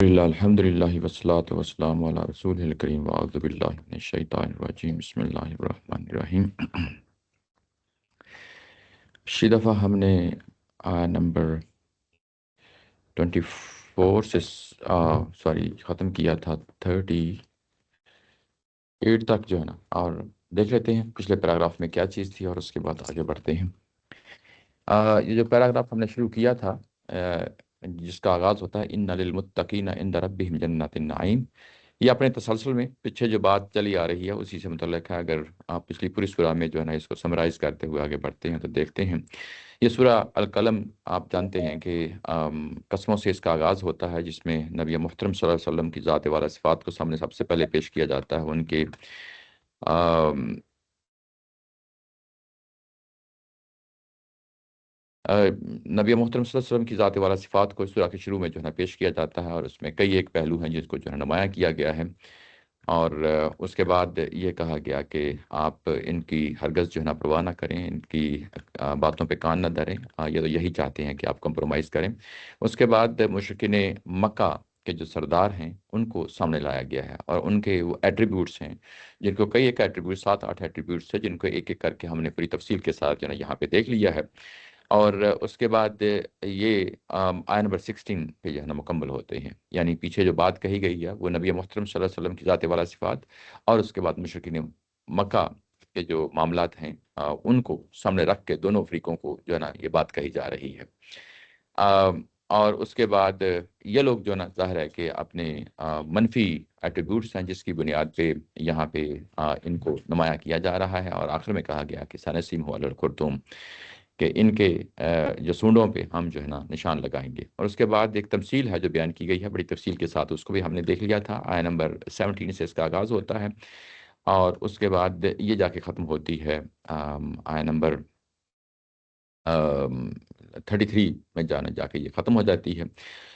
الحمدللہ والصلاة والسلام علی رسول الکریم واعوذ باللہ من الشیطان الرجیم بسم اللہ الرحمن الرحیم۔ پچھلی دفعہ ہم نے نمبر 24 سے ختم کیا تھا 38 تک جو ہے نا، اور دیکھ لیتے ہیں پچھلے پیراگراف میں کیا چیز تھی اور اس کے بعد آگے بڑھتے ہیں۔ یہ جو پیراگراف ہم نے شروع کیا تھا، جس کا آغاز ہوتا ہے ان للمتقین عند ربہم جنات النعیم، یہ اپنے تسلسل میں پیچھے جو بات چلی آ رہی ہے اسی سے متعلق ہے۔ اگر آپ پچھلی پوری سورہ میں جو ہے نا اس کو سمرائز کرتے ہوئے آگے بڑھتے ہیں تو دیکھتے ہیں یہ سورہ القلم، آپ جانتے ہیں کہ قسموں سے اس کا آغاز ہوتا ہے، جس میں نبی محترم صلی اللہ علیہ وسلم کی ذات والا صفات کو سامنے سب سے پہلے پیش کیا جاتا ہے۔ ان کے نبی محترم صلی اللہ علیہ وسلم کی ذات والا صفات کو اس سورہ کے شروع میں جو ہے نا پیش کیا جاتا ہے، اور اس میں کئی ایک پہلو ہیں جس کو جو ہے نمایاں کیا گیا ہے، اور اس کے بعد یہ کہا گیا کہ آپ ان کی ہرگز جو ہے نا پرواہ نہ کریں، ان کی باتوں پہ کان نہ دھریں، یہ تو یہی چاہتے ہیں کہ آپ کمپرومائز کریں۔ اس کے بعد مشرکین مکہ کے جو سردار ہیں ان کو سامنے لایا گیا ہے، اور ان کے وہ ایٹریبیوٹس ہیں جن کو کئی ایک ایٹریبیوٹس 7-8 ایٹریبیوٹس ہیں جن کو ایک ایک کر کے ہم نے پوری تفصیل کے ساتھ جو ہے نا یہاں پہ دیکھ لیا ہے، اور اس کے بعد یہ آیہ نمبر 16 پہ جو ہے نا مکمل ہوتے ہیں۔ یعنی پیچھے جو بات کہی گئی ہے وہ نبی محترم صلی اللہ علیہ وسلم کی ذات والا صفات، اور اس کے بعد مشرکین مکہ کے جو معاملات ہیں ان کو سامنے رکھ کے دونوں فریقوں کو جو ہے نا یہ بات کہی جا رہی ہے۔ اور اس کے بعد یہ لوگ جو ہے نا ظاہر ہے کہ اپنے منفی ایٹریبیوٹس ہیں جس کی بنیاد پہ یہاں پہ ان کو نمایاں کیا جا رہا ہے، اور آخر میں کہا گیا کہ سنسیم علی الخرطوم، کہ ان کے جو سونڈوں پہ ہم جو ہے نا نشان لگائیں گے۔ اور اس کے بعد ایک تمثیل ہے جو بیان کی گئی ہے بڑی تفصیل کے ساتھ، اس کو بھی ہم نے دیکھ لیا تھا۔ آیہ نمبر 17 سے اس کا آغاز ہوتا ہے، اور اس کے بعد یہ جا کے ختم ہوتی ہے آیہ نمبر 33 میں جا کے یہ ختم ہو جاتی ہے۔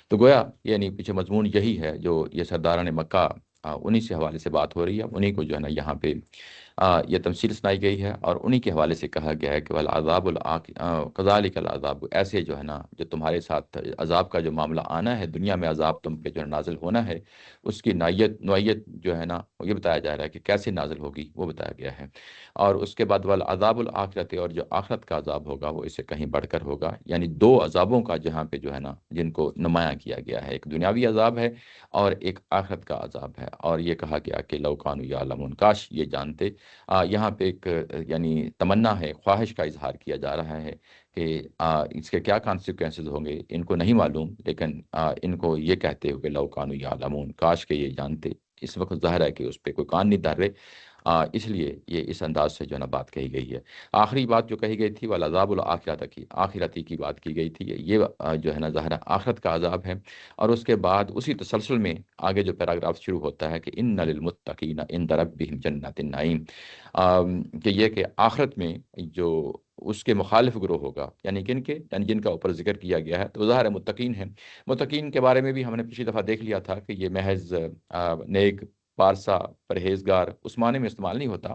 تو گویا یعنی پیچھے مضمون یہی ہے، جو یہ سرداران مکہ انہی سے حوالے سے بات ہو رہی ہے، انہی کو جو ہے نا یہاں پہ یہ تمثیل سنائی گئی ہے، اور انہی کے حوالے سے کہا گیا ہے کہ والعذاب کذالک العذاب، ایسے جو ہے نا جو تمہارے ساتھ عذاب کا جو معاملہ آنا ہے، دنیا میں عذاب تم پہ جو ہے نازل ہونا ہے، اس کی نوعیت جو ہے نا یہ بتایا جا رہا ہے کہ کیسے نازل ہوگی وہ بتایا گیا ہے۔ اور اس کے بعد والعذاب الآخرت، اور جو آخرت کا عذاب ہوگا وہ اس سے کہیں بڑھ کر ہوگا، یعنی دو عذابوں کا جہاں پہ جو ہے نا جن کو نمایاں کیا گیا ہے، ایک دنیاوی عذاب ہے اور ایک آخرت کا عذاب ہے۔ اور یہ کہا گیا کہ لو کانوا یعلمون، کاش یہ جانتے۔ یہاں پہ ایک یعنی تمنا ہے، خواہش کا اظہار کیا جا رہا ہے کہ اس کے کیا کانسیکوینسز ہوں گے ان کو نہیں معلوم، لیکن ان کو یہ کہتے ہوئے لو کانوا یعلمون، کاش کہ یہ جانتے۔ اس وقت ظاہر ہے کہ اس پہ کوئی کان نہیں دھر رہے، اس لیے یہ اس انداز سے جو ہے نا بات کہی گئی ہے۔ آخری بات جو کہی گئی تھی والعذاب الآخرۃ کی، آخرتی کی بات کی گئی تھی، یہ جو ہے نا ظاہر آخرت کا عذاب ہے۔ اور اس کے بعد اسی تسلسل میں آگے جو پیراگراف شروع ہوتا ہے کہ ان للمتقین عند ربہم جنات النعیم، کہ یہ کہ آخرت میں جو اس کے مخالف گروہ ہوگا، یعنی یعنی جن کا اوپر ذکر کیا گیا ہے، تو ظاہر ہے متقین ہیں۔ متقین کے بارے میں بھی ہم نے پچھلی دفعہ دیکھ لیا تھا کہ یہ محض نیک، پارسا، پرہیزگار اس معنی میں استعمال نہیں ہوتا،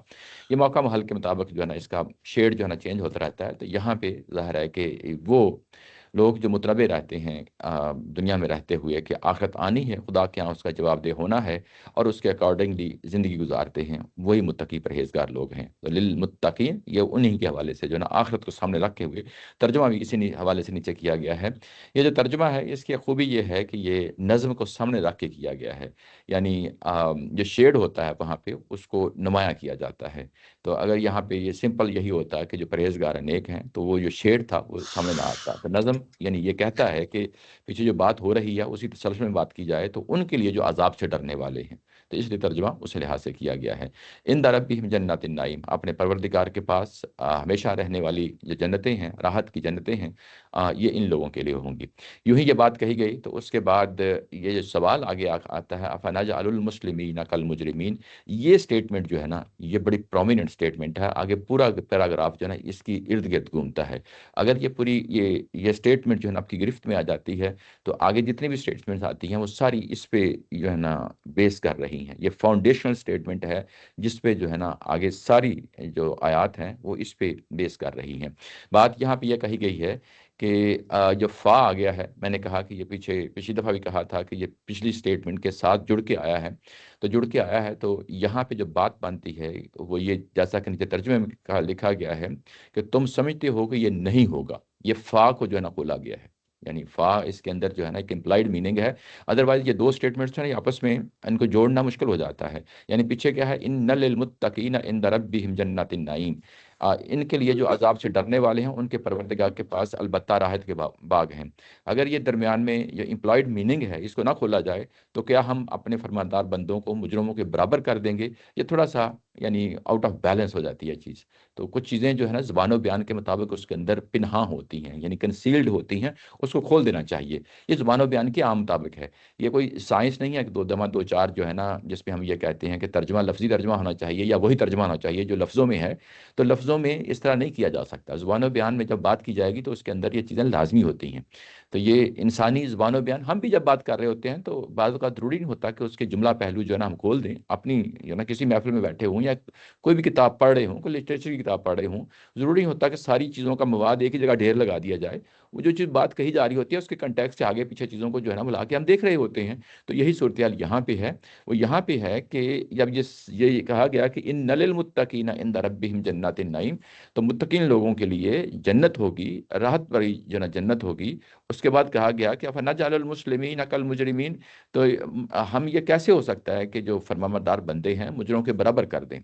یہ موقع محل کے مطابق جو ہے نا اس کا شیڈ جو ہے نا چینج ہوتا رہتا ہے۔ تو یہاں پہ ظاہر ہے کہ وہ لوگ جو متنبع رہتے ہیں دنیا میں رہتے ہوئے کہ آخرت آنی ہے، خدا کے یہاں اس کا جواب دہ ہونا ہے، اور اس کے اکارڈنگلی زندگی گزارتے ہیں، وہی متقی پرہیزگار لوگ ہیں۔ تو للمتقین یہ انہی کے حوالے سے جو ہے نا آخرت کو سامنے رکھے ہوئے ترجمہ بھی اسی حوالے سے نیچے کیا گیا ہے۔ یہ جو ترجمہ ہے اس کی خوبی یہ ہے کہ یہ نظم کو سامنے رکھ کے کیا گیا ہے، یعنی جو شیڈ ہوتا ہے وہاں پہ اس کو نمایاں کیا جاتا ہے۔ تو اگر یہاں پہ یہ سمپل یہی ہوتا ہے کہ جو پرہیزگار نیک ہیں تو وہ جو شیڈ تھا وہ سامنے نہ آتا، تو نظم یعنی یہ کہتا ہے کہ پیچھے جو بات ہو رہی ہے اسی تسلسل میں بات کی جائے تو ان کے لیے جو عذاب سے ڈرنے والے ہیں، تو اس لیے ترجمہ اس لحاظ سے کیا گیا ہے۔ عند ربہم جنات النعیم، اپنے پروردگار کے پاس ہمیشہ رہنے والی جو جنتیں ہیں، راحت کی جنتیں ہیں، یہ ان لوگوں کے لیے ہوں گی۔ یوں ہی یہ بات کہی گئی تو اس کے بعد یہ جو سوال آگے آتا ہے افنجعل المسلمین کالمجرمین، یہ سٹیٹمنٹ جو ہے نا یہ بڑی پرومیننٹ سٹیٹمنٹ ہے، آگے پورا پیراگراف جو ہے نا اس کی ارد گرد گھومتا ہے۔ اگر یہ پوری یہ سٹیٹمنٹ جو ہے نا آپ کی گرفت میں آ جاتی ہے تو آگے جتنی بھی سٹیٹمنٹس آتی ہیں وہ ساری اس پہ جو ہے نا بیس کر رہی ہیں۔ یہ فاؤنڈیشنل سٹیٹمنٹ ہے جس پہ جو ہے نا آگے ساری جو آیات ہیں وہ اس پہ بیس کر رہی ہیں۔ بات یہاں پہ یہ کہی گئی ہے کہ جو فا آ گیا ہے، میں نے کہا کہ یہ پچھلی دفعہ بھی کہا تھا کہ یہ پچھلی اسٹیٹمنٹ کے ساتھ جڑ کے آیا ہے، تو جڑ کے آیا ہے تو یہاں پہ جو بات بنتی ہے وہ یہ، جیسا کہ نیچے ترجمے میں لکھا گیا ہے کہ تم سمجھتے ہو کہ یہ نہیں ہوگا، یہ فا کو جو ہے نا کھولا گیا ہے، یعنی فا اس کے اندر جو ہے نا ایک امپلائڈ میننگ ہے، ادروائز یہ دو اسٹیٹمنٹس ہیں، یہ آپس میں ان کو جوڑنا مشکل ہو جاتا ہے۔ یعنی پیچھے کیا ہے، ان للمتقین عند ربہم جنات النعیم، ان کے لیے جو عذاب سے ڈرنے والے ہیں ان کے پروردگار کے پاس البتہ راحت کے باغ ہیں۔ اگر یہ درمیان میں یہ امپلائڈ میننگ ہے، اس کو نہ کھولا جائے تو کیا ہم اپنے فرماندار بندوں کو مجرموں کے برابر کر دیں گے؟ یہ تھوڑا سا یعنی آؤٹ آف بیلنس ہو جاتی ہے چیز۔ تو کچھ چیزیں جو ہے نا زبان و بیان کے مطابق اس کے اندر پنہاں ہوتی ہیں، یعنی کنسیلڈ ہوتی ہیں، اس کو کھول دینا چاہیے۔ یہ زبان و بیان کے عام مطابق ہے، یہ کوئی سائنس نہیں ہے کہ دو دما دو چار جو ہے نا، جس میں ہم یہ کہتے ہیں کہ ترجمہ لفظی ترجمہ ہونا چاہیے یا وہی ترجمہ ہونا چاہیے جو لفظوں میں ہے، تو لفظوں میں اس طرح نہیں کیا جا سکتا۔ زبان و بیان میں جب بات کی جائے گی تو اس کے اندر یہ چیزیں لازمی ہوتی ہیں۔ تو یہ انسانی زبان و بیان، ہم بھی جب بات کر رہے ہوتے ہیں تو بعض اوقات ضروری نہیں ہوتا کہ اس کے جملہ پہلو جو ہے نا ہم کھول دیں، اپنی کسی محفل میں بیٹھے ہوں یا کوئی بھی کتاب پڑھ رہے ہوں، کوئی لٹریچر کی کتاب پڑھ رہے ہوں، ضروری نہیں ہوتا کہ ساری چیزوں کا مواد ایک ہی جگہ ڈھیر لگا دیا جائے۔ وہ جو چیز بات کہی جا رہی ہوتی ہے اس کے کنٹیکسٹ سے آگے پیچھے چیزوں کو جو ہے نا بلا کے ہم دیکھ رہے ہوتے ہیں۔ تو یہی صورتحال یہاں پہ ہے، وہ یہاں پہ ہے کہ جب یہ کہا گیا کہ ان للمتقین عند ربہم جنات النعیم، تو متقین لوگوں کے لیے جنت ہوگی، راحت بری جو نا جنت ہوگی۔ اس کے بعد کہا گیا کہ فنجعل المسلمین کالمجرمین، تو ہم یہ کیسے ہو سکتا ہے کہ جو فرمانبردار بندے ہیں مجرموں کے برابر کر دیں؟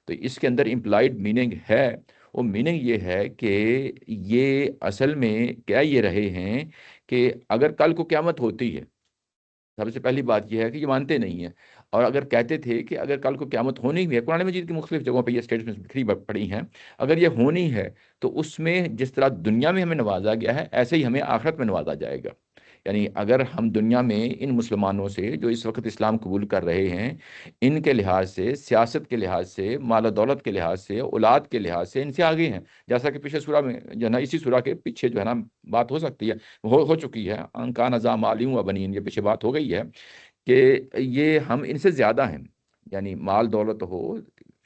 تو اس کے اندر امپلائڈ میننگ ہے، وہ میننگ یہ ہے کہ یہ اصل میں کیا یہ رہے ہیں کہ اگر کل کو قیامت ہوتی ہے، سب سے پہلی بات یہ ہے کہ یہ مانتے نہیں ہیں، اور اگر کہتے تھے کہ اگر کل کو قیامت ہونی بھی ہے، قرآن مجید کی مختلف جگہوں پہ یہ اسٹیٹمنٹس بکھری پڑی ہیں، اگر یہ ہونی ہے تو اس میں جس طرح دنیا میں ہمیں نوازا گیا ہے ایسے ہی ہمیں آخرت میں نوازا جائے گا۔ یعنی اگر ہم دنیا میں ان مسلمانوں سے جو اس وقت اسلام قبول کر رہے ہیں، ان کے لحاظ سے، سیاست کے لحاظ سے، مال و دولت کے لحاظ سے، اولاد کے لحاظ سے ان سے آگے ہیں، جیسا کہ پچھلے سورہ میں جو ہے نا، اسی سورہ کے پیچھے جو ہے نا بات ہو سکتی ہے، ہو چکی ہے، ان کا نظام عالم و بنین، یہ پیچھے بات ہو گئی ہے کہ یہ ہم ان سے زیادہ ہیں، یعنی مال دولت ہو،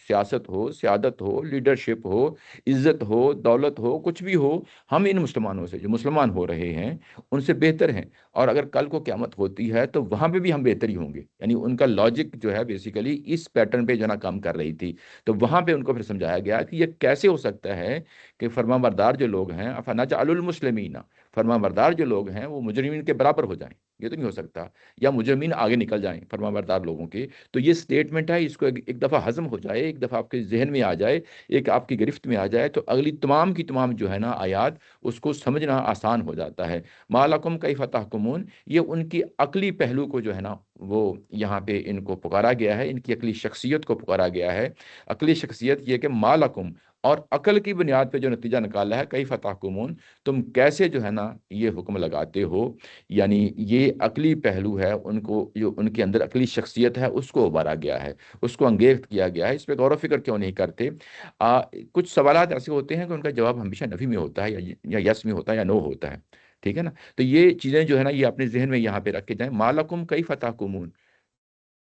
سیاست ہو، سیادت ہو، لیڈرشپ ہو، عزت ہو، دولت ہو، کچھ بھی ہو، ہم ان مسلمانوں سے جو مسلمان ہو رہے ہیں ان سے بہتر ہیں، اور اگر کل کو قیامت ہوتی ہے تو وہاں پہ بھی ہم بہتر ہی ہوں گے۔ یعنی ان کا لاجک جو ہے بیسیکلی اس پیٹرن پہ جو ہے نا کام کر رہی تھی، تو وہاں پہ ان کو پھر سمجھایا گیا کہ یہ کیسے ہو سکتا ہے کہ فرمانبردار جو لوگ ہیں، افنجعل المسلمین، فرمانبردار جو لوگ ہیں وہ مجرمین کے برابر ہو جائیں؟ یہ تو نہیں ہو سکتا، یا مجرمین آگے نکل جائیں فرمانبردار لوگوں کے۔ تو یہ سٹیٹمنٹ ہے، اس کو ایک دفعہ ہضم ہو جائے، ایک دفعہ آپ کے ذہن میں آ جائے، ایک آپ کی گرفت میں آ جائے، تو اگلی تمام کی تمام جو ہے نا آیات اس کو سمجھنا آسان ہو جاتا ہے۔ مالکم کیف تحکمون، یہ ان کی عقلی پہلو کو جو ہے نا وہ یہاں پہ ان کو پکارا گیا ہے، ان کی عقلی شخصیت کو پکارا گیا ہے۔ عقلی شخصیت یہ کہ مالکم، اور عقل کی بنیاد پہ جو نتیجہ نکالا ہے کیف تحکمون، تم کیسے جو ہے نا یہ حکم لگاتے ہو، یعنی یہ عقلی پہلو ہے، ان کو جو ان کے اندر عقلی شخصیت ہے اس کو ابھارا گیا ہے، اس کو انگیخت کیا گیا ہے۔ اس پہ غور و فکر کیوں نہیں کرتے؟ کچھ سوالات ایسے ہوتے ہیں کہ ان کا جواب ہمیشہ نفی میں ہوتا ہے، یا یس میں ہوتا ہے، یا نو ہوتا ہے، ٹھیک ہے نا؟ تو یہ چیزیں جو ہے نا یہ اپنے ذہن میں یہاں پہ رکھ کے جائیں، مالکم کیف تحکمون،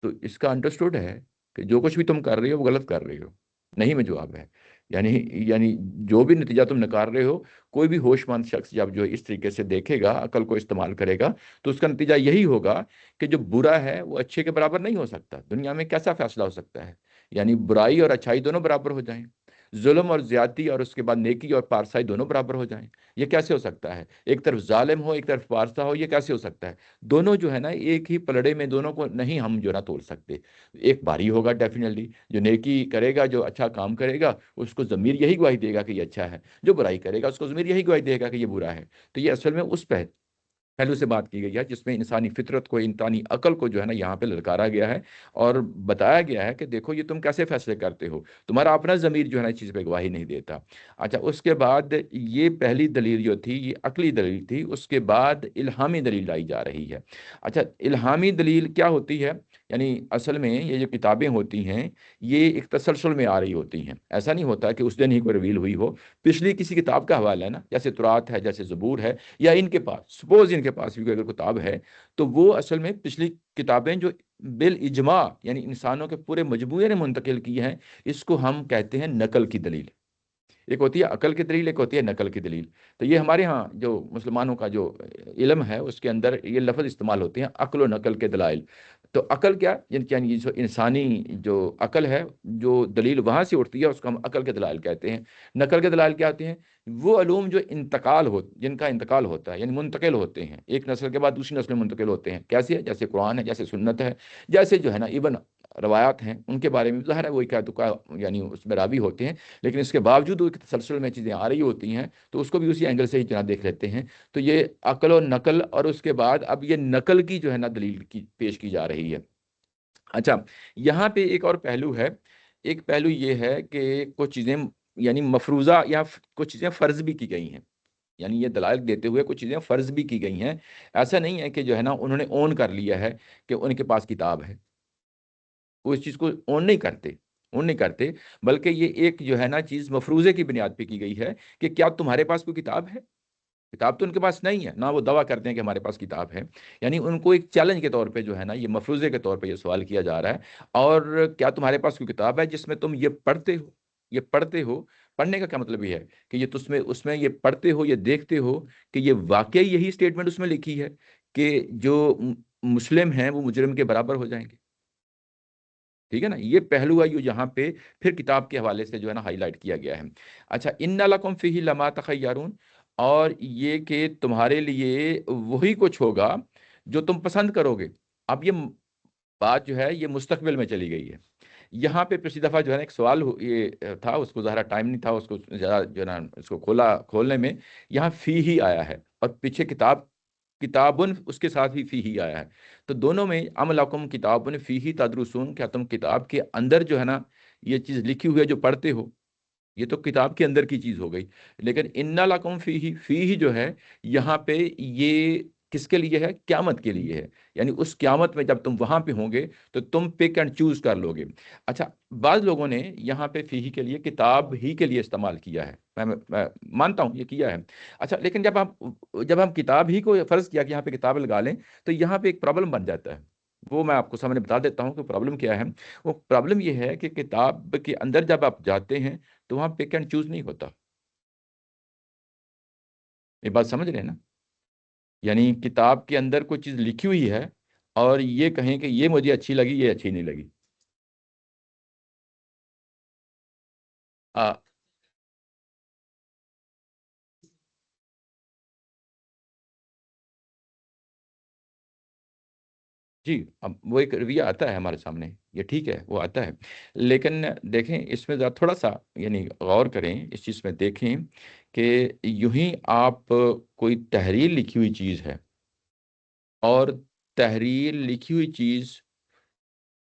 تو اس کا انڈرسٹوڈ ہے کہ جو کچھ بھی تم کر رہے ہو وہ غلط کر رہے ہو، نہیں میں جواب ہے، یعنی یعنی جو بھی نتیجہ تم نکال رہے ہو، کوئی بھی ہوش مند شخص جب جو اس طریقے سے دیکھے گا، عقل کو استعمال کرے گا، تو اس کا نتیجہ یہی ہوگا کہ جو برا ہے وہ اچھے کے برابر نہیں ہو سکتا۔ دنیا میں کیسا فیصلہ ہو سکتا ہے؟ یعنی برائی اور اچھائی دونوں برابر ہو جائیں، ظلم اور زیادتی اور اس کے بعد نیکی اور پارسائی دونوں برابر ہو جائیں، یہ کیسے ہو سکتا ہے؟ ایک طرف ظالم ہو، ایک طرف پارسا ہو، یہ کیسے ہو سکتا ہے؟ دونوں جو ہے نا ایک ہی پلڑے میں، دونوں کو نہیں ہم جو ہے نا تول سکتے۔ ایک باری ہوگا ڈیفینیٹلی، جو نیکی کرے گا، جو اچھا کام کرے گا، اس کو ضمیر یہی گواہی دے گا کہ یہ اچھا ہے، جو برائی کرے گا اس کو ضمیر یہی گواہی دے گا کہ یہ برا ہے۔ تو یہ اصل میں اس پہلو سے بات کی گئی ہے جس میں انسانی فطرت کو، انسانی عقل کو جو ہے نا یہاں پہ للکارا گیا ہے، اور بتایا گیا ہے کہ دیکھو یہ تم کیسے فیصلے کرتے ہو، تمہارا اپنا ضمیر جو ہے نا اس چیز پہ گواہی نہیں دیتا۔ اچھا، اس کے بعد یہ پہلی دلیل جو تھی یہ عقلی دلیل تھی، اس کے بعد الہامی دلیل لائی جا رہی ہے۔ اچھا، الہامی دلیل کیا ہوتی ہے؟ یعنی اصل میں یہ جو کتابیں ہوتی ہیں یہ ایک تسلسل میں آ رہی ہوتی ہیں، ایسا نہیں ہوتا کہ اس دن ہی کوئی ریویل ہوئی ہو، پچھلی کسی کتاب کا حوالہ ہے نا، جیسے تورات ہے، جیسے زبور ہے، یا ان کے پاس سپوز ان کے پاس بھی کوئی اگر کتاب ہے، تو وہ اصل میں پچھلی کتابیں جو بالاجماع یعنی انسانوں کے پورے مجموعے نے منتقل کی ہیں، اس کو ہم کہتے ہیں نقل کی دلیل۔ ایک ہوتی ہے عقل کی دلیل، ایک ہوتی ہے نقل کی دلیل. تو یہ ہمارے ہاں جو مسلمانوں کا جو علم ہے اس کے اندر یہ لفظ استعمال ہوتے ہیں عقل و نقل کے دلائل. تو عقل کیا، یعنی جو انسانی جو عقل ہے، جو دلیل وہاں سے اٹھتی ہے اس کو ہم عقل کے دلائل کہتے ہیں. نقل کے دلائل کیا ہوتے ہیں؟ وہ علوم جو جن کا انتقال ہوتا ہے، یعنی منتقل ہوتے ہیں، ایک نسل کے بعد دوسری نسل میں منتقل ہوتے ہیں. کیسے؟ جیسے قرآن ہے، جیسے سنت ہے، جیسے جو ہے نا ایون روایات ہیں، ان کے بارے میں ظاہر ہے وہی کیا تو یعنی اس میں راوی ہوتے ہیں، لیکن اس کے باوجود وہ تسلسل میں چیزیں آ رہی ہوتی ہیں تو اس کو بھی اسی اینگل سے ہی جناب دیکھ لیتے ہیں. تو یہ عقل و نقل، اور اس کے بعد اب یہ نقل کی جو ہے نا دلیل کی پیش کی جا رہی ہے. اچھا، یہاں پہ ایک اور پہلو ہے. ایک پہلو یہ ہے کہ کچھ چیزیں یعنی مفروضہ یا کچھ چیزیں فرض بھی کی گئی ہیں. یعنی یہ دلائل دیتے ہوئے کچھ چیزیں فرض بھی کی گئی ہیں. ایسا نہیں ہے کہ جو ہے نا انہوں نے اون کر لیا ہے کہ ان کے پاس کتاب ہے. وہ اس چیز کو اون نہیں کرتے، بلکہ یہ ایک جو ہے نا چیز مفروضے کی بنیاد پہ کی گئی ہے کہ کیا تمہارے پاس کوئی کتاب ہے؟ کتاب تو ان کے پاس نہیں ہے، نہ وہ دعویٰ کرتے ہیں کہ ہمارے پاس کتاب ہے. یعنی ان کو ایک چیلنج کے طور پہ جو ہے نا یہ مفروضے کے طور پہ یہ سوال کیا جا رہا ہے. اور کیا تمہارے پاس کوئی کتاب ہے جس میں تم یہ پڑھتے ہو. پڑھنے کا کیا مطلب یہ ہے کہ یہ اس میں یہ پڑھتے ہو، یہ دیکھتے ہو کہ یہ واقعی یہی سٹیٹمنٹ اس میں لکھی ہے کہ جو مسلم ہیں وہ مجرم کے برابر ہو جائیں گے. ٹھیک ہے نا، یہ پہلو ہے جو یہاں پہ پھر کتاب کے حوالے سے جو ہے نا ہائی لائٹ کیا گیا ہے. اچھا، ان لکم فیہ لما تخیرون، اور یہ کہ تمہارے لیے وہی کچھ ہوگا جو تم پسند کرو گے. اب یہ بات جو ہے یہ مستقبل میں چلی گئی ہے. یہاں پہ پچھلی دفعہ جو ہے نا ایک سوال یہ تھا، اس کو ظاہر ٹائم نہیں تھا اس کو زیادہ جو ہے نا اس کو کھولنے میں. یہاں فی ہی آیا ہے، اور پیچھے کتابن اس کے ساتھ بھی فی ہی آیا ہے. تو دونوں میں ام لکم کتابن فی ہی تدرسون، کیا تم کتاب کے اندر جو ہے نا یہ چیز لکھی ہوئی ہے جو پڑھتے ہو. یہ تو کتاب کے اندر کی چیز ہو گئی. لیکن ان لکم فی ہی جو ہے یہاں پہ یہ کس کے لیے ہے؟ قیامت کے لیے ہے. یعنی اس قیامت میں جب تم وہاں پہ ہوں گے تو تم پک اینڈ چوز کر لو گے. اچھا، بعض لوگوں نے یہاں پہ فی ہی کے لیے کتاب ہی کے لیے استعمال کیا ہے. میں مانتا ہوں یہ کیا ہے. اچھا، لیکن جب ہم کتاب ہی کو فرض کیا کہ یہاں پہ کتاب لگا لیں تو یہاں پہ ایک پرابلم بن جاتا ہے. وہ میں آپ کو سامنے بتا دیتا ہوں کہ پرابلم کیا ہے. وہ پرابلم یہ ہے کہ کتاب کے اندر جب آپ جاتے ہیں تو وہاں پک اینڈ چوز نہیں ہوتا. یہ بات سمجھ رہے ہیں نا؟ یعنی کتاب کے اندر کوئی چیز لکھی ہوئی ہے اور یہ کہیں کہ یہ مجھے اچھی لگی، یہ اچھی نہیں لگی. جی، اب وہ ایک رویہ آتا ہے ہمارے سامنے، یہ ٹھیک ہے وہ آتا ہے. لیکن دیکھیں اس میں ذرا تھوڑا سا یعنی غور کریں اس چیز میں، دیکھیں کہ یوں ہی آپ کوئی تحریر لکھی ہوئی چیز ہے، اور تحریر لکھی ہوئی چیز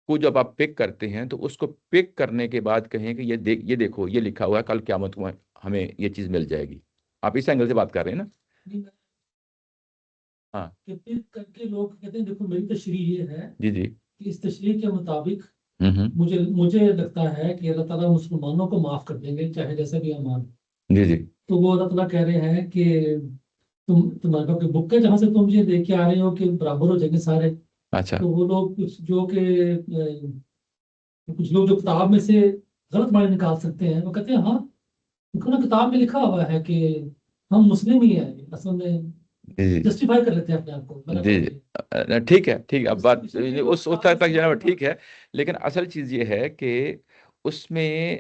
کو جب آپ پک کرتے ہیں تو اس کو پک کرنے کے بعد کہیں کہ یہ دیکھو یہ لکھا ہوا ہے کل قیامت میں ہمیں یہ چیز مل جائے گی. آپ اس اینگل سے بات کر رہے ہیں نا؟ ہاں کہ پھر کر کے لوگ کہتے ہیں دیکھو میری تشریح یہ ہے جی جی کہ اس تشریح کے مطابق ہوں مجھے لگتا ہے کہ اللہ تعالیٰ مسلمانوں کو معاف کر دیں گے چاہے جیسا بھی امان. جی جی تو وہ اللہ تعالیٰ کہہ رہے ہیں کہ تمہارے بک ہے جہاں سے تم یہ دیکھ کے آ رہے ہو کہ برابر ہو جائیں گے سارے. اچھا تو وہ لوگ کچھ لوگ جو کتاب میں سے غلط معنی نکال سکتے ہیں وہ کہتے ہیں ہاں دیکھو نا کتاب میں لکھا ہوا ہے کہ ہم مسلم ہی ہیں، اصل میں جی جی جسٹیفائی کر لیتے ہیں اپنے آپ کو بنا جی بنا جی کے. ٹھیک ہے ٹھیک ہے، اب اس بات اس لیے اس کتاب حد میں تک سے جناب غلط ٹھیک ہے. لیکن اصل چیز یہ ہے کہ اس میں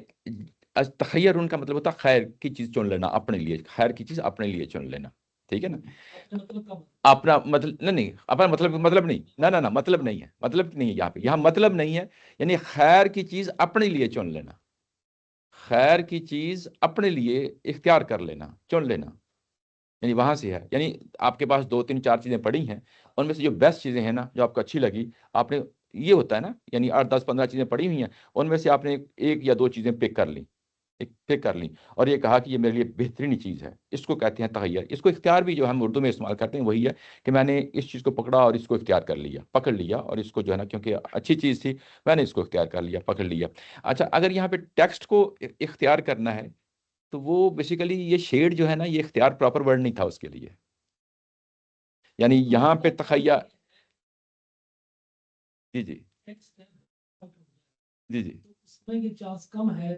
تخیر ان کا مطلب ہوتا ہے خیر کی چیز چن لینا اپنے لیے، خیر کی چیز اپنے لیے چن لینا. ٹھیک ہے نا؟ اپنے مطلب کا اپنا مطلب نہیں اپنا مطلب نہیں، نہ مطلب نہیں ہے، مطلب نہیں ہے یہاں مطلب نہیں ہے. یعنی خیر کی چیز اپنے لیے چن لینا، خیر کی چیز اپنے لیے اختیار کر لینا، چن لینا. یعنی وہاں سے ہے، یعنی آپ کے پاس 2 3 4 چیزیں پڑی ہیں، ان میں سے جو بیسٹ چیزیں ہیں نا جو آپ کو اچھی لگی، آپ نے یہ ہوتا ہے نا یعنی 8 10 15 چیزیں پڑی ہوئی ہیں، ان میں سے آپ نے ایک یا دو چیزیں پک کر لیں اور یہ کہا کہ یہ میرے لیے بہترین چیز ہے. اس کو کہتے ہیں تغیر. اس کو اختیار بھی جو ہم اردو میں استعمال کرتے ہیں وہی ہے کہ میں نے اس چیز کو پکڑا اور اس کو اختیار کر لیا، پکڑ لیا، اور اس کو جو ہے نا کیونکہ اچھی چیز تھی میں نے اس کو اختیار کر لیا، پکڑ لیا. اچھا، اگر یہاں پہ ٹیکسٹ کو اختیار کرنا ہے تو وہ بیسیکلی یہ شیڈ جو ہے نا یہ اختیار پراپر ورڈ نہیں تھا اس کے لیے. یعنی یہاں پہ تخیہ جی جی ٹیکسٹ ہے جی جی اس میں یہ چانس کم ہے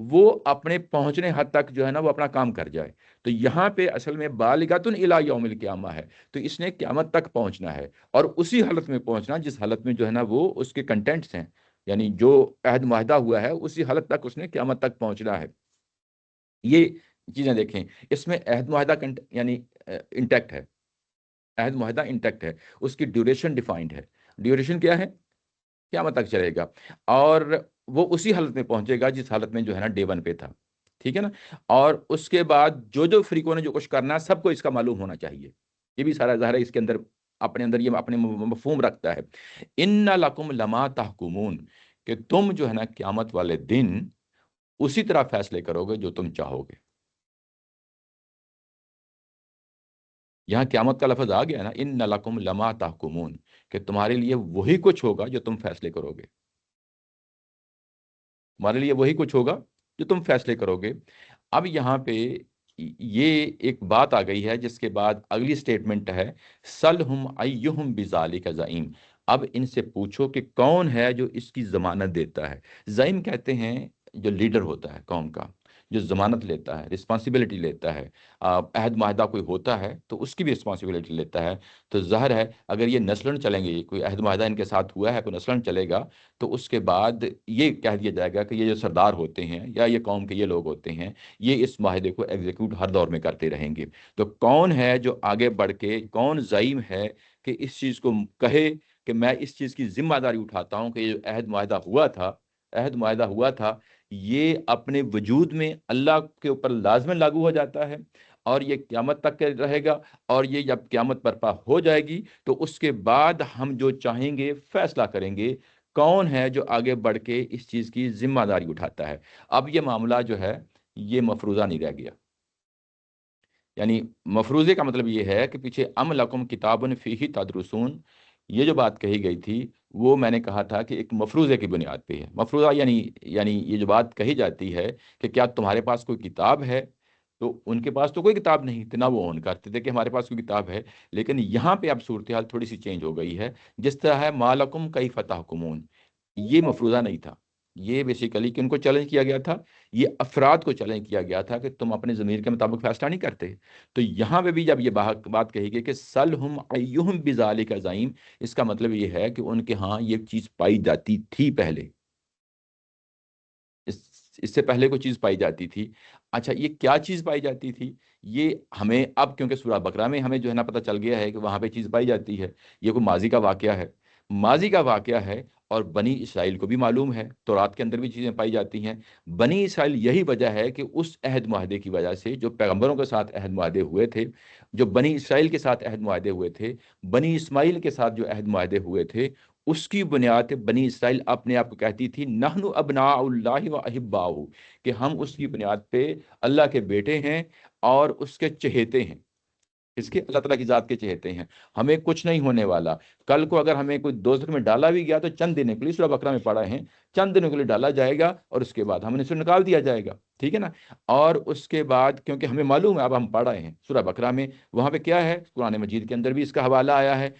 وہ اپنے پہنچنے حد تک جو ہے نا وہ اپنا کام کر جائے. تو یہاں پہ اصل میں بالغۃ الی یوم القیامہ ہے. تو اس نے قیامت تک پہنچنا ہے، اور اسی حالت میں پہنچنا جس حالت میں جو ہے نا وہ اس کے کنٹینٹس ہیں، یعنی جو عہد معاہدہ ہوا ہے اسی حالت تک اس نے قیامت تک پہنچنا ہے. یہ چیزیں دیکھیں، اس میں عہد معاہدہ یعنی انٹیکٹ ہے، عہد معاہدہ انٹیکٹ ہے، اس کی ڈیوریشن ڈیفائنڈ ہے. ڈیوریشن کیا ہے؟ قیامت تک چلے گا، اور وہ اسی حالت میں پہنچے گا جس حالت میں جو ہے نا ڈے 1 پہ تھا. ٹھیک ہے نا؟ اور اس کے بعد جو فریقوں نے جو کچھ کرنا ہے سب کو اس کا معلوم ہونا چاہیے. یہ بھی سارا ظاہر ہے اس کے اندر اپنے اندر یہ اپنے مفہوم رکھتا ہے. ان لکم لما تحکمون، کہ تم جو ہے نا قیامت والے دن اسی طرح فیصلے کرو گے جو تم چاہو گے. یہاں قیامت کا لفظ آ گیا نا، ان لکم لما تحکمون، کہ تمہارے لیے وہی کچھ ہوگا جو تم فیصلے کرو گے. تمہارے لیے وہی کچھ ہوگا جو تم فیصلے کرو گے. اب یہاں پہ یہ ایک بات آ گئی ہے جس کے بعد اگلی سٹیٹمنٹ ہے سلہم ایہم بذالک زعیم. اب ان سے پوچھو کہ کون ہے جو اس کی ضمانت دیتا ہے. زعیم کہتے ہیں جو لیڈر ہوتا ہے قوم کا، جو ضمانت لیتا ہے، رسپانسبلٹی لیتا ہے. عہد معاہدہ کوئی ہوتا ہے تو اس کی بھی رسپانسبلٹی لیتا ہے. تو ظاہر ہے اگر یہ نسلاً چلیں گے، کوئی عہد معاہدہ ان کے ساتھ ہوا ہے، کوئی نسلاً چلے گا، تو اس کے بعد یہ کہہ دیا جائے گا کہ یہ جو سردار ہوتے ہیں یا یہ قوم کے یہ لوگ ہوتے ہیں، یہ اس معاہدے کو ایگزیکیوٹ ہر دور میں کرتے رہیں گے. تو کون ہے جو آگے بڑھ کے، کون زعیم ہے کہ اس چیز کو کہے کہ میں اس چیز کی ذمہ داری اٹھاتا ہوں کہ یہ جو عہد معاہدہ ہوا تھا یہ اپنے وجود میں اللہ کے اوپر لازماً لاگو ہو جاتا ہے، اور یہ قیامت تک رہے گا. اور یہ جب قیامت برپا ہو جائے گی تو اس کے بعد ہم جو چاہیں گے فیصلہ کریں گے. کون ہے جو آگے بڑھ کے اس چیز کی ذمہ داری اٹھاتا ہے؟ اب یہ معاملہ جو ہے یہ مفروضہ نہیں رہ گیا. یعنی مفروضے کا مطلب یہ ہے کہ پیچھے ام لکم کتاب فیہ تدرسون، یہ جو بات کہی گئی تھی وہ میں نے کہا تھا کہ ایک مفروضے کی بنیاد پہ ہے. مفروضہ یعنی یہ جو بات کہی جاتی ہے کہ کیا تمہارے پاس کوئی کتاب ہے، تو ان کے پاس تو کوئی کتاب نہیں تھی، نہ وہ اون کرتے تھے کہ ہمارے پاس کوئی کتاب ہے. لیکن یہاں پہ اب صورتحال تھوڑی سی چینج ہو گئی ہے. جس طرح ہے مالکم کیف تحکمون، یہ مفروضہ نہیں تھا. یہ بیسیکلی کن کو چیلنج کیا گیا تھا؟ یہ افراد کو چیلنج کیا گیا تھا کہ تم اپنے ضمیر کے مطابق فیصلہ نہیں کرتے. تو یہاں پہ بھی جب یہ بات کہی گئی کہ سلہم ایہم بذالک زعیم، اس کا مطلب یہ ہے کہ ان کے ہاں یہ چیز پائی جاتی تھی پہلے، اس سے پہلے کوئی چیز پائی جاتی تھی. اچھا یہ کیا چیز پائی جاتی تھی؟ یہ ہمیں اب کیونکہ سورہ بقرہ میں ہمیں جو ہے نا پتہ چل گیا ہے کہ وہاں پہ چیز پائی جاتی ہے. یہ کوئی ماضی کا واقعہ ہے، ماضی کا واقعہ ہے، اور بنی اسرائیل کو بھی معلوم ہے، تورات کے اندر بھی چیزیں پائی جاتی ہیں. بنی اسرائیل یہی وجہ ہے کہ اس عہد معاہدے کی وجہ سے جو پیغمبروں کے ساتھ عہد معاہدے ہوئے تھے، جو بنی اسرائیل کے ساتھ عہد معاہدے ہوئے تھے، بنی اسماعیل کے ساتھ جو عہد معاہدے ہوئے تھے، اس کی بنیاد پہ بنی اسرائیل اپنے آپ کو کہتی تھی نحن ابناء اللہ و احباؤہ، کہ ہم اس کی بنیاد پہ اللہ کے بیٹے ہیں اور اس کے چہیتے ہیں. اس کے اللہ تعالیٰ کی ذات کے چہتے ہیں. ہمیں کچھ نہیں ہونے والا. کل کو اگر ہمیں کوئی دوزخ میں ڈالا بھی گیا تو چند دنوں کے لیے، سورہ بقرہ میں پڑھا ہے، چند دنوں کے لیے ڈالا جائے گا اور اس کے بعد ہم نے اسے نکال دیا جائے گا. ٹھیک ہے نا؟ اور اس کے بعد کیونکہ ہمیں معلوم ہے، اب ہم پڑھ رہے ہیں سورہ بقرہ میں، وہاں پہ کیا ہے، قرآن مجید کے اندر بھی اس کا حوالہ آیا ہے.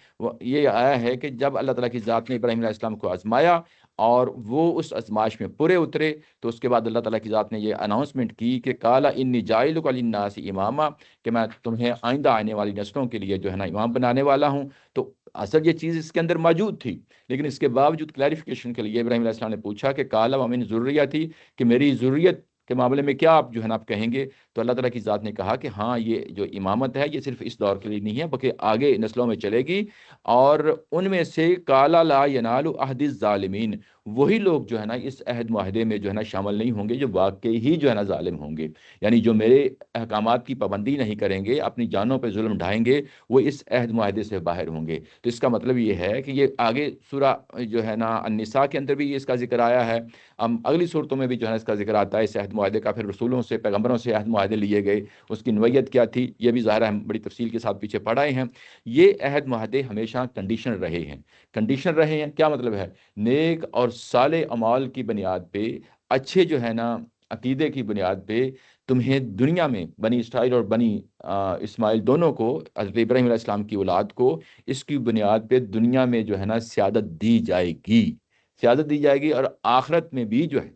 یہ آیا ہے کہ جب اللہ تعالیٰ کی ذات نے ابراہیم علیہ السلام کو آزمایا اور وہ اس آزمائش میں پورے اترے، تو اس کے بعد اللہ تعالیٰ کی ذات نے یہ اناؤنسمنٹ کی کہ قالا انی جاعلک للناس اماما، کہ میں تمہیں آئندہ آنے والی نسلوں کے لیے جو ہے نا امام بنانے والا ہوں. تو اصل یہ چیز اس کے اندر موجود تھی، لیکن اس کے باوجود کلیریفیکیشن کے لیے ابراہیم علیہ السلام نے پوچھا کہ قالا ومن ذریتی، کہ میری ذریت کے معاملے میں کیا آپ جو ہے نا آپ کہیں گے؟ تو اللہ تعالیٰ کی ذات نے کہا کہ ہاں یہ جو امامت ہے یہ صرف اس دور کے لیے نہیں ہے بلکہ آگے نسلوں میں چلے گی. اور ان میں سے قالا لا ینال عہد الظالمین، وہی لوگ جو ہے نا اس عہد معاہدے میں جو ہے نا شامل نہیں ہوں گے جو واقعی ہی جو ہے نا ظالم ہوں گے. یعنی جو میرے احکامات کی پابندی نہیں کریں گے، اپنی جانوں پہ ظلم ڈھائیں گے، وہ اس عہد معاہدے سے باہر ہوں گے. تو اس کا مطلب یہ ہے کہ یہ آگے سورہ جو ہے نا النساء کے اندر بھی اس کا ذکر آیا ہے، اگلی صورتوں میں بھی جو ہے نا اس کا ذکر آتا ہے اس عہد معاہدے کا. پھر رسولوں سے، پیغمبروں سے عہد معاہدے لیے گئے، اس کی نوعیت کیا تھی، یہ بھی ظاہر ہے ہم بڑی تفصیل کے ساتھ پیچھے پڑھائے ہیں. یہ عہد معاہدے ہمیشہ کنڈیشن رہے ہیں. کنڈیشن رہے ہیں کیا مطلب ہے؟ نیک اور صالح اعمال کی بنیاد پہ، اچھے جو ہے نا عقیدے کی بنیاد پہ تمہیں دنیا میں بنی اسرائیل اور بنی اسماعیل دونوں کو، حضرت ابراہیم علیہ السلام کی اولاد کو، اس کی بنیاد پہ دنیا میں جو ہے نا سیادت دی جائے گی. سیادت دی جائے گی، اور آخرت میں بھی جو ہے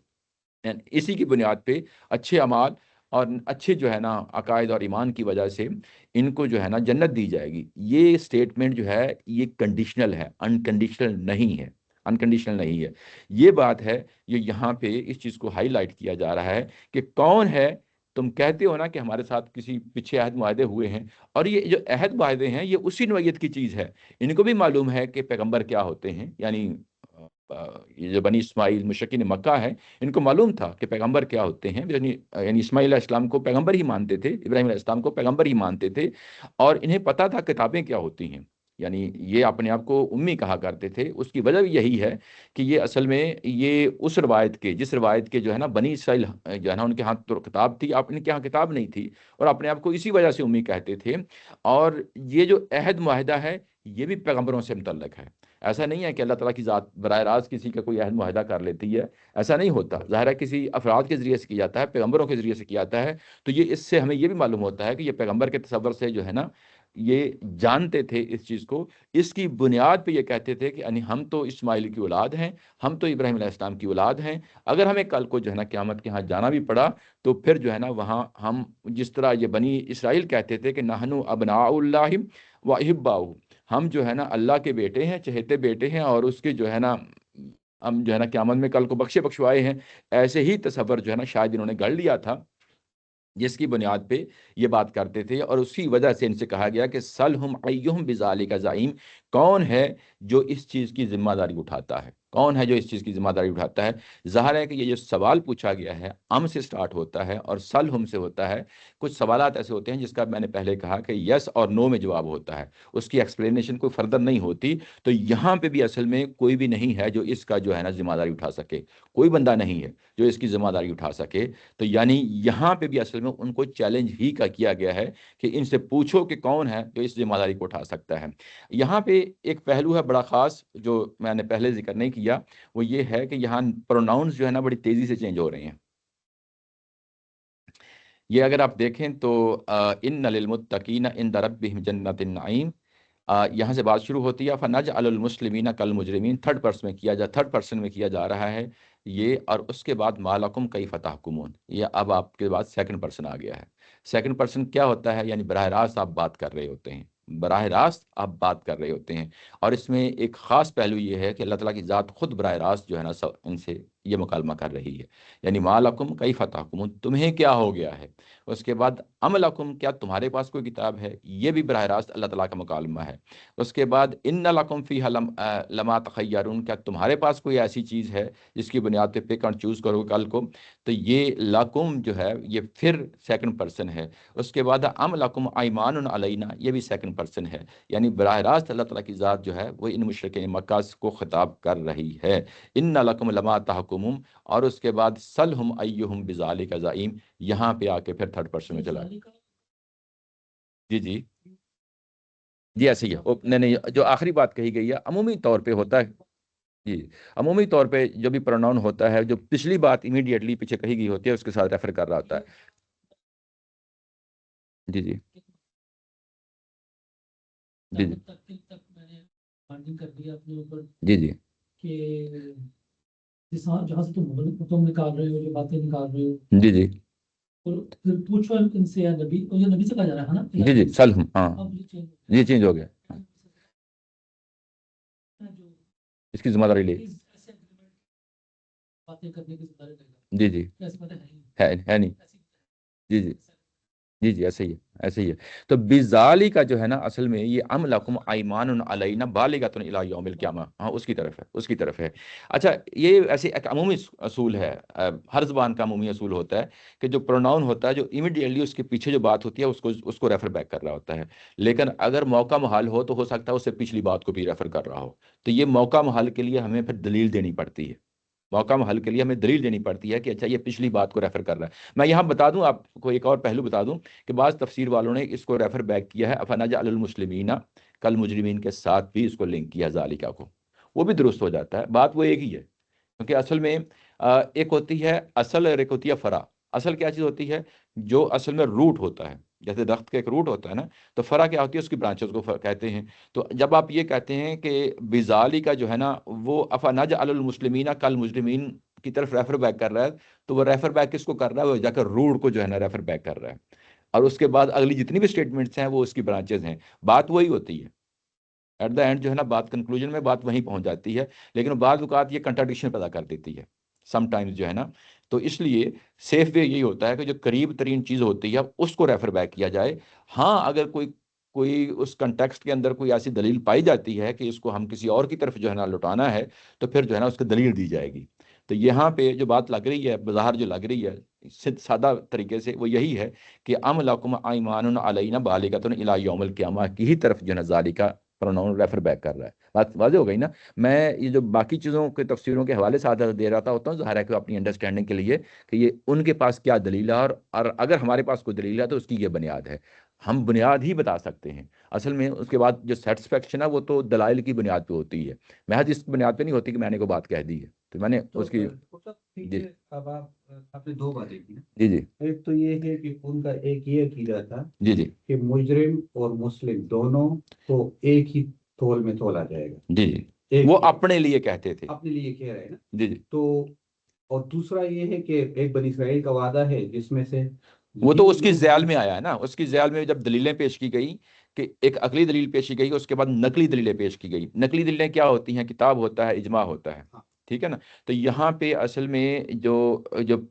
اسی کی بنیاد پہ اچھے اعمال اور اچھے جو ہے نا عقائد اور ایمان کی وجہ سے ان کو جو ہے نا جنت دی جائے گی. یہ سٹیٹمنٹ جو ہے یہ کنڈیشنل ہے، انکنڈیشنل نہیں ہے، انکنڈیشنل نہیں ہے. یہ بات ہے، یہ یہاں پہ اس چیز کو ہائی لائٹ کیا جا رہا ہے کہ کون ہے. تم کہتے ہو نا کہ ہمارے ساتھ کسی پیچھے عہد معاہدے ہوئے ہیں، اور یہ جو عہد معاہدے ہیں یہ اسی نوعیت کی چیز ہے. ان کو بھی معلوم ہے کہ پیغمبر کیا ہوتے ہیں، یعنی یہ جو بنی اسماعیل مشرکین مکہ ہے، ان کو معلوم تھا کہ پیغمبر کیا ہوتے ہیں. یعنی اسماعیل علیہ السلام کو پیغمبر ہی مانتے تھے، ابراہیم علیہ السلام کو پیغمبر ہی مانتے تھے، اور انہیں پتہ تھا کتابیں کیا ہوتی ہیں. یعنی یہ اپنے آپ کو امی کہا کرتے تھے. اس کی وجہ بھی یہی ہے کہ یہ اصل میں یہ اس روایت کے، جس روایت کے جو ہے نا بنی اسرائیل جو ہے نا ان کے ہاں تو کتاب تھی، ان کے ہاں کتاب نہیں تھی، اور اپنے آپ کو اسی وجہ سے امی کہتے تھے. اور یہ جو عہد معاہدہ ہے یہ بھی پیغمبروں سے متعلق ہے. ایسا نہیں ہے کہ اللہ تعالیٰ کی ذات براہ راست کسی کا کوئی عہد معاہدہ کر لیتی ہے، ایسا نہیں ہوتا. ظاہر ہے کسی افراد کے ذریعے سے کیا جاتا ہے، پیغمبروں کے ذریعے سے کیا جاتا ہے. تو یہ اس سے ہمیں یہ بھی معلوم ہوتا ہے کہ یہ پیغمبر کے تصور سے جو ہے نا یہ جانتے تھے اس چیز کو. اس کی بنیاد پہ یہ کہتے تھے کہ یعنی ہم تو اسماعیل کی اولاد ہیں، ہم تو ابراہیم علیہ السلام کی اولاد ہیں. اگر ہمیں کل کو جو ہے نا قیامت کے ہاں جانا بھی پڑا تو پھر جو ہے نا وہاں ہم جس طرح یہ بنی اسرائیل کہتے تھے کہ نحنو ابناء اللہ و احباؤہ، ہم جو ہے نا اللہ کے بیٹے ہیں، چہیتے بیٹے ہیں، اور اس کے جو ہے نا ہم جو ہے نا قیامت میں کل کو بخشوائے ہیں. ایسے ہی تصور جو ہے نا شاید انہوں نے گڑھ لیا تھا، جس کی بنیاد پہ یہ بات کرتے تھے. اور اسی وجہ سے ان سے کہا گیا کہ سلہم ایہم بذالک زعیم، کون ہے جو اس چیز کی ذمہ داری اٹھاتا ہے، کون ہے جو اس چیز کی ذمہ داری اٹھاتا ہے. ظاہر ہے کہ یہ جو سوال پوچھا گیا ہے ام سے سٹارٹ ہوتا ہے اور سلہم سے ہوتا ہے. کچھ سوالات ایسے ہوتے ہیں جس کا میں نے پہلے کہا کہ یس اور نو میں جواب ہوتا ہے، اس کی ایکسپلینیشن کوئی فردر نہیں ہوتی. تو یہاں پہ بھی اصل میں کوئی بھی نہیں ہے جو اس کا جو ہے نا ذمہ داری اٹھا سکے، کوئی بندہ نہیں ہے جو اس کی ذمہ داری اٹھا سکے. تو یعنی یہاں پہ بھی اصل میں ان کو چیلنج ہی کا کیا گیا ہے کہ ان سے پوچھو کہ کون ہے جو اس ذمہ داری کو اٹھا سکتا ہے. یہاں پہ ایک پہلو ہے بڑا خاص جو میں نے پہلے ذکر نہیں کیا، وہ یہ ہے کہ یہاں پروناؤنز جو ہے نا بڑی تیزی سے چینج ہو رہے ہیں. یہ اگر آپ دیکھیں تو ان للمتقین عند ربہم جنت النعیم، یہاں سے بات شروع ہوتی ہے فنجعل المسلمین کالمجرمین. تھرڈ پرسن میں کیا جا رہا ہے یہ، اور اس کے بعد مالکم کیف تحکمون، یہ اب آپ کے بعد سیکنڈ پرسن آ گیا ہے. سیکنڈ پرسن کیا ہوتا ہے؟ یعنی براہ راست آپ بات کر رہے ہوتے ہیں، براہ راست آپ بات کر رہے ہوتے ہیں. اور اس میں ایک خاص پہلو یہ ہے کہ اللہ تعالیٰ کی ذات خود براہ راست جو ہے نا ان سے یہ مکالمہ کر رہی ہے. یعنی مالکم کیف تحکمون، تمہیں کیا ہو گیا ہے. اس کے بعد ام لکم، کیا تمہارے پاس کوئی کتاب ہے، یہ بھی براہ راست اللہ تعالیٰ کا مکالمہ ہے. اس کے بعد ان لکم فیہا لما تخیرون، کیا تمہارے پاس کوئی ایسی چیز ہے جس کی بنیاد پہ پک اینڈ چوز کرو کل کو. تو یہ لکم جو ہے یہ پھر سیکنڈ پرسن ہے. اس کے بعد ام لکم ایمان علینا، یہ بھی سیکنڈ پرسن ہے. یعنی براہ راست اللہ تعالیٰ کی ذات جو ہے وہ ان مشرکین مکہ کو خطاب کر رہی ہے. ان لکم لما تحکمون، اور اس کے بعد سلہم ایہم بذالک زعیم، یہاں پہ آ کے پھر تھرڈ پرسن میں چلا. جی جی جی ایسے ہی ہے. نہیں، جو آخری بات کہی گئی ہے عمومی طور پہ ہوتا ہے. جی، عمومی طور پہ جو بھی پروناؤن ہوتا ہے، جو پچھلی بات امیڈیٹلی پیچھے کہی گئی ہوتی ہے اس کے ساتھ ریفر کر رہا ہوتا ہے. جی جی جی جی تک میں نے فنڈنگ کر دیا اپنے اوپر جی جی کہ جہاں سے تم نکال رہے ہو، جو باتیں نکال رہے ہو، جی جی اور پھر پوچھو ان سے، یا نبی، اور یہ نبی سے کہا جا رہا ہے نا. جی جی سلہم، ہاں اب یہ چینج یہ چینج ہو گیا. جو اس کی ذمہ داری لے. ایسے باتیں کرنے کی ذمہ داری لے گا، جی جی ایسی باتیں ہے نہیں. جی جی جی جی ایسے ہی ہے، ایسے ہی ہے. تو بذالی کا جو ہے نا اصل میں یہ ام لکم ایمان علینا بالغۃ الی یوم القیامہ، ہاں اس کی طرف ہے، اس کی طرف ہے. اچھا، یہ ایسے ایک عمومی اصول ہے، ہر زبان کا عمومی اصول ہوتا ہے کہ جو پروناؤن ہوتا ہے جو امیڈیٹلی اس کے پیچھے جو بات ہوتی ہے اس کو ریفر بیک کر رہا ہوتا ہے. لیکن اگر موقع محال ہو تو ہو سکتا ہے اس سے پچھلی بات کو بھی ریفر کر رہا ہو. تو یہ موقع محال کے لیے ہمیں پھر دلیل دینی پڑتی ہے، موقع محل کے لیے ہمیں دلیل دینی پڑتی ہے کہ اچھا یہ پچھلی بات کو ریفر کر رہا ہے. میں یہاں بتا دوں آپ کو، ایک اور پہلو بتا دوں کہ بعض تفسیر والوں نے اس کو ریفر بیک کیا ہے افنجعل المسلمین کالمجرمین کے ساتھ بھی اس کو لنک کیا ذالکہ کو، وہ بھی درست ہو جاتا ہے. بات وہ ایک ہی ہے، کیونکہ اصل میں ایک ہوتی ہے اصل اور ایک ہوتی ہے فرع. اصل کیا چیز ہوتی ہے؟ جو اصل میں روٹ ہوتا ہے، جیسے درخت کا ایک روٹ ہوتا ہے نا، تو فرع کیا ہوتی ہے؟ اس کی برانچز کو کہتے ہیں. تو جب آپ یہ کہتے ہیں کہ بذالی کا جو ہے نا وہ افنجعل المسلمین کالمجرمین کی طرف ریفر بیک کر رہا ہے تو وہ ریفر بیک کس کو کر رہا ہے؟ وہ جا کر روٹ کو جو ہے نا ریفر بیک کر رہا ہے، اور اس کے بعد اگلی جتنی بھی اسٹیٹمنٹس ہیں وہ اس کی برانچز ہیں، بات وہی ہوتی ہے ایٹ دا اینڈ جو ہے نا، بات کنکلوژن میں بات وہیں پہنچ جاتی ہے، لیکن بعض اوقات یہ کنٹراڈکشن پیدا کر دیتی ہے سم ٹائمز جو ہے نا. تو اس لیے سیف وے یہی ہوتا ہے کہ جو قریب ترین چیز ہوتی ہے اس کو ریفر بیک کیا جائے. ہاں اگر کوئی اس کنٹیکسٹ کے اندر کوئی ایسی دلیل پائی جاتی ہے کہ اس کو ہم کسی اور کی طرف جو ہے نا لوٹانا ہے تو پھر جو ہے نا اس کی دلیل دی جائے گی. تو یہاں پہ جو بات لگ رہی ہے بظاہر جو لگ رہی ہے سادہ طریقے سے وہ یہی ہے کہ ام لکم ایمان علینا بالغۃ الی یوم القیامہ کی ہی طرف جو ہے نا ذالک پروناؤن ریفر بیک کر رہا ہے. بات واضح ہو گئی نا. میں یہ جو باقی چیزوں کے تفسیروں کے حوالے سے آدھا دے رہا ہوتا ہوں ظاہر ہے کہ اپنی انڈرسٹینڈنگ کے لیے کہ یہ ان کے پاس کیا دلیل ہے، اور اگر ہمارے پاس کوئی دلیل ہے تو اس کی یہ بنیاد ہے. ہم بنیاد ہی بتا سکتے ہیں اصل میں، اس کے بعد جو سیٹسفیکشن ہے وہ تو دلائل کی بنیاد پہ ہوتی ہے، محض اس بنیاد پہ نہیں ہوتی کہ میں نے کوئی بات کہہ دی ہے تو میں نے اس کی. جی اب آپ نے دو باتیں کی. جی جی ایک تو یہ ہے کہ ان کا ایک یہ عقیدہ تھا جی جی کہ مجرم اور مسلم دونوں کو ایک ہی تول میں تولا جائے گا. جی جی وہ اپنے لیے کہتے تھے. اپنے لیے کہہ رہے ہیں نا. جی جی تو اور دوسرا یہ ہے کہ ایک بنی اسرائیل کا وعدہ ہے جس میں سے وہ تو اس کی ذیل میں آیا ہے نا. اس کی ذیل میں جب دلیلیں پیش کی گئی کہ ایک عقلی دلیل پیش کی گئی، اس کے بعد نقلی دلیلیں پیش کی گئی. نقلی دلیلیں کیا ہوتی ہیں؟ کتاب ہوتا ہے، اجماع ہوتا ہے، ٹھیک ہے نا. تو یہاں پہ اصل میں جو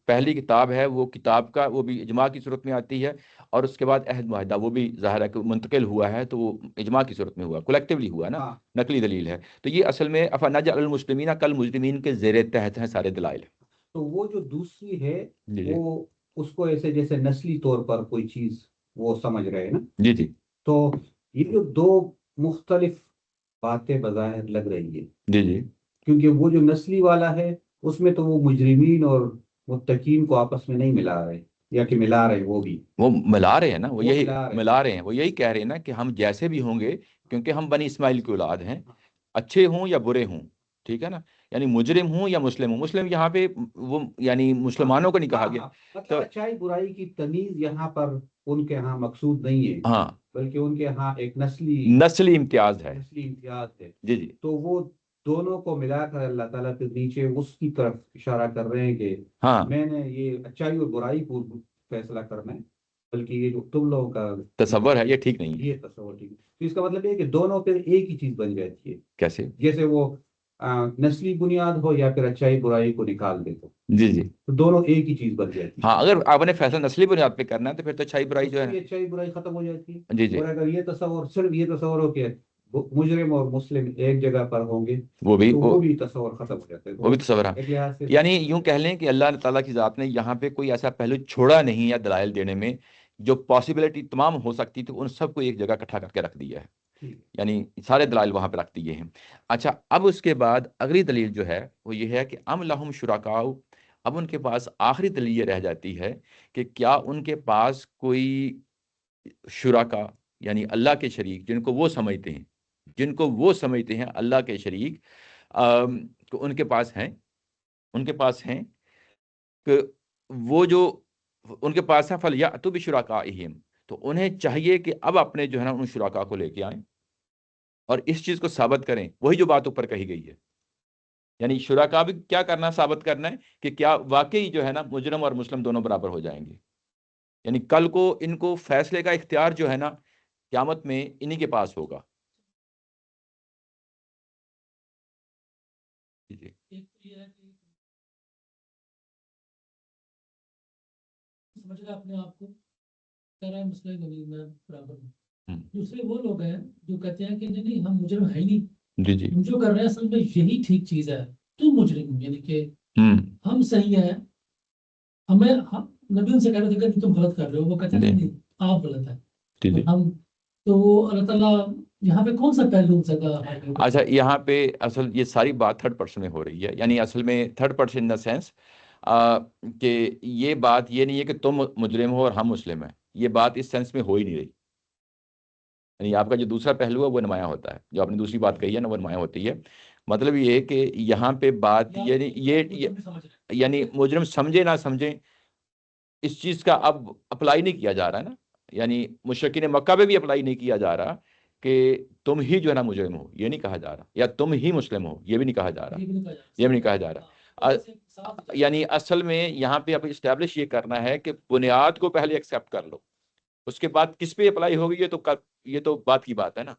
پہلی کتاب ہے وہ کتاب کا وہ بھی اجماع کی صورت میں آتی ہے، اور اس کے بعد عہد معاہدہ وہ بھی ظاہر ہے کہ منتقل ہوا ہے تو وہ اجماع کی صورت میں ہوا، کولیکٹیولی ہوا نا. نقلی دلیل ہے. تو یہ اصل میں افنجعل المسلمین کالمجرمین کے زیر تحت ہیں سارے دلائل. تو وہ جو دوسری ہے جی جی وہ اس کو ایسے جیسے نسلی طور پر کوئی چیز وہ سمجھ رہے ہیں نا. جی جی تو یہ جو دو مختلف باتیں بظاہر لگ رہی ہے. جی جی کیونکہ وہ جو نسلی والا ہے اس میں تو وہ مجرمین اور متقین کو آپس میں نہیں ملا رہے، یا کہ ملا رہے وہ ملا رہے ہیں نا. وہ یہی ملا رہے ہیں. ملا رہے ہیں، وہ یہی کہہ رہے ہیں نا کہ ہم جیسے بھی ہوں گے کیونکہ ہم بنی اسماعیل کی اولاد ہیں، اچھے ہوں یا برے ہوں، ٹھیک ہے نا. یعنی مجرم ہوں یا مسلم ہوں. مسلم یہاں پہ وہ یعنی مسلمانوں کو نہیں کہا گیا. مطلب اچھائی برائی کی تمیز یہاں پر ان کے ہاں مقصود نہیں ہے، ہاں بلکہ ان کے ہاں ایک نسلی امتیاز ہے. ہے. جی جی تو وہ دونوں کو ملا کر اللہ تعالیٰ کے نیچے اس کی طرف اشارہ کر رہے ہیں کہ ہاں میں نے یہ اچائی اور برائی کو فیصلہ کرنا ہے، بلکہ یہ جو تم لوگوں کا تصور ہے یہ ٹھیک نہیں ہے. یہ تصور ٹھیک ہے. تو اس کا مطلب یہ ہے کہ دونوں پھر ایک ہی چیز بن جاتی ہے. کیسے؟ جیسے وہ نسلی بنیاد ہو یا پھر اچائی برائی کو نکال دے تو جی جی تو دونوں ایک ہی چیز بن جاتی ہے. ہاں اگر آپ نے فیصلہ نسلی بنیاد پہ کرنا ہے تو پھر تو اچھائی برائی جو ہے اچائی برائی ختم ہو جاتی ہے. جی جی اور اگر یہ تصور صرف یہ تصور ہو کہ مجرم اور مسلم ایک جگہ پر ہوں گے وہ بھی تصور ختم ہو جاتا ہے. وہ بھی تصور ہے. یعنی یوں کہہ لیں کہ اللہ تعالیٰ کی ذات نے یہاں پہ کوئی ایسا پہلو چھوڑا نہیں ہے دلائل دینے میں، جو پاسبلٹی تمام ہو سکتی تھی ان سب کو ایک جگہ اکٹھا کر کے رکھ دیا ہے. یعنی سارے دلائل وہاں پہ رکھ دیے ہیں. اچھا اب اس کے بعد اگلی دلیل جو ہے وہ یہ ہے کہ ام لہم شرکاء. اب ان کے پاس آخری دلیل یہ رہ جاتی ہے کہ کیا ان کے پاس کوئی شرکا یعنی اللہ کے شریک جن کو وہ سمجھتے ہیں اللہ کے شریک ان کے پاس ہیں کہ وہ جو ان کے پاس ہیں فلیأتوا بشرکائہم. تو انہیں چاہیے کہ اب اپنے جو ہے نا ان شرکا کو لے کے آئیں اور اس چیز کو ثابت کریں، وہی جو بات اوپر کہی گئی ہے. یعنی شرکا بھی کیا کرنا، ثابت کرنا ہے کہ کیا واقعی جو ہے نا مجرم اور مسلم دونوں برابر ہو جائیں گے. یعنی کل کو ان کو فیصلے کا اختیار جو ہے نا قیامت میں انہی کے پاس ہوگا. سمجھ رہے اپنے آپ کو کہہ رہا ہے مسلم نبی میں برابر ہوں. دوسرے وہ لوگ ہیں جو کہتے ہیں کہ نہیں ہم مجرم ہے ہی نہیں. جی جی ہم جو کر رہے ہیں اصل میں یہی ٹھیک چیز ہے. تم مجرم یعنی کہ ہم صحیح ہیں. ہمیں نبی ان سے کہہ رہے تھے کہ تم غلط کر رہے ہو، وہ کہتے ہیں نہیں آپ غلط ہیں. ہم تو اللہ تعالیٰ یہاں پہ کون سا پہلو سکا؟ اچھا یہاں پہ اصل یہ ساری بات تھرڈ پرسن میں ہو رہی ہے. یعنی اصل میں third person in the sense کہ یہ بات یہ نہیں ہے کہ تم مجرم ہو اور ہم مسلم ہیں. یہ بات اس سینس میں ہو ہی نہیں رہی. یعنی آپ کا جو دوسرا پہلو ہے وہ نمایاں ہوتا ہے، جو آپ نے دوسری بات کہی ہے نا وہ نمایاں ہوتی ہے. مطلب یہ ہے کہ یہاں پہ بات یعنی مجرم سمجھے نہ سمجھیں اس چیز کا اب اپلائی نہیں کیا جا رہا ہے نا. یعنی مشرکین مکہ میں بھی اپلائی نہیں کیا جا رہا کہ تم ہی جو ہے نا مجرم ہو، یہ نہیں کہا جا رہا، یا تم ہی مسلم ہو، یہ بھی نہیں کہا جا رہا. یعنی اصل میں یہاں پہ اب اسٹیبلش یہ کرنا ہے کہ بنیاد کو پہلے ایکسیپٹ کر لو، اس کے بعد کس پہ اپلائی ہوگی یہ تو بات کی بات ہے نا.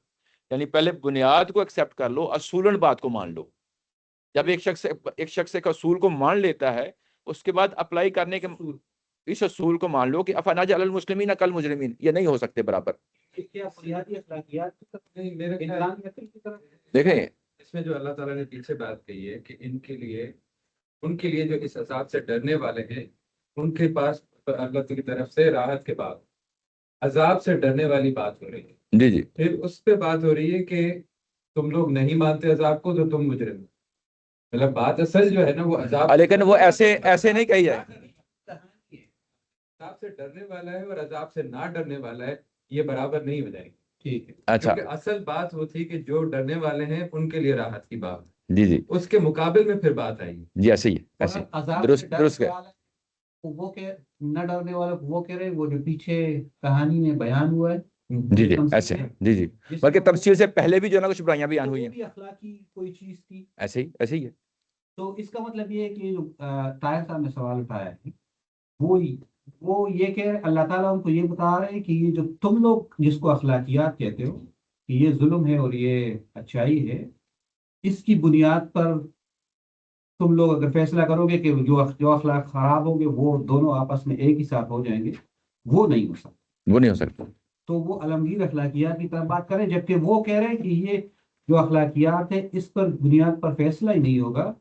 یعنی پہلے بنیاد کو ایکسیپٹ کر لو، اصولاً بات کو مان لو. جب ایک شخص ایک اصول کو مان لیتا ہے، اس کے بعد اپلائی کرنے کے اس اصول کو مان لو کہ افنجعل المسلمین کالمجرمین، یہ نہیں ہو سکتے برابر. دیکھیں اس میں جو اللہ تعالیٰ نے پیچھے بات کہی ہے کہ ان کے لیے جو اس عذاب سے ڈرنے والے ہیں، ان کے پاس اللہ کی طرف سے راحت کے بعد عذاب سے ڈرنے والی بات ہو رہی ہے. جی جی، پھر اس پہ بات ہو رہی ہے کہ تم لوگ نہیں مانتے عذاب کو تو تم مجرم ہو. مطلب بات اصل جو ہے نا وہ عذاب، لیکن وہ ایسے نہیں کہی جائے. عذاب سے ڈرنے والا ہے اور عذاب سے نہ ڈرنے والا ہے، یہ برابر نہیں ہو جائے گی. ٹھیک ہے، اچھا، کیونکہ اصل بات وہ تھی کہ جو ڈرنے والے ہیں ان کے لیے راحت کی بات، جی جی، اس کے مقابل میں پھر بات آئی. جی ایسے ہی ہے، ایسے درست ہے. وہ کہ نہ ڈرنے والا وہ کہہ رہے وہ جو پیچھے کہانی میں بیان ہوا ہے. جی جی ایسے، جی جی، بلکہ تفصیل سے پہلے بھی جو ہے نا کچھ برائیاں بیان ہوئی ہیں، اخلاقی کوئی چیز تھی. ایسے ہی ہے. تو اس کا مطلب یہ ہے کہ جو طاہر صاحب نے سوال اٹھایا ہے وہ یہ کہ اللہ تعالیٰ ان کو یہ بتا رہے ہیں کہ یہ جو تم لوگ جس کو اخلاقیات کہتے ہو کہ یہ ظلم ہے اور یہ اچھائی ہے، اس کی بنیاد پر تم لوگ اگر فیصلہ کرو گے کہ جو اخلاق خراب ہوں گے وہ دونوں آپس میں ایک ہی ساتھ ہو جائیں گے، وہ نہیں ہو سکتا. تو وہ عالمگیر اخلاقیات کی طرف بات کریں، جبکہ وہ کہہ رہے ہیں کہ یہ جو اخلاقیات ہے اس پر بنیاد پر فیصلہ ہی نہیں ہوگا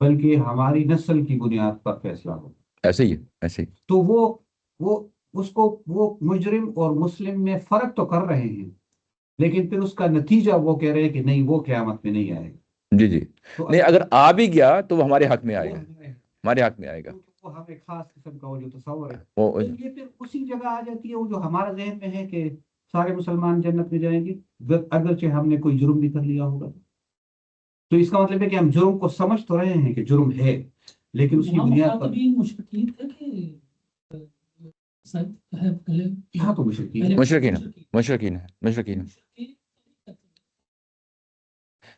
بلکہ ہماری نسل کی بنیاد پر فیصلہ ہوگا. ایسے ہی. تو وہ مجرم اور مسلم میں فرق تو کر رہے ہیں، لیکن پھر اس کا نتیجہ وہ کہہ رہے ہیں کہ نہیں، وہ قیامت میں نہیں آئے گا. جی جی، نہیں اگر آ بھی گیا تو وہ ہمارے حق میں آئے گا، ہمارے حق میں آئے گا. وہ ہمیں خاص قسم کا وہ جو تصور ہے یہ پھر اسی جگہ آ جاتی ہے وہ جو ہمارے ذہن میں ہے کہ سارے مسلمان جنت میں جائیں گے اگرچہ ہم نے کوئی جرم بھی کر لیا ہوگا. تو اس کا مطلب ہے کہ ہم جرم کو سمجھ تو رہے ہیں کہ جرم ہے، لیکن اس کی بنیاد پر مشرکین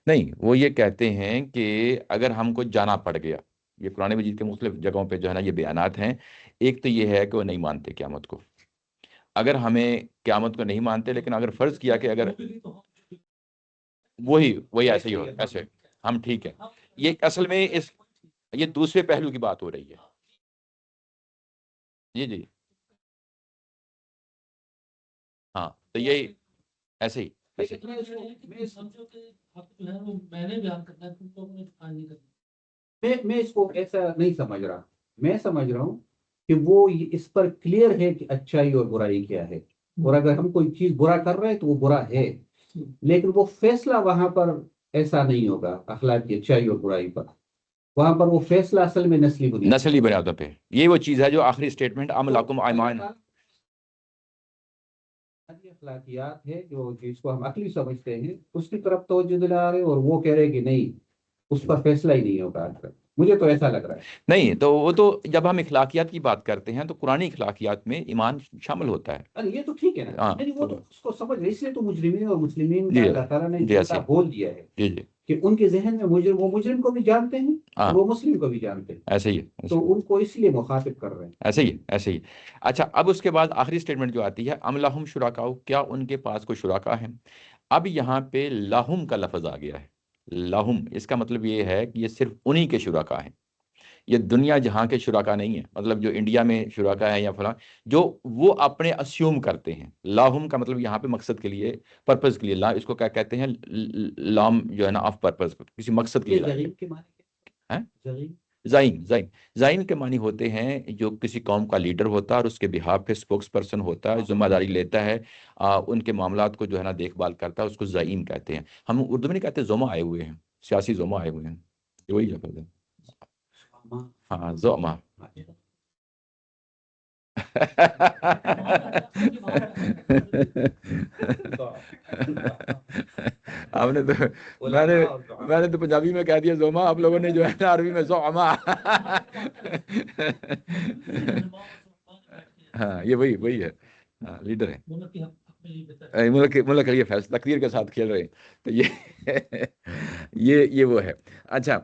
نہیں، وہ یہ کہتے ہیں کہ اگر ہم کو جانا پڑ گیا، یہ قرآن مجید کے مختلف جگہوں پہ جو ہے نا یہ بیانات ہیں. ایک تو یہ ہے کہ وہ نہیں مانتے قیامت کو. اگر ہمیں قیامت کو نہیں مانتے، لیکن اگر فرض کیا کہ اگر وہی ایسے ہی ہو، ایسے ہم ٹھیک ہے. یہ اصل میں یہ دوسرے پہلو کی بات ہو رہی ہے. جی جی ہاں، تو یہی ایسے ہی. میں اس کو ایسا نہیں سمجھ رہا. میں سمجھ رہا ہوں کہ وہ اس پر کلیئر ہے کہ اچھائی اور برائی کیا ہے، اور اگر ہم کوئی چیز برا کر رہے ہیں تو وہ برا ہے، لیکن وہ فیصلہ وہاں پر ایسا نہیں ہوگا اخلاق کی اچھائی اور برائی پر. وہاں پر وہ فیصلہ اصل میں نسلی بنیادوں پہ. یہ وہ چیز ہے جو آخری اسٹیٹمنٹ عملکم ایمان اخلاقیات ہے جو جس کو ہم عقلی سمجھتے ہیں اس کی طرف توجہ دلا رہے، اور وہ کہہ رہے کہ نہیں، اس پر فیصلہ ہی نہیں ہوگا. مجھے تو ایسا لگ رہا ہے. نہیں تو وہ تو جب ہم اخلاقیات کی بات کرتے ہیں تو قرآن اخلاقیات میں ایمان شامل ہوتا ہے. ارے یہ تو ٹھیک ہے نا، وہ تو اس کو سمجھ رہے، اس لیے تو مجرمین اور مسلمین کا اللہ تعالیٰ نے بول دیا ہے کہ ان کے ذہن میں وہ مجرم کو بھی جانتے ہیں اور وہ مسلم کو بھی جانتے ہیں. ایسے ہی تو ان کو اس لیے مخاطب کر رہے ہیں. ایسے ہی. اچھا، اب اس کے بعد آخری اسٹیٹمنٹ جو آتی ہے ام لہم شرکاء، کیا ان کے پاس کوئی شرکا ہیں. اب یہاں پہ لہم کا لفظ آ گیا ہے. لہم اس کا مطلب یہ ہے کہ یہ صرف انہی کے شرکا ہیں، یہ دنیا جہاں کے شرکا نہیں ہیں. مطلب جو انڈیا میں شرکا ہے یا فلاں، جو وہ اپنے اسیوم کرتے ہیں. لاہم کا مطلب یہاں پہ مقصد کے لیے، پرپز کے لیے، اس کو کیا کہتے ہیں، لام جو ہے نا آف پرپز، کسی مقصد کے لیے. زعیم کے معنی ہوتے ہیں جو کسی قوم کا لیڈر ہوتا ہے اور اس کے بہاف پہ اسپوکس پرسن ہوتا ہے، ذمہ داری لیتا ہے، ان کے معاملات کو جو ہے نا دیکھ بھال کرتا ہے، اس کو زعیم کہتے ہیں. ہم اردو میں نہیں کہتے زعما آئے ہوئے ہیں، سیاسی زعما آئے ہوئے ہیں، وہی لفظ ہے. ہاں زعما. ہم نے تو میں نے تو پنجابی میں کہہ دیا زوما، آپ لوگوں نے جو ہے نا عربی میں زعما. ہاں یہ وہی ہے، لیڈر ہے، ملک کے لیے تقدیر کے ساتھ کھیل رہے ہیں. تو یہ وہ ہے. اچھا،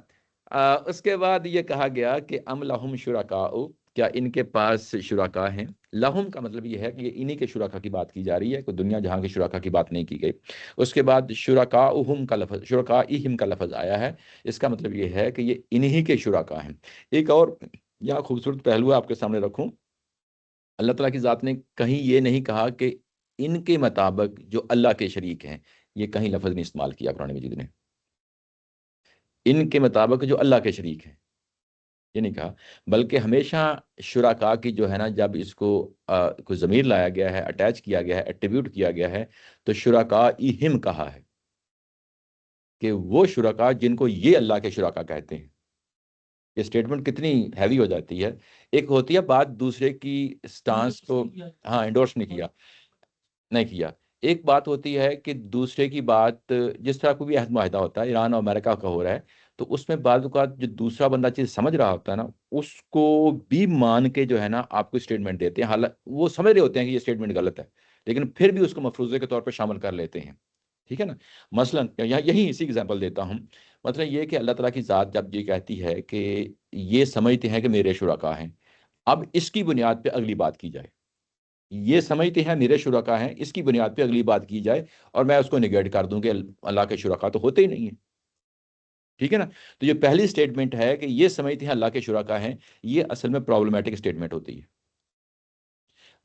اس کے بعد یہ کہا گیا کہ ام لہم شرکاء، کیا ان کے پاس شرکا ہیں؟ لہم کا مطلب یہ ہے کہ یہ انہی کے شرکا کی بات کی جا رہی ہے، کوئی دنیا جہاں کے شرکا کی بات نہیں کی گئی۔ اس کے بعد شرکاءہم کا لفظ، شرکائہم کا لفظ آیا ہے، اس کا مطلب یہ ہے کہ یہ انہی کے شرکا ہیں۔ ایک اور یہاں خوبصورت پہلو آپ کے سامنے رکھوں، اللہ تعالیٰ کی ذات نے کہیں یہ نہیں کہا کہ ان کے مطابق جو اللہ کے شریک ہیں، یہ کہیں لفظ نہیں استعمال کیا قرآن مجید نے، ان کے مطابق جو اللہ کے شریک ہیں یہ نہیں کہا، بلکہ ہمیشہ شرکا کی جو ہے نا، جب اس کو کوئی ضمیر لایا گیا ہے، اٹیچ کیا گیا ہے، ایٹریبیوٹ کیا گیا ہے، تو شرکائہم کہا ہے کہ وہ شرکا جن کو یہ اللہ کے شرکا کہتے ہیں۔ یہ سٹیٹمنٹ کتنی ہیوی ہو جاتی ہے، ایک ہوتی ہے بات دوسرے کی سٹانس کو ہاں انڈورس نہیں کیا، ایک بات ہوتی ہے کہ دوسرے کی بات، جس طرح کوئی بھی عہد معاہدہ ہوتا ہے ایران اور امریکہ کا ہو رہا ہے، تو اس میں بعض اوقات جو دوسرا بندہ چیز سمجھ رہا ہوتا ہے نا، اس کو بھی مان کے جو ہے نا آپ کو اسٹیٹمنٹ دیتے ہیں، حالانکہ وہ سمجھ رہے ہوتے ہیں کہ یہ اسٹیٹمنٹ غلط ہے، لیکن پھر بھی اس کو مفروضے کے طور پہ شامل کر لیتے ہیں، ٹھیک ہے نا۔ مثلا یہی اسی ایگزامپل دیتا ہوں، مطلب یہ کہ اللہ تعالیٰ کی ذات جب یہ کہتی ہے کہ یہ سمجھتے ہیں کہ میرے شرکا ہیں، اب اس کی بنیاد پہ اگلی بات کی جائے، یہ سمجھتے ہیں میرے شرکا ہیں، اس کی بنیاد پہ اگلی بات کی جائے اور میں اس کو نگیٹ کر دوں کہ اللہ کے شرکا تو ہوتے ہی نہیں ہیں، ٹھیک ہے نا۔ تو یہ پہلی سٹیٹمنٹ ہے کہ یہ سمجھتے ہیں اللہ کے شرکا ہیں، یہ اصل میں پرابلمیٹک سٹیٹمنٹ ہوتی ہے۔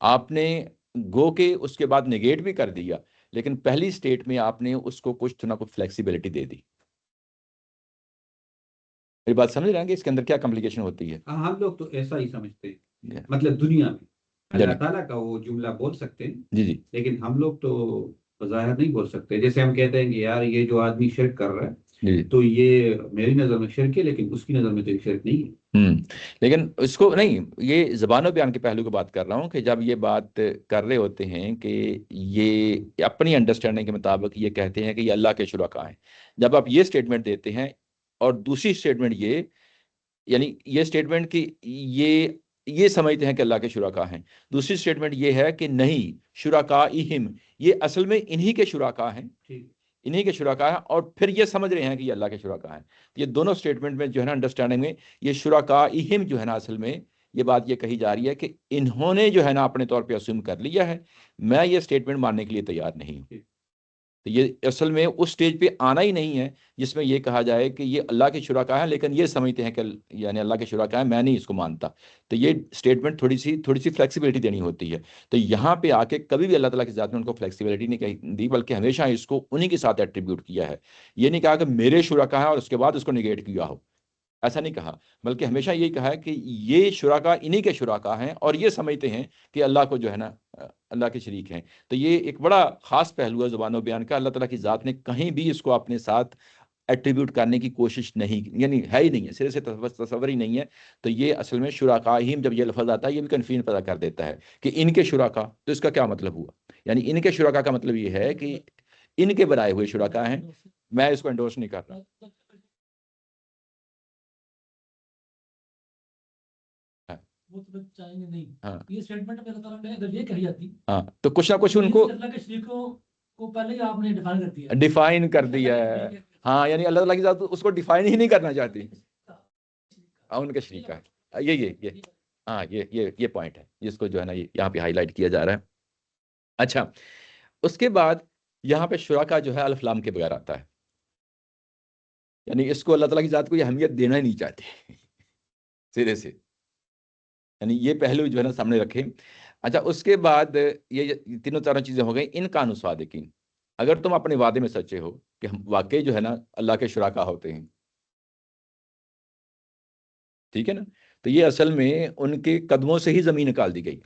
آپ نے گو کے اس کے بعد نگیٹ بھی کر دیا، لیکن پہلی سٹیٹ میں آپ نے اس کو کچھ نہ کچھ فلیکسیبلٹی دے دی۔ میری بات سمجھ رہے ہیں کہ اس کے اندر کیا کمپلیکیشن ہوتی ہے؟ ہم لوگ تو ایسا ہی سمجھتے ہیں، مطلب دنیا میں اللہ تعالیٰ کا وہ جملہ بول سکتے ہیں، جی لیکن ہم لوگ تو بظاہر نہیں بول سکتے۔ جیسے ہم کہتے ہیں کہ یار یہ جو آدمی شرک کر رہا ہے تو یہ میری نظر میں شرک ہے، لیکن اس کی نظر میں تو ایک شرک نہیں ہے۔ لیکن اس کو نہیں، یہ زبان و بیان کے پہلو کی بات کر رہا ہوں کہ جب یہ بات کر رہے ہوتے ہیں کہ یہ اپنی انڈرسٹینڈنگ کے مطابق یہ کہتے ہیں کہ یہ اللہ کے شرکا ہیں، جب آپ یہ سٹیٹمنٹ دیتے ہیں اور دوسری سٹیٹمنٹ یہ، یعنی یہ سٹیٹمنٹ کہ یہ سمجھتے ہیں کہ اللہ کے شرکا ہیں، دوسری سٹیٹمنٹ یہ ہے کہ نہیں شرکائہم، یہ اصل میں انہی کے شرکا ہیں، انہی کے شرکا ہیں، اور پھر یہ سمجھ رہے ہیں کہ یہ اللہ کے شرکا ہیں۔ یہ دونوں سٹیٹمنٹ میں جو ہے نا انڈرسٹینڈنگ میں یہ شرکائہم جو ہے نا، اصل میں یہ بات یہ کہی جا رہی ہے کہ انہوں نے جو ہے نا اپنے طور پہ اسیوم کر لیا ہے، میں یہ سٹیٹمنٹ ماننے کے لیے تیار نہیں ہوں۔ تو یہ اصل میں اس سٹیج پہ آنا ہی نہیں ہے جس میں یہ کہا جائے کہ یہ اللہ کے شرکا ہیں، لیکن یہ سمجھتے ہیں کہ یعنی اللہ کے شرکا ہیں، میں نہیں اس کو مانتا۔ تو یہ سٹیٹمنٹ تھوڑی سی فلیکسیبلٹی دینی ہوتی ہے۔ تو یہاں پہ آ کے کبھی بھی اللہ تعالیٰ کی ذات نے ان کو فلیکسیبلٹی نہیں دی، بلکہ ہمیشہ اس کو انہی کے ساتھ ایٹریبیوٹ کیا ہے۔ یہ نہیں کہا کہ میرے شرکا ہیں اور اس کے بعد اس کو نگیٹ کیا ہو، ایسا نہیں کہا، بلکہ ہمیشہ یہی کہا ہے کہ یہ شرکا انہی کے شرکا ہیں اور یہ سمجھتے ہیں کہ اللہ کو جو ہے نا اللہ کے شریک ہیں۔ تو یہ ایک بڑا خاص پہلو ہے زبان و بیان کا، اللہ تعالیٰ کی ذات نے کہیں بھی اس کو اپنے ساتھ ایٹریبیوٹ کرنے کی کوشش نہیں، یعنی ہے ہی نہیں ہے، سرے سے تصور ہی نہیں ہے۔ تو یہ اصل میں شرکائہم جب یہ لفظ آتا ہے، یہ بھی کنفیوژن پیدا کر دیتا ہے کہ ان کے شرکا، تو اس کا کیا مطلب ہوا؟ یعنی ان کے شرکا کا مطلب یہ ہے کہ ان کے بنائے ہوئے شرکا ہیں، میں اس کو انڈورس نہیں کرتا۔ وہ تو چاہیں گے نہیں، یہ سٹیٹمنٹ اللہ تعالیٰ نے اگر یہ کہی جاتی تو کچھ نہ کچھ ان کو اللہ کے شریکوں کو پہلے ہی آپ نے ڈیفائن کر دیا ہے، ہاں، یعنی اللہ تعالیٰ کی ذات اس کو ڈیفائن ہی نہیں کرنا چاہتی، ان کے شریک ہے، یہ پوائنٹ ہے جس کو جو ہے نا یہاں پہ ہائی لائٹ کیا جا رہا ہے۔ اچھا، اس کے بعد یہاں پہ شرکا جو ہے الف لام کے بغیر آتا ہے، یعنی اس کو اللہ تعالیٰ کی ذات کو یہ اہمیت دینا ہی نہیں چاہتے سرے سے، یعنی یہ پہلو جو ہے نا سامنے رکھیں۔ اچھا، اس کے بعد یہ تینوں چاروں چیزیں ہو گئیں، ان کانوا صادقین، اگر تم اپنے وعدے میں سچے ہو کہ ہم واقعی جو ہے نا اللہ کے شرکا ہوتے ہیں، ٹھیک ہے نا، تو یہ اصل میں ان کے قدموں سے ہی زمین نکال دی گئی۔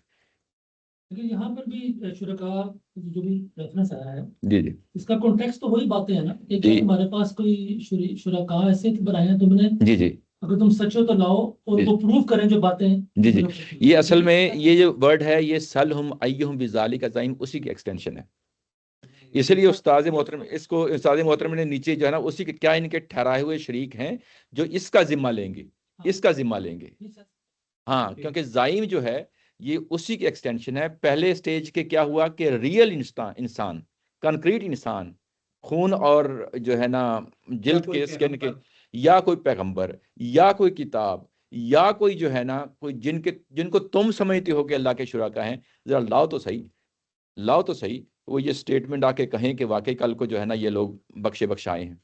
لیکن یہاں پر بھی شرکا جو بھی ریفرنس آیا ہے، جی اس کا کانٹیکسٹ تو وہی باتیں ہیں نا کہ کیا تمہارے پاس کوئی شرکا ایسے بنائے ہیں تم نے، جی اگر تم سچ ہو تو لاؤ اور وہ پروف کریں جو باتیں۔ جی یہ اصل میں یہ جو ورڈ ہے یہ سلہم ایہم بذالک زعیم، اسی کی ایکسٹینشن ہے، اس لیے استاد محترم اس کو استاد محترم نے نیچے جو ہے نا اسی کے کیا ان کے ٹھہرائے ہوئے شریک ہیں جو اس کا ذمہ لیں گے، اس کا ذمہ لیں گے، ہاں، کیونکہ زعیم جو ہے یہ اسی کی ایکسٹینشن ہے۔ پہلے سٹیج کے کیا ہوا کہ ریئل انسان، کنکریٹ انسان، خون اور جو ہے نا جلد کے، سکن کے، یا کوئی پیغمبر یا کوئی کتاب یا کوئی جو ہے نا کوئی جن کو تم سمجھتے ہو کہ اللہ کے شرکا ہیں، ذرا لاؤ تو صحیح وہ یہ سٹیٹمنٹ آ کے کہیں کہ واقعی کل کو جو ہے نا یہ لوگ بخشائے ہیں،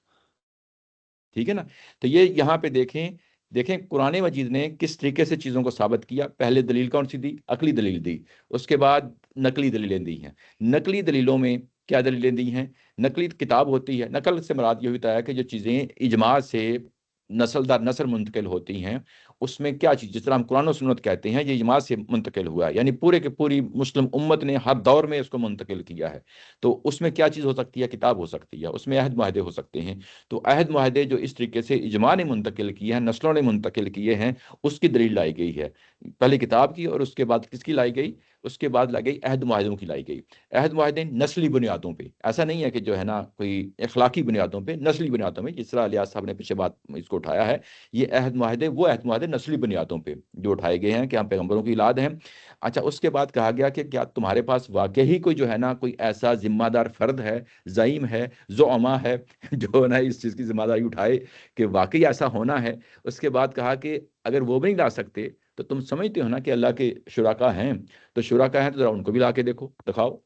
ٹھیک ہے نا۔ تو یہ یہاں پہ دیکھیں قرآن مجید نے کس طریقے سے چیزوں کو ثابت کیا۔ پہلے دلیل کون سی دی؟ عقلی دلیل دی، اس کے بعد نقلی دلیلیں دی ہیں۔ نقلی دلیلوں میں کیا دلیلیں دی ہیں؟ نقلی کتاب ہوتی ہے، نقل سے مراد یہ ہوتا ہے کہ جو چیزیں اجماع سے نسل در نسل منتقل ہوتی ہیں، اس میں کیا چیز، جس طرح ہم قرآن و سنت کہتے ہیں، یہ اجماع سے منتقل ہوا ہے، یعنی پورے کے پوری مسلم امت نے ہر دور میں اس کو منتقل کیا ہے، تو اس میں کیا چیز ہو سکتی ہے؟ کتاب ہو سکتی ہے، اس میں عہد معاہدے ہو سکتے ہیں۔ تو عہد معاہدے جو اس طریقے سے اجماع نے منتقل کیے ہیں، نسلوں نے منتقل کیے ہیں، اس کی دلیل لائی گئی ہے، پہلے کتاب کی اور اس کے بعد کس کی لائی گئی؟ اس کے بعد لائی گئی عہد معاہدوں کی لائی گئی۔ عہد معاہدے نسلی بنیادوں پہ، ایسا نہیں ہے کہ جو ہے نا کوئی اخلاقی بنیادوں پہ، نسلی بنیادوں میں، جس طرح الیاس صاحب نے پیچھے بات اس کو اٹھایا ہے، یہ عہد معاہدے نسلی بنیادوں پہ جو اٹھائے گئے ہیں کہ ہم پیغمبروں کی اولاد ہیں۔ اچھا، اس کے بعد کہا گیا کہ کیا تمہارے پاس واقعی کوئی جو ہے نا کوئی ایسا ذمہ دار فرد ہے، زعیم ہے، زعما ہے، جو نا اس چیز کی ذمہ داری اٹھائے کہ واقعی ایسا ہونا ہے۔ اس کے بعد کہا کہ اگر وہ بھی نہیں لا سکتے تو تم سمجھتے ہو نا کہ اللہ کے شرکا ہیں، تو شرکا ہیں تو ذرا ان کو بھی لا کے دکھاؤ۔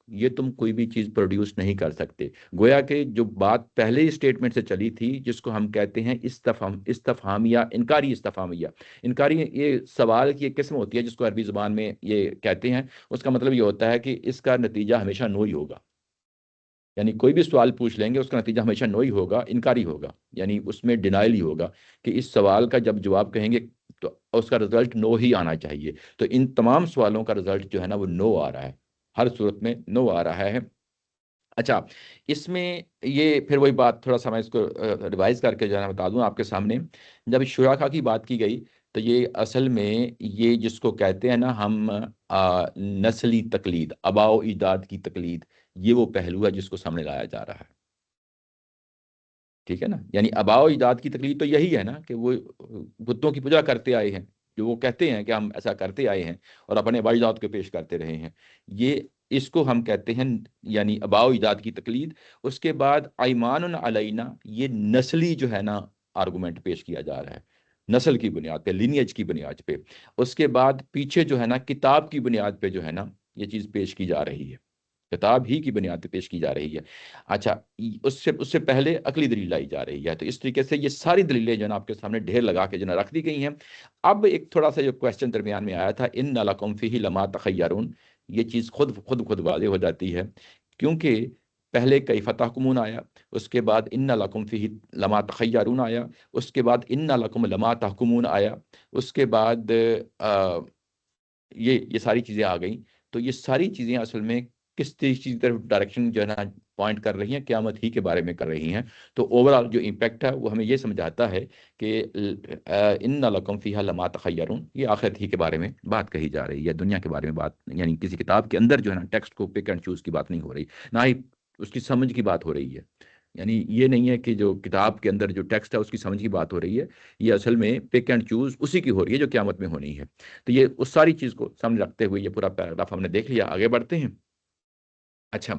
یہ تم کوئی بھی چیز پروڈیوس نہیں کر سکتے۔ گویا کہ جو بات پہلے ہی اسٹیٹمنٹ سے چلی تھی، جس کو ہم کہتے ہیں استفہامیہ، انکاری استفہامیہ، انکاری یہ سوال کی ایک قسم ہوتی ہے جس کو عربی زبان میں یہ کہتے ہیں، اس کا مطلب یہ ہوتا ہے کہ اس کا نتیجہ ہمیشہ نو ہی ہوگا، یعنی کوئی بھی سوال پوچھ لیں گے اس کا نتیجہ ہمیشہ نو ہی ہوگا، انکاری ہوگا، یعنی اس میں ڈینائل ہی ہوگا کہ اس سوال کا جب جواب کہیں گے تو اس کا رزلٹ نو ہی آنا چاہیے۔ تو ان تمام سوالوں کا رزلٹ جو ہے نا وہ نو آ رہا ہے، ہر صورت میں نو آ رہا ہے۔ اچھا، اس میں یہ پھر وہی بات تھوڑا سا میں اس کو ریوائز کر کے جو ہے نا بتا دوں آپ کے سامنے۔ جب شرکا کی بات کی گئی تو یہ اصل میں یہ جس کو کہتے ہیں نا ہم نسلی تقلید، آباء و اجداد کی تقلید، یہ وہ پہلو ہے جس کو سامنے لایا جا رہا ہے، ٹھیک ہے نا۔ یعنی آباء و اجداد کی تقلید تو یہی ہے نا کہ وہ بتوں کی پوجا کرتے آئے ہیں، جو وہ کہتے ہیں کہ ہم ایسا کرتے آئے ہیں اور اپنے آباء و اجداد کو پیش کرتے رہے ہیں، یہ اس کو ہم کہتے ہیں یعنی آباء و اجداد کی تقلید۔ اس کے بعد ایمان علینا، یہ نسلی جو ہے نا آرگومنٹ پیش کیا جا رہا ہے، نسل کی بنیاد پہ، لینیج کی بنیاد پہ۔ اس کے بعد پیچھے جو ہے نا کتاب کی بنیاد پہ جو ہے نا یہ چیز پیش کی جا رہی ہے، کتاب ہی کی بنیاد پہ پیش کی جا رہی ہے۔ اچھا، اس سے پہلے عقلی دلیل لائی جا رہی ہے۔ تو اس طریقے سے یہ ساری دلیلیں جو ہے نا آپ کے سامنے ڈھیر لگا کے جو ہے نا رکھ دی گئی ہیں۔ اب ایک تھوڑا سا جو کویسچن درمیان میں آیا تھا، ان لکم فیہ لما تخیرون، یہ چیز خود واضح ہو جاتی ہے، کیونکہ پہلے کیف تحکمون آیا، اس کے بعد ان لکم فیہ لما تخیرون آیا، اس کے بعد ان لکم لما تحکمون آیا، اس کے بعد یہ ساری چیزیں آ گئیں۔ تو یہ ساری چیزیں اصل میں کس چیز کی طرف ڈائریکشن جو ہے نا پوائنٹ کر رہی ہیں؟ قیامت ہی کے بارے میں کر رہی ہیں۔ تو اوورال جو امپیکٹ ہے وہ ہمیں یہ سمجھاتا ہے کہ ان لکم فیہا لما تخیرون، یہ آخرت ہی کے بارے میں بات کہی جا رہی ہے، دنیا کے بارے میں بات، یعنی کسی کتاب کے اندر جو ہے نا ٹیکسٹ کو پک اینڈ چوز کی بات نہیں ہو رہی، نہ ہی اس کی سمجھ کی بات ہو رہی ہے۔ یعنی یہ نہیں ہے کہ جو کتاب کے اندر جو ٹیکسٹ ہے اس کی سمجھ کی بات ہو رہی ہے، یہ اصل میں پک اینڈ چوز اسی کی ہو رہی ہے جو قیامت میں ہونی ہے۔ تو یہ اس ساری چیز کو سامنے رکھتے ہوئے یہ پورا پیراگراف ہم نے دیکھ لیا، آگے بڑھتے ہیں۔ اچھا،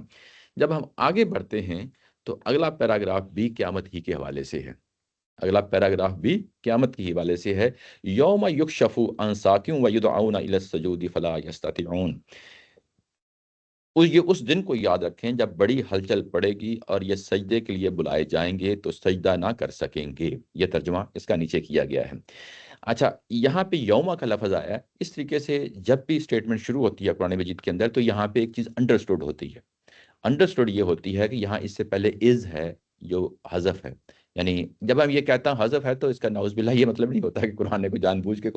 جب ہم آگے بڑھتے ہیں تو اگلا پیراگراف بھی قیامت ہی کے حوالے سے ہے، اگلا پیراگراف بھی قیامت کے حوالے سے ہے۔ یوم یکشف عن ساق ویدعون الی السجود فلا یستطیعون، یہ اس دن کو یاد رکھیں جب بڑی ہلچل پڑے گی اور یہ سجدے کے لیے بلائے جائیں گے تو سجدہ نہ کر سکیں گے۔ یہ ترجمہ اس کا نیچے کیا گیا ہے۔ اچھا، یہاں پہ یوما کا لفظ آیا ہے، اس طریقے سے جب بھی اسٹیٹمنٹ شروع ہوتی ہے قرآن مجید کے اندر تو یہاں پہ ایک چیز انڈرسٹوڈ ہوتی ہے۔ انڈرسٹوڈ یہ ہوتی ہے کہ یہاں اس سے پہلے از ہے جو حذف ہے، یعنی جب ہم یہ کہتا ہوں حذف ہے تو اس کا نعوذ باللہ یہ مطلب نہیں ہوتا کہ قرآن نے کوئی جان بوجھ کے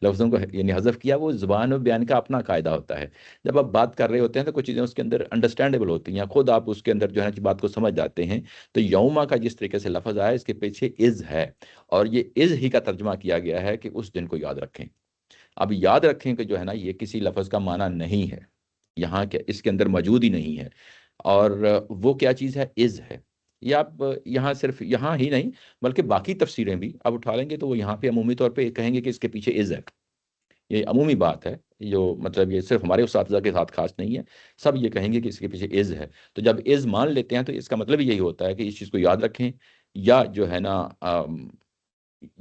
لفظوں کو یعنی حذف کیا، وہ زبان و بیان کا اپنا قاعدہ ہوتا ہے۔ جب آپ بات کر رہے ہوتے ہیں تو کچھ چیزیں اس کے اندر انڈرسٹینڈیبل ہوتی ہیں، خود آپ اس کے اندر جو ہے نا بات کو سمجھ جاتے ہیں۔ تو یوما کا جس طریقے سے لفظ آیا اس کے پیچھے از ہے، اور یہ از ہی کا ترجمہ کیا گیا ہے کہ اس دن کو یاد رکھیں۔ اب یاد رکھیں کہ جو ہے نا یہ کسی لفظ کا معنی نہیں ہے، یہاں کے اس کے اندر موجود ہی نہیں ہے، اور وہ کیا چیز ہے؟ از ہے۔ یہ آپ یہاں صرف یہاں ہی نہیں بلکہ باقی تفسیریں بھی آپ اٹھا لیں گے تو وہ یہاں پہ عمومی طور پہ کہیں گے کہ اس کے پیچھے از ہے۔ یہ عمومی بات ہے، جو مطلب یہ صرف ہمارے اساتذہ کے ساتھ خاص نہیں ہے، سب یہ کہیں گے کہ اس کے پیچھے از ہے۔ تو جب از مان لیتے ہیں تو اس کا مطلب یہی ہوتا ہے کہ اس چیز کو یاد رکھیں یا جو ہے نا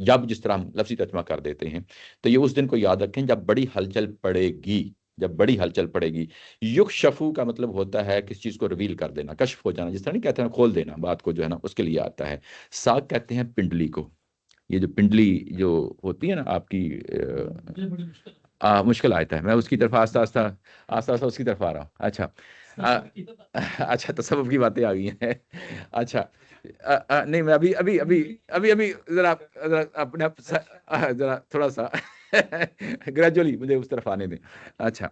جب جس طرح ہم لفظی ترجمہ کر دیتے ہیں، تو یہ اس دن کو یاد رکھیں جب بڑی ہلچل پڑے گی، جب بڑی ہلچل پڑے گی۔ یکشفو کا مطلب ہوتا ہے کس چیز کو ریویل کر دینا، کشف ہو جانا، جس طرح نہیں کہتے ہیں کھول دینا بات کو جو ہے نا، اس کے لیے آتا ہے۔ ساق کہتے ہیں پنڈلی کو، یہ جو پنڈلی جو ہوتی ہے نا آپ کی مجھے بڑی مشکل مشکل آتا ہے، میں اس کی طرف آہستہ آہستہ اس کی طرف آ رہا ہوں۔ اچھا اچھا تصوف کی باتیں آ گئی ہیں۔ اچھا نہیں میں ابھی ذرا اپنے آپ ذرا تھوڑا سا گریجولی مجھے اس طرف آنے دیں۔ اچھا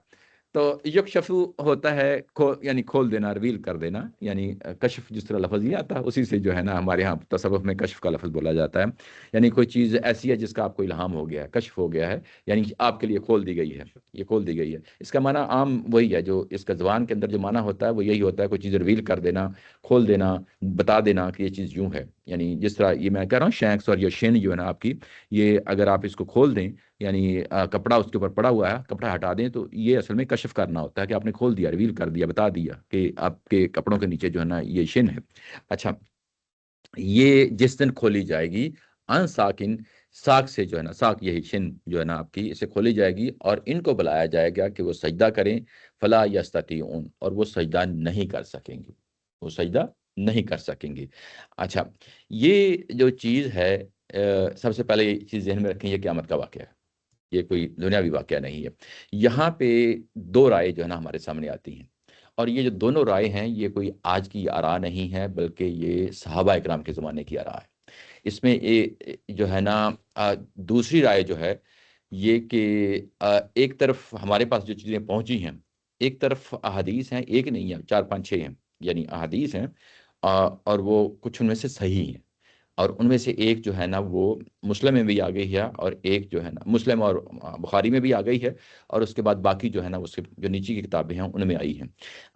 تو یکشفو ہوتا ہے یعنی کھول دینا، ریویل کر دینا، یعنی کشف جس طرح لفظ یہ آتا ہے اسی سے جو ہے نا ہمارے ہاں تصوف میں کشف کا لفظ بولا جاتا ہے، یعنی کوئی چیز ایسی ہے جس کا آپ کو الہام ہو گیا ہے، کشف ہو گیا ہے، یعنی آپ کے لیے کھول دی گئی ہے، یہ کھول دی گئی ہے۔ اس کا معنی عام وہی ہے جو اس کا زبان کے اندر جو معنی ہوتا ہے وہ یہی ہوتا ہے، کوئی چیز ریویل کر دینا، کھول دینا، بتا دینا کہ یہ چیز یوں ہے۔ یعنی جس طرح یہ میں کہہ رہا ہوں شینکس اور یہ شین جو ہے نا آپ کی، یہ اگر آپ اس کو کھول دیں، یعنی کپڑا اس کے اوپر پڑا ہوا ہے، کپڑا ہٹا دیں، تو یہ اصل میں کشف کرنا ہوتا ہے کہ آپ نے کھول دیا، ریویل کر دیا، بتا دیا کہ آپ کے کپڑوں کے نیچے جو ہے نا یہ شن ہے۔ اچھا یہ جس دن کھولی جائے گی ان ساکن، ساک سے جو ہے نا، ساک یہی شن جو ہے نا آپ کی، اسے کھولی جائے گی اور ان کو بلایا جائے گا کہ وہ سجدہ کریں، فلا یستطیعون، اور وہ سجدہ نہیں کر سکیں گے، وہ سجدہ نہیں کر سکیں گے۔ اچھا یہ جو چیز ہے سب سے پہلے یہ چیز ذہن میں رکھیں، یہ قیامت کا واقعہ ہے، یہ کوئی دنیاوی واقعہ نہیں ہے۔ یہاں پہ دو رائے جو ہے نا ہمارے سامنے آتی ہیں، اور یہ جو دونوں رائے ہیں یہ کوئی آج کی آراء نہیں ہے، بلکہ یہ صحابہ اکرام کے زمانے کی آراء ہے۔ اس میں جو ہے نا دوسری رائے جو ہے یہ کہ ایک طرف ہمارے پاس جو چیزیں پہنچی ہیں، ایک طرف احادیث ہیں، ایک نہیں ہے، 4 5 6 ہیں، یعنی احادیث ہیں، اور وہ کچھ ان میں سے صحیح ہیں، اور ان میں سے ایک جو ہے نا وہ مسلم میں بھی آ گئی ہے، اور ایک جو ہے نا مسلم اور بخاری میں بھی آ گئی ہے، اور اس کے بعد باقی جو ہے نا اس کے جو نیچے کی کتابیں ہیں ان میں آئی ہیں۔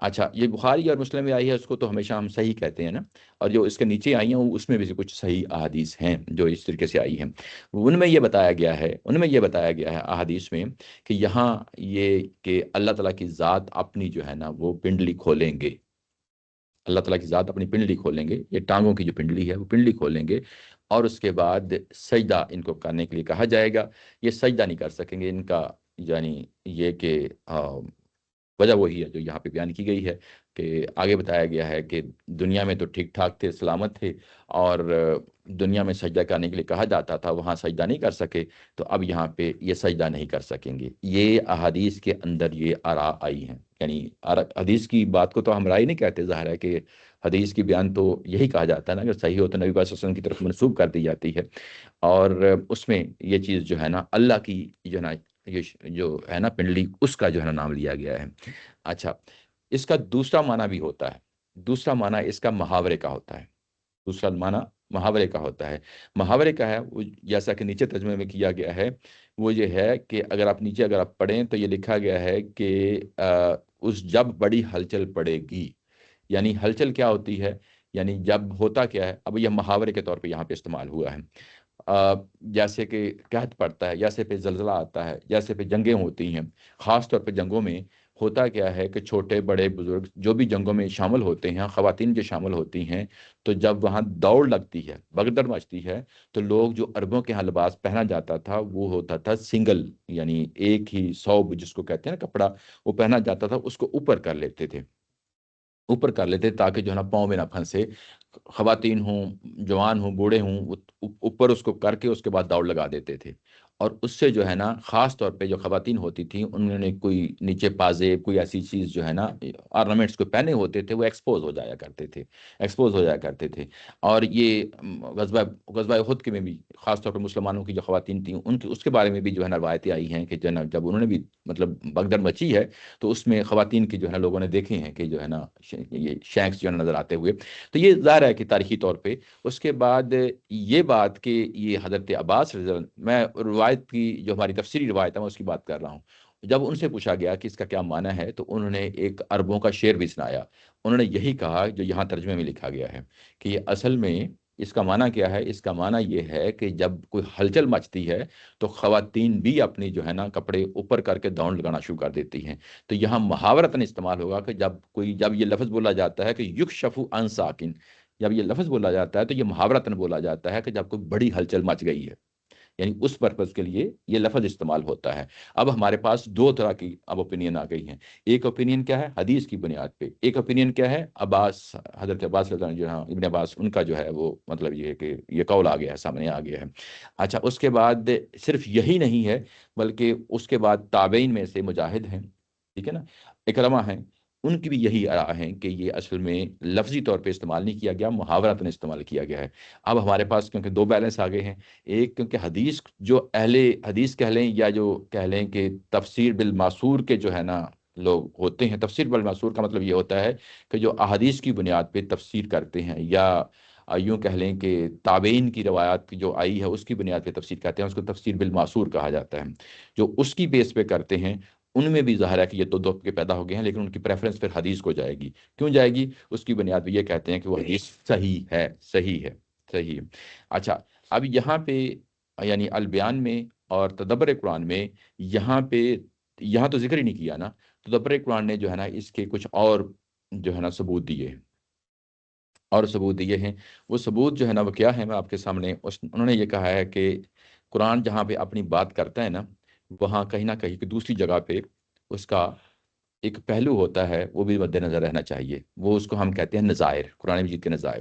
اچھا یہ بخاری اور مسلم میں آئی ہے، اس کو تو ہمیشہ ہم صحیح کہتے ہیں نا، اور جو اس کے نیچے آئی ہیں اس میں بھی کچھ صحیح احادیث ہیں جو اس طریقے سے آئی ہیں۔ ان میں یہ بتایا گیا ہے احادیث میں کہ یہاں یہ کہ اللہ تعالیٰ کی ذات اپنی جو ہے نا وہ پنڈلی کھولیں گے، اللہ تعالیٰ کی ذات اپنی پنڈلی کھولیں گے، یہ ٹانگوں کی جو پنڈلی ہے وہ پنڈلی کھولیں گے، اور اس کے بعد سجدہ ان کو کرنے کے لیے کہا جائے گا، یہ سجدہ نہیں کر سکیں گے۔ ان کا یعنی یہ کہ وجہ وہی ہے جو یہاں پہ بیان کی گئی ہے کہ آگے بتایا گیا ہے کہ دنیا میں تو ٹھیک ٹھاک تھے، سلامت تھے، اور دنیا میں سجدہ کرنے کے لیے کہا جاتا تھا، وہاں سجدہ نہیں کر سکے، تو اب یہاں پہ یہ سجدہ نہیں کر سکیں گے۔ یہ احادیث کے اندر یہ آراء آئی ہیں، یعنی حدیث کی بات کو تو ہم رائے نہیں کہتے، ظاہر ہے کہ حدیث کی بیان تو یہی کہا جاتا ہے نا، اگر صحیح ہو تو نبی پاک صلی اللہ علیہ وسلم کی طرف منسوب کر دی جاتی ہے، اور اس میں یہ چیز جو ہے نا اللہ کی جو ہے نا یہ جو ہے نا پنڈلی، اس کا جو ہے نا نام لیا گیا ہے۔ اچھا اس کا دوسرا معنی بھی ہوتا ہے، دوسرا معنی اس کا محاورے کا ہوتا ہے، دوسرا معنی محاورے کا ہوتا ہے۔ محاورے کا ہے وہ جیسا کہ نیچے ترجمے میں کیا گیا ہے، وہ یہ ہے کہ اگر آپ نیچے اگر آپ پڑھیں تو یہ لکھا گیا ہے کہ اس جب بڑی ہلچل پڑے گی، یعنی ہلچل کیا ہوتی ہے، یعنی جب ہوتا کیا ہے، اب یہ محاورے کے طور پہ یہاں پہ استعمال ہوا ہے، جیسے کہ قحط پڑتا ہے، جیسے پہ زلزلہ آتا ہے، جیسے پہ جنگیں ہوتی ہیں، خاص طور پہ جنگوں میں ہوتا کیا ہے کہ چھوٹے بڑے بزرگ جو بھی جنگوں میں شامل ہوتے ہیں، خواتین جو شامل ہوتی ہیں، تو جب وہاں دوڑ لگتی ہے، بگدڑ مچتی ہے، تو لوگ جو عربوں کے ہاں لباس پہنا جاتا تھا وہ ہوتا تھا سنگل، یعنی ایک ہی ثوب جس کو کہتے ہیں نا کپڑا، وہ پہنا جاتا تھا، اس کو اوپر کر لیتے تھے، اوپر کر لیتے تاکہ جو ہے نا پاؤں میں نہ پھنسے، خواتین ہوں، جوان ہوں، بوڑھے ہوں، وہ اوپر اس کو کر کے اس کے بعد دوڑ لگا دیتے تھے، اور اس سے جو ہے نا خاص طور پہ جو خواتین ہوتی تھیں انہوں نے کوئی نیچے پازیب کوئی ایسی چیز جو ہے نا آرنامنٹس کو پہنے ہوتے تھے، وہ ایکسپوز ہو جایا کرتے تھے۔ اور یہ غزوہ احد کے میں بھی خاص طور پہ مسلمانوں کی جو خواتین تھیں ان کی اس کے بارے میں بھی جو ہے نا روایتیں آئی ہیں کہ جب انہوں نے بھی مطلب بگدڑ مچی ہے تو اس میں خواتین کی جو ہے نا لوگوں نے دیکھے ہیں کہ جو ہے نا یہ شینکس جو ہے نظر آتے ہوئے، تو یہ ظاہر ہے کہ تاریخی طور پہ۔ اس کے بعد یہ بات کہ یہ حضرت عباس رضی اللہ عنہ، میں روایت کی جو ہماری تفسیری روایت ہے میں اس کی بات کر رہا ہوں، جب ان سے پوچھا گیا کہ اس کا کیا معنی ہے تو انہوں نے ایک عربوں کا شعر بھی سنایا، انہوں نے یہی کہا جو یہاں ترجمے میں لکھا گیا ہے کہ یہ اصل میں اس کا معنی کیا ہے، اس کا معنی یہ ہے کہ جب کوئی ہلچل مچتی ہے تو خواتین بھی اپنی جو ہے نا کپڑے اوپر کر کے دوڑ لگانا شروع کر دیتی ہیں، تو یہاں محاورتاً استعمال ہوگا کہ جب یہ لفظ بولا جاتا ہے کہ یکشفو عن ساکن، جب یہ لفظ بولا جاتا ہے تو یہ محاورتاً بولا جاتا ہے کہ جب کوئی بڑی ہلچل مچ گئی ہے، یعنی اس پرپز کے لیے یہ لفظ استعمال ہوتا ہے۔ اب ہمارے پاس دو طرح کی اب اوپینین آ گئی ہیں۔ ایک اوپینین کیا ہے حدیث کی بنیاد پہ، ایک اوپینین کیا ہے عباس، حضرت عباس رضی اللہ عنہ جو ہے ابن عباس، ان کا جو ہے وہ مطلب یہ ہے کہ یہ قول آ گیا ہے، سامنے آ گیا ہے۔ اچھا، اس کے بعد صرف یہی نہیں ہے بلکہ اس کے بعد تابعین میں سے مجاہد ہیں، ٹھیک ہے نا، اکرمہ ہیں، ان کی بھی یہی آراء ہیں کہ یہ اصل میں لفظی طور پہ استعمال نہیں کیا گیا، محاورتاً استعمال کیا گیا ہے۔ اب ہمارے پاس کیونکہ دو بیلنس آ گئے ہیں، ایک کیونکہ حدیث جو اہل حدیث کہہ لیں یا جو کہہ لیں کہ تفسیر بالماسور کے جو ہے نا لوگ ہوتے ہیں، تفسیر بالماسور کا مطلب یہ ہوتا ہے کہ جو احادیث کی بنیاد پہ تفسیر کرتے ہیں، یا یوں کہہ لیں کہ تابعین کی روایات کی جو آئی ہے اس کی بنیاد پہ تفسیر کرتے ہیں، اس کو تفسیر بالماسور کہا جاتا ہے۔ جو اس کی بیس پہ کرتے ہیں ان میں بھی ظاہر ہے کہ یہ تو دو کے پیدا ہو گئے ہیں، لیکن ان کی پریفرنس پھر حدیث کو جائے گی۔ کیوں جائے گی؟ اس کی بنیاد پہ یہ کہتے ہیں کہ وہ حدیث صحیح ہے، صحیح ہے، صحیح ہے۔ اچھا، اب یہاں پہ یعنی البیان میں اور تدبر قرآن میں یہاں تو ذکر ہی نہیں کیا نا، تدبر قرآن نے جو ہے نا اس کے کچھ اور جو ہے نا ثبوت دیے ہیں، اور ثبوت دیے ہیں۔ وہ ثبوت جو ہے نا وہ کیا ہے، میں آپ کے سامنے انہوں نے یہ کہا ہے کہ قرآن جہاں پہ اپنی بات کرتا ہے نا، وہاں کہیں نہ کہیں کہ دوسری جگہ پہ اس کا ایک پہلو ہوتا ہے، وہ بھی مد نظر رہنا چاہیے، وہ اس کو ہم کہتے ہیں نظائر، قرآن مجید کے نظائر۔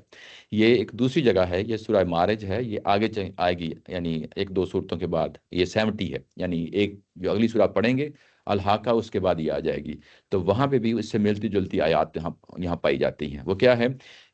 یہ ایک دوسری جگہ ہے، یہ سورہ معارج ہے، یہ آگے آئے گی، یعنی ایک دو صورتوں کے بعد، یہ 70 ہے، یعنی ایک جو اگلی سورہ پڑھیں گے الحاقہ، اس کے بعد یہ آ جائے گی، تو وہاں پہ بھی اس سے ملتی جلتی آیات یہاں پائی جاتی ہیں۔ وہ کیا ہے؟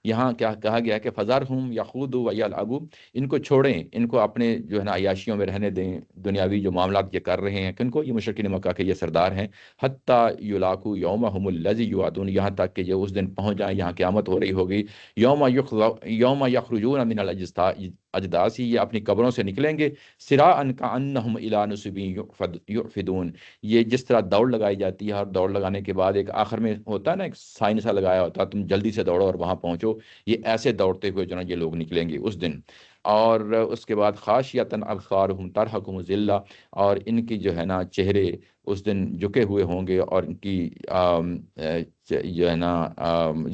یہاں کیا کہا گیا ہے کہ فَذَرْهُمْ يَخُوضُوا وَيَلْعَبُوا، ان کو چھوڑیں، ان کو اپنے جو ہے نا عیاشیوں میں رہنے دیں، دنیاوی جو معاملات یہ کر رہے ہیں، کن کو؟ یہ مشرکین مکہ کے یہ سردار ہیں، حتیٰ یلاقوا یومہم الذی یوعدون، یہاں تک کہ یہ اس دن پہنچ جائیں، یہاں قیامت ہو رہی ہوگی، یوم یخرجون من الاجداث، یہ اپنی قبروں سے نکلیں گے، سراعا کانہم الی نصب یوفدون، یہ جس طرح دوڑ لگائی جاتی ہے، اور دوڑ لگانے کے بعد ایک آخر میں ہوتا ہے نا ایک سائن سا لگایا ہوتا ہے، تم جلدی سے دوڑو اور وہاں پہنچو، یہ ایسے دوڑتے ہوئے جو نا یہ لوگ نکلیں گے اس دن۔ اور اس کے بعد خاشیۃ ابصارہم ترہقہم ذلہ، اور ان کی جو ہے نا چہرے اس دن جھکے ہوئے ہوں گے، اور ان کی جو ہے نا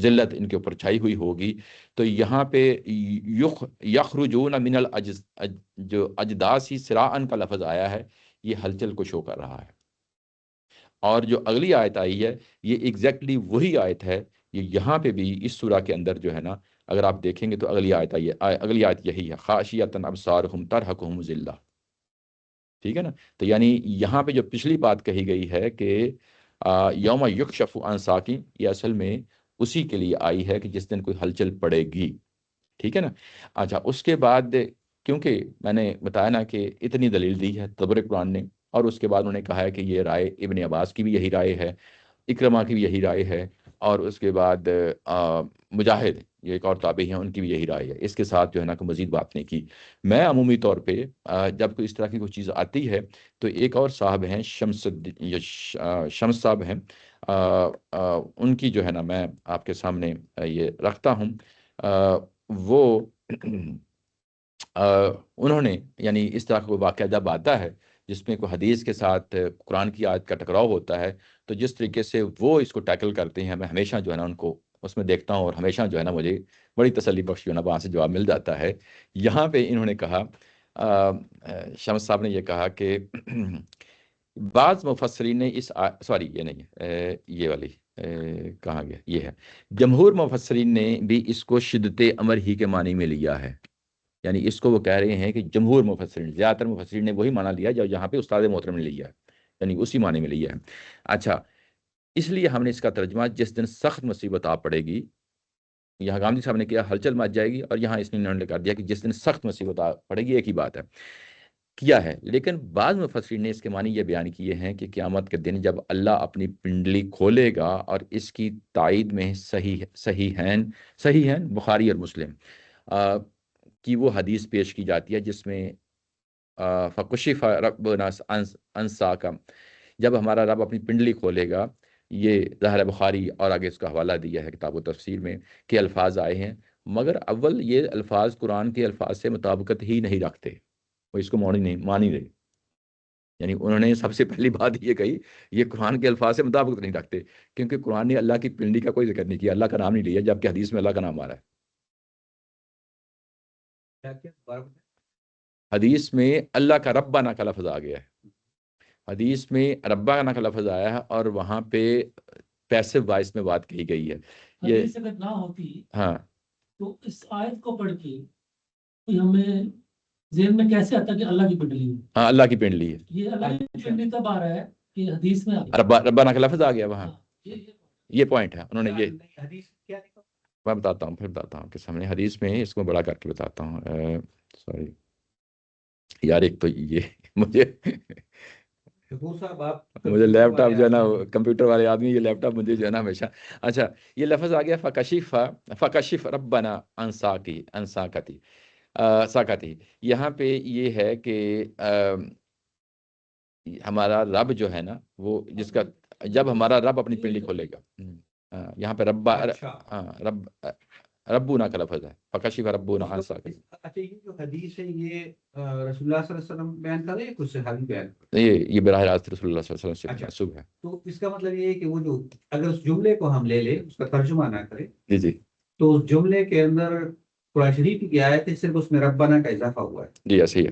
ذلت ان کے اوپر چھائی ہوئی ہوگی۔ تو یہاں پہ یخرجون من جو اجداثی سراعن کا لفظ آیا ہے، یہ ہلچل کو شو کر رہا ہے۔ اور جو اگلی آیت آئی ہے یہ ایگزیکٹلی وہی آیت ہے، یہ یہاں پہ بھی اس سورہ کے اندر جو ہے نا اگر آپ دیکھیں گے تو اگلی آیت آئی ہے، اگلی آیت یہی ہے، خاشیۃ ابصارہم ترہقہم ذلہ، ٹھیک ہے نا۔ تو یعنی یہاں پہ جو پچھلی بات کہی گئی ہے کہ یوم یکشف عن ساق، یہ اصل میں اسی کے لیے آئی ہے کہ جس دن کوئی ہلچل پڑے گی، ٹھیک ہے نا۔ اچھا، اس کے بعد کیونکہ میں نے بتایا نا کہ اتنی دلیل دی ہے تدبر قرآن نے، اور اس کے بعد انہوں نے کہا ہے کہ یہ رائے ابن عباس کی بھی یہی رائے ہے، اکرمہ کی بھی یہی رائے ہے، اور اس کے بعد مجاہد یہ ایک اور تابعی ہیں ان کی بھی یہی رائے ہے، اس کے ساتھ جو ہے نا کہ مزید بات نہیں کی۔ میں عمومی طور پہ جب کوئی اس طرح کی کوئی چیز آتی ہے تو ایک اور صاحب ہیں شمس صاحب ہیں، ان کی جو ہے نا میں آپ کے سامنے یہ رکھتا ہوں۔ وہ انہوں نے یعنی اس طرح کا کوئی واقعہ جب آتا ہے جس میں کوئی حدیث کے ساتھ قرآن کی آیت کا ٹکراؤ ہوتا ہے، تو جس طریقے سے وہ اس کو ٹیکل کرتے ہیں، میں ہمیشہ جو ہے نا ان کو اس میں دیکھتا ہوں، اور ہمیشہ جو ہے نا مجھے بڑی تسلی بخش جو ہے نا وہاں سے جواب مل جاتا ہے۔ یہاں پہ انہوں نے کہا، شمس صاحب نے یہ کہا کہ بعض مفسرین نے سوری یہ نہیں ہے، یہ والی کہاں گیا، یہ ہے، جمہور مفسرین نے بھی اس کو شدت امر ہی کے معنی میں لیا ہے، یعنی اس کو وہ کہہ رہے ہیں کہ جمہور مفسرین، زیادہ تر مفسرین نے وہی معنی لیا جو یہاں پہ استاد محترم نے لیا ہے، یعنی اسی معنی میں لیا ہے۔ اچھا، اس لیے ہم نے اس کا ترجمہ جس دن سخت مصیبت آ پڑے گی، یہاں گاندھی صاحب نے کیا ہلچل مچ جائے گی، اور یہاں اس نے انہوں نے کر دیا کہ جس دن سخت مصیبت آ پڑے گی، ایک ہی بات ہے کیا ہے۔ لیکن بعض مفسرین نے اس کے معنی یہ بیان کیے ہیں کہ قیامت کے دن جب اللہ اپنی پنڈلی کھولے گا، اور اس کی تائید میں صحیح ہیں بخاری اور مسلم کی وہ حدیث پیش کی جاتی ہے جس میں فکشف ربنا عن ساق، جب ہمارا رب اپنی پنڈلی کھولے گا، یہ ظاہر بخاری اور آگے اس کا حوالہ دیا ہے کتاب و تفسیر میں کہ الفاظ آئے ہیں، مگر اول یہ الفاظ قرآن کے الفاظ سے مطابقت ہی نہیں رکھتے، وہ اس کو مانی رہے، یعنی انہوں نے سب سے پہلی بات یہ کہی یہ قرآن کے الفاظ سے مطابقت نہیں رکھتے، کیونکہ قرآن نے اللہ کی پنڈلی کا کوئی ذکر نہیں کیا، اللہ کا نام نہیں لیا، جبکہ حدیث میں اللہ کا نام آ رہا ہے۔ حدیث میں اللہ کا ربنا کا لفظ آ گیا ہے، حدیث میں ربنا کا لفظ آیا ہے اور وہاں پہ پیسو وائس میں بات کہی گئی ہے. یہ حدیث اگر نہ ہوتی ہاں تو اس آیت کو پڑھ کے ہمیں ذہن میں کیسے آتا کہ اللہ کی پنڈلی ہے؟ ہاں اللہ کی پنڈلی ہے، یہ اللہ کی پنڈلی تب آ رہا ہے کہ حدیث میں آ گیا. ربنا کا لفظ آ گیا وہاں. یہ پوائنٹ ہے، انہوں نے یہ حدیث کیا لکھا؟ میں بتاتا ہوں، پھر بتاتا ہوں کہ ہم نے حدیث میں اس کو بڑا کر کے بتاتا ہوں. سوری یار، ایک تو یہ مجھے لیپ ٹاپ جو ہے نا، کمپیوٹر والے آدمی، یہ لیپ ٹاپ مجھے جو ہے نا ہمیشہ. اچھا، یہ لفظ آ گیا فکشف ربنا عن ساکتی. یہاں پہ یہ ہے کہ ہمارا رب جو ہے نا، وہ جس کا جب ہمارا رب اپنی پنڈلی کھولے گا، یہاں پہ ربنا کا لفظ ہے، فکشف ربنا عن ساکتی. اچھا، یہ جو حدیث ہے یہ رسول اللہ صلی اللہ علیہ وسلم بیان کر رہے ہیں، کچھ صحابی بیان کر رہے ہیں؟ یہ براہ راست رسول اللہ صلی اللہ علیہ وسلم سے منسوب ہے. تو اس کا مطلب یہ ہے کہ وہ جو اگر اس جملے کو ہم لے لیں، اس کا ترجمہ نہ کریں، جی جی تو اس جملے کے اندر قرآن شریف کی آیت ہے، صرف اس میں ربنا کا اضافہ ہوا ہے. جی ایسے ہی ہے.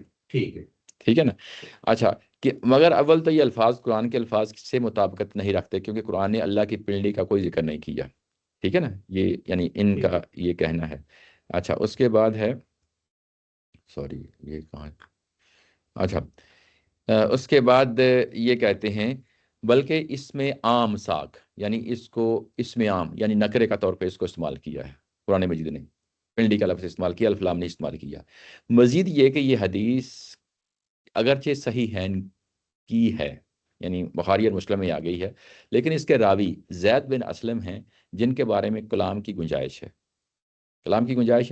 ٹھیک ہے نا. اچھا، کہ مگر اول تو یہ الفاظ قرآن کے الفاظ سے مطابقت نہیں رکھتے، کیونکہ قرآن نے اللہ کی پنڈلی کا کوئی ذکر نہیں کیا. ٹھیک ہے نا، یہ یعنی ان کا یہ کہنا ہے. اچھا، اس کے بعد ہے، سوری یہ کہاں، اچھا اس کے بعد یہ کہتے ہیں بلکہ اس میں عام ساکھ، یعنی اس میں عام یعنی نکرے کا طور پہ اس کو استعمال کیا ہے قرآن مجید نے. پنڈلی کا لفظ استعمال کیا، الف لام نہیں استعمال کیا. مزید یہ کہ یہ حدیث اگرچہ صحیح ہے کی ہے، یعنی بخاری اور مسلم میں آ گئی ہے، لیکن اس کے راوی زید بن اسلم ہیں جن کے بارے میں کلام کی گنجائش ہے،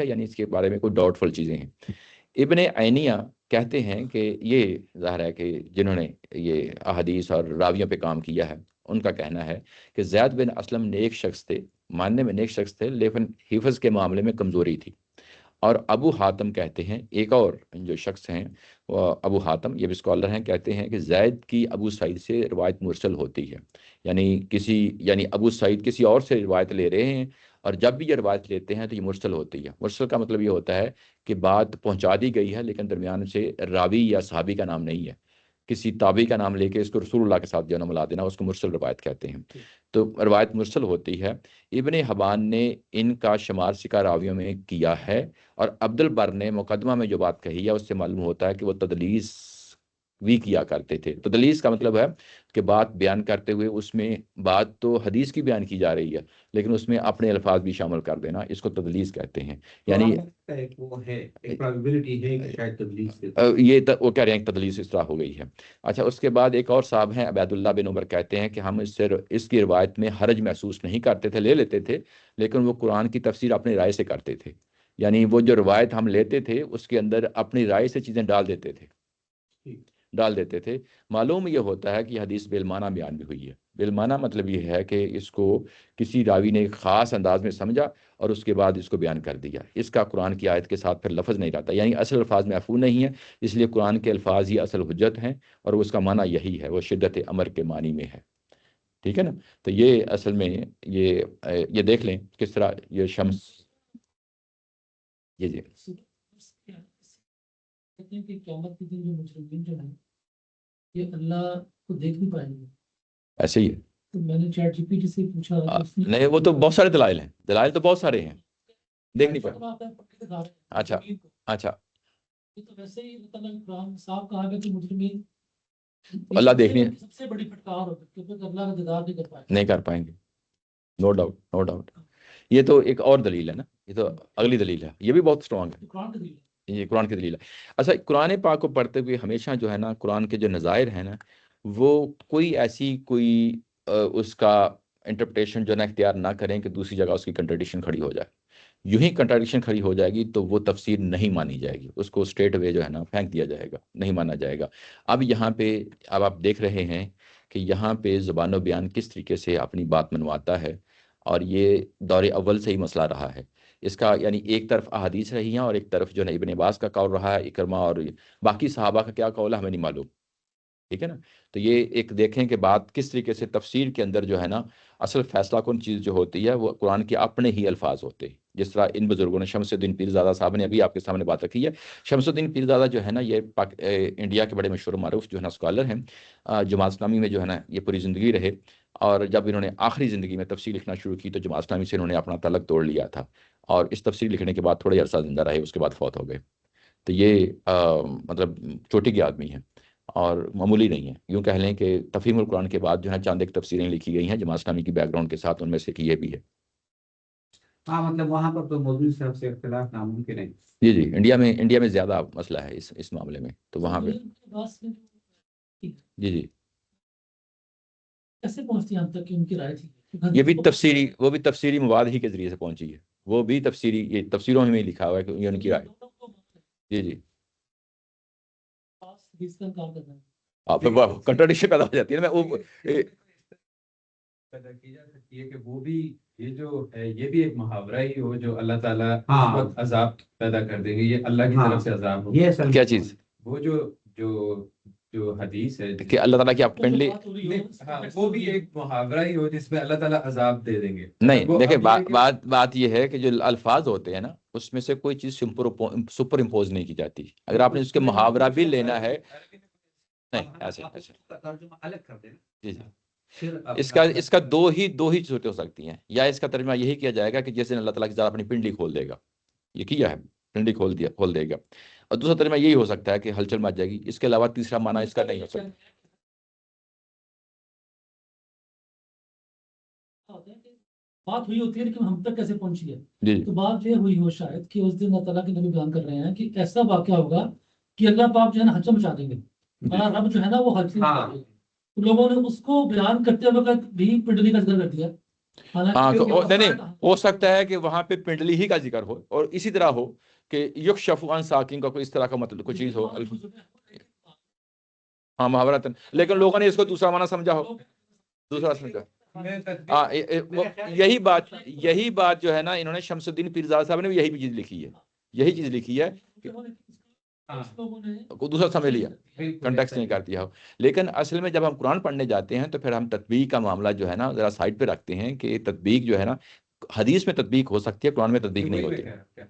یعنی اس کے بارے میں کوئی ڈاؤٹ فل چیزیں ہیں. ابن عینیہ کہتے ہیں کہ یہ ظاہر ہے کہ جنہوں نے یہ احادیث اور راویوں پہ کام کیا ہے، ان کا کہنا ہے کہ زید بن اسلم نیک شخص تھے، ماننے میں نیک شخص تھے، لیکن حفظ کے معاملے میں کمزوری تھی. اور ابو حاتم کہتے ہیں، ایک اور جو شخص ہیں وہ ابو حاتم، یہ بھی اسکالر ہیں، کہتے ہیں کہ زید کی ابو سعید سے روایت مرسل ہوتی ہے، یعنی ابو سعید کسی اور سے روایت لے رہے ہیں، اور جب بھی یہ روایت لیتے ہیں تو یہ مرسل ہوتی ہے. مرسل کا مطلب یہ ہوتا ہے کہ بات پہنچا دی گئی ہے لیکن درمیان سے راوی یا صحابی کا نام نہیں ہے، کسی تابعی کا نام لے کے اس کو رسول اللہ کے ساتھ جو ہے نا ملا دینا، اس کو مرسل روایت کہتے ہیں. تو روایت مرسل ہوتی ہے. ابن حبان نے ان کا شمار سکہ راویوں میں کیا ہے، اور عبد البر نے مقدمہ میں جو بات کہی ہے اس سے معلوم ہوتا ہے کہ وہ تدلیس بھی کیا کرتے تھے. تدلیس کا مطلب ہے کہ بات بیان کرتے ہوئے اس میں بات تو حدیث کی بیان کی جا رہی ہے لیکن اس میں اپنے الفاظ بھی شامل کر دینا، اس کو تدلیس کہتے ہیں. یعنی وہ کہہ رہے ہیں کہ تدلیس اس طرح ہو گئی ہے. اچھا، اس کے بعد ایک اور صاحب ہیں عبید اللہ بن عمر، کہتے ہیں کہ ہم اس کی روایت میں حرج محسوس نہیں کرتے تھے، لے لیتے تھے، لیکن وہ قرآن کی تفسیر اپنی رائے سے کرتے تھے. یعنی وہ جو روایت ہم لیتے تھے اس کے اندر اپنی رائے سے چیزیں ڈال دیتے تھے. معلوم یہ ہوتا ہے کہ حدیث بالمعنی بیان بھی ہوئی ہے. بالمعنی مطلب یہ ہے کہ اس کو کسی راوی نے خاص انداز میں سمجھا اور اس کے بعد اس کو بیان کر دیا. اس کا قرآن کی آیت کے ساتھ پھر لفظ نہیں رہتا، یعنی اصل الفاظ محفوظ نہیں ہے، اس لیے قرآن کے الفاظ ہی اصل حجت ہیں، اور اس کا معنی یہی ہے، وہ شدت امر کے معنی میں ہے. ٹھیک ہے نا. تو یہ اصل میں یہ دیکھ لیں کس طرح یہ شمس جی کہتے ہیں کہ قیامت کے دن جو مجرمین جو ہیں یہ اللہ کو دیکھ نہیں پائیں گے. ایسے ہی ہے. تو میں نے چیٹ جی پی ٹی سے پوچھا، نہیں وہ تو بہت سارے دلائل ہیں، دلائل تو بہت سارے ہیں، دیکھ نہیں پائے. اچھا یہ تو ویسے ہی قرآن صاحب کہا گیا کہ مجرمین اللہ دیکھنے سب سے بڑی پھٹکار ہوتی ہے کہ اللہ کا دیدار نہیں کر پائیں گے. No doubt. یہ تو ایک اور دلیل ہے نا، یہ تو اگلی دلیل ہے، یہ بھی بہت اسٹرانگ ہے، یہ قرآن کی دلیل ہے. اچھا، قرآن پاک کو پڑھتے ہوئے ہمیشہ جو ہے نا قرآن کے جو نظائر ہیں نا، وہ کوئی اس کا انٹرپریٹیشن جو نا اختیار نہ کریں کہ دوسری جگہ اس کی کنٹرڈکشن کھڑی ہو جائے. یوں ہی کنٹرڈکشن کھڑی ہو جائے گی تو وہ تفسیر نہیں مانی جائے گی، اس کو اسٹریٹ وے جو ہے نا پھینک دیا جائے گا، نہیں مانا جائے گا. اب یہاں پہ آپ دیکھ رہے ہیں کہ یہاں پہ زبان و بیان کس طریقے سے اپنی بات منواتا ہے، اور یہ دور اول سے ہی مسئلہ رہا ہے. اس کا یعنی ایک طرف احادیث رہی ہیں اور ایک طرف جو ہے ابن عباس کا قول رہا ہے، اکرمہ اور باقی صحابہ کا کیا قول ہے ہمیں نہیں معلوم. ٹھیک ہے نا. تو یہ ایک دیکھیں کہ بات کس طریقے سے تفسیر کے اندر جو ہے نا اصل فیصلہ کن چیز جو ہوتی ہے وہ قرآن کے اپنے ہی الفاظ ہوتے ہیں. جس طرح ان بزرگوں نے، شمس الدین پیرزادہ صاحب نے ابھی آپ کے سامنے بات رکھی ہے. شمس الدین پیرزادہ جو ہے نا یہ انڈیا کے بڑے مشہور و معروف جو ہے نا اسکالر ہیں، جماعت اسلامی میں جو ہے نا یہ پوری زندگی رہے، اور جب انہوں نے آخری زندگی میں تفسیر لکھنا شروع کی تو جماعت اسلامی سے انہوں نے اپنا تعلق توڑ لیا تھا، اور اس تفسیر لکھنے کے بعد تھوڑے عرصہ زندہ رہے، اس کے بعد فوت ہو گئے. تو یہ مطلب چوٹی کے آدمی ہیں اور معمولی نہیں ہے. یوں کہہ لیں کہ تفہیم القرآن کے بعد جو ہے چاند ایک تفسیریں لکھی گئی ہیں جماعت اسلامی کی بیک گراؤنڈ کے ساتھ، ان میں سے ایک یہ بھی ہے. ہاں مطلب وہاں پر تو مولوی صاحب سے اختلاف ناممکن ہے. جی جی، انڈیا میں زیادہ مسئلہ ہے اس معاملے میں، تو وہاں پہ جی جی کیسے پہنچتی ہیں ہم تک کہ ان کی رائے تھی؟ یہ بھی وہ بھی تفسیری مواد ہی کے ذریعے سے پہنچی ہے، وہ بھی یہ تفسیروں میں لکھا ہوا ہے کہ یہ ان کی رائے. جی جی، کنٹراڈکشن پیدا ہو جاتی ہے نا. پیدا کی جا سکتی ہے کہ وہ بھی یہ جو ہے یہ بھی ایک محاورہ ہی ہو جو اللہ تعالیٰ عذاب پیدا کر دیں گے، یہ اللہ کی طرف سے عذاب ہو. یہ کیا چیز؟ وہ جو حدیث ہے کہ اللہ تعالیٰ کی آپ پنڈلی، وہ بھی ایک محاورہ ہی ہو جس میں اللہ تعالیٰ عذاب دے دیں گے. نہیں دیکھیں بات یہ ہے کہ جو الفاظ ہوتے ہیں نا اس میں سے کوئی چیز سپر امپوز نہیں کی جاتی. اگر آپ نے اس کے محاورہ بھی لینا ہے، نہیں ایسے ترجمہ الگ کر دینا. جی جی، اس کا دو ہی صورتیں ہو سکتی ہیں. یا اس کا ترجمہ یہی کیا جائے گا کہ جیسے اللہ تعالیٰ کی ذات اپنی پنڈلی کھول دے گا، یہ کیا ہے پنڈلی کھول دے گا. اور دوسرا ترجمہ یہی ہو سکتا ہے کہ ہلچل مچ جائے گی. اس کے علاوہ تیسرا معنی اس کا نہیں ہو سکتا. بات ہوئی ہوتی ہے لیکن ہم تک کیسے پہنچی ہے؟ جی تو بات یہ ہوئی ہو شاید کہ اس دن اللہ تعالیٰ کے نبی بیان کر رہے ہیں کہ ایسا واقعہ ہوگا کہ اللہ پاک جو ہے نا ہلچل مچا دیں گے، رب جو ہے نا وہ ہلچل مچا دیں گے. لوگوں نے اس کو بیان کرتے وقت بھی پنڈلی کا ذکر کر دیا. نہیں ہو سکتا ہے کہ وہاں پہ پنڈلی ہی کا ذکر ہو، اور اسی طرح ہو کہ یکشف عن ساقین کا کوئی اس طرح کا مطلب کوئی چیز ہو. ہاں محاورتن، لیکن لوگوں نے اس کو دوسرا معنی سمجھا ہو، دوسرا سمجھا. یہی بات جو ہے نا انہوں نے شمس الدین پیرزادہ صاحب نے بھی یہی چیز لکھی ہے کہ دوسرا سمجھ لیا، کنٹیکسٹ نہیں کر دیا ہو. لیکن اصل میں جب ہم قرآن پڑھنے جاتے ہیں تو پھر ہم تطبیق کا معاملہ جو ہے نا ذرا سائڈ پہ رکھتے ہیں کہ تطبیق جو ہے نا حدیث میں تطبیق ہو سکتی ہے، قرآن میں تطبیق نہیں ہوتی.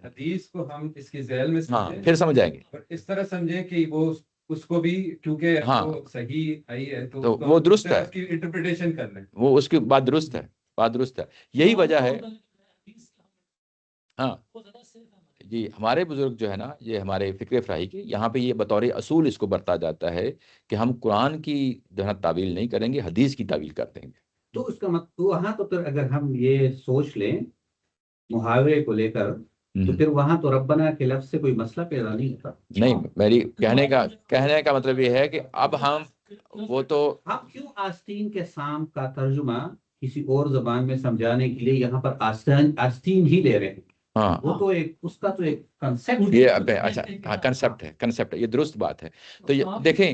حدیث کو ہم اس کی ذیل میں سمجھیں، پھر سمجھ جائیں گے. اس طرح سمجھیں کہ وہ اس کو بھی کیونکہ وہ صحیح آئی ہے تو وہ درست ہے، اس کی انٹرپریٹیشن کر لیں، وہ اس کی بات درست ہے. یہی وجہ ہے. ہاں جی، ہمارے بزرگ جو ہے نا یہ ہمارے فکر فراہی کے یہاں پہ یہ بطور اصول اس کو برتا جاتا ہے کہ ہم قرآن کی جو ہے تعویل نہیں کریں گے، حدیث کی تعویل کر دیں گے. تو اس کا مطلب وہاں تو پھر اگر ہم یہ سوچ لیں محاورے کو لے کر تو پھر وہاں تو ربنا کے لفظ سے کوئی مسئلہ پیدا نہیں ہوتا. نہیں، میری کہنے کا مطلب یہ ہے کہ اب ہم وہ تو آپ کیوں آستین کے سام کا ترجمہ کسی اور زبان میں سمجھانے کے لیے یہاں پر آستین ہی لے رہے ہیں؟ ہاں وہ تو اس کا تو ایک کنسپٹ یہ اچھا کنسپٹ ہے، یہ درست بات ہے. تو دیکھیں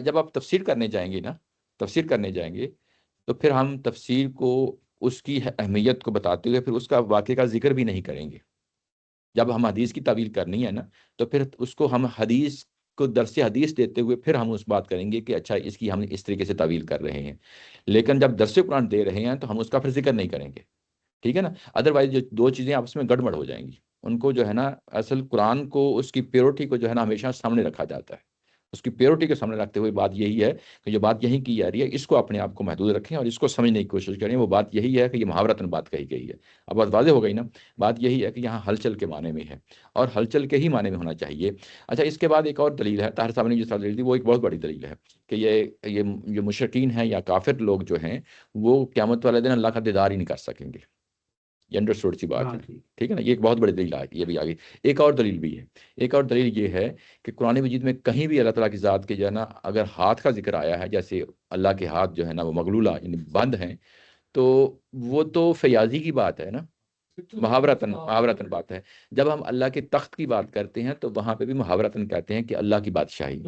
جب آپ تفسیر کرنے جائیں گے تو پھر ہم تفسیر کو اس کی اہمیت کو بتاتے ہوئے پھر اس کا واقعے کا ذکر بھی نہیں کریں گے. جب ہم حدیث کی تعویل کرنی ہے نا تو پھر اس کو ہم حدیث کو درس حدیث دیتے ہوئے پھر ہم اس بات کریں گے کہ اچھا اس کی ہم اس طریقے سے تعویل کر رہے ہیں. لیکن جب درس قرآن دے رہے ہیں تو ہم اس کا پھر ذکر نہیں کریں گے، ٹھیک ہے نا. ادروائز جو دو چیزیں آپس میں گڑبڑ ہو جائیں گی. ان کو جو ہے نا اصل قرآن کو اس کی پیورٹی کو جو ہے نا ہمیشہ سامنے رکھا جاتا ہے. اس کی پیورٹی کو سامنے رکھتے ہوئے بات یہی ہے کہ جو بات یہیں کی جا رہی ہے اس کو اپنے آپ کو محدود رکھیں اور اس کو سمجھنے کی کوشش کریں. وہ بات یہی ہے کہ یہ محاورتاً بات کہی گئی ہے. اب بات واضح ہو گئی نا. بات یہی ہے کہ یہاں ہلچل کے معنی میں ہے اور ہلچل کے ہی معنی میں ہونا چاہیے. اچھا، اس کے بعد ایک اور دلیل ہے، طاہر صاحب نے جو دلیل دی وہ ایک بہت بڑی دلیل ہے کہ یہ جو مشرکین ہیں یا کافر لوگ جو ہیں وہ قیامت والے دن اللہ کا دیدار ہی نہیں کر سکیں گے. یہ انڈرسٹوڈ سی بات ہے، ٹھیک ہے نا. یہ ایک بہت بڑی دلیل ہے، یہ بھی آگے ایک اور دلیل بھی ہے. ایک اور دلیل یہ ہے کہ قرآن مجید میں کہیں بھی اللہ تعالیٰ کی ذات کے جو ہے نا اگر ہاتھ کا ذکر آیا ہے، جیسے اللہ کے ہاتھ جو ہے نا وہ مغلولہ یعنی بند ہیں، تو وہ تو فیاضی کی بات ہے نا، محاورتاً بات ہے. جب ہم اللہ کے تخت کی بات کرتے ہیں تو وہاں پہ بھی محاورتاً کہتے ہیں کہ اللہ کی بادشاہی،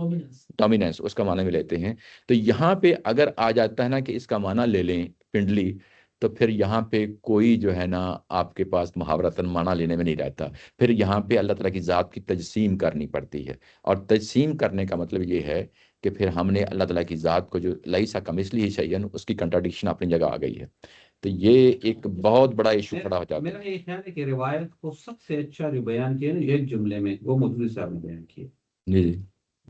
ڈومیننس اس کا معنی میں لیتے ہیں. تو یہاں پہ اگر آ جاتا ہے نا کہ اس کا معنی لے لیں پنڈلی، تو پھر یہاں پہ کوئی جو ہے نا آپ کے پاس محاورتاً معنی لینے میں نہیں رہتا. پھر یہاں پہ اللہ تعالیٰ کی ذات کی تجسیم کرنی پڑتی ہے. اور تجسیم کرنے کا مطلب یہ ہے کہ پھر ہم نے اللہ تعالیٰ کی ذات کو جو لیسا کمثلہ شیئن، اس کی کنٹراڈکشن اپنی جگہ آ گئی ہے. تو یہ ایک بہت بڑا ایشو کھڑا ہو جاتا ہے. میرا یہ خیال ہے کہ روایت کو سب سے اچھا جو بیان کیا نا ایک جملے میں، وہ مودودی صاحب نے بیان کیا. جی جی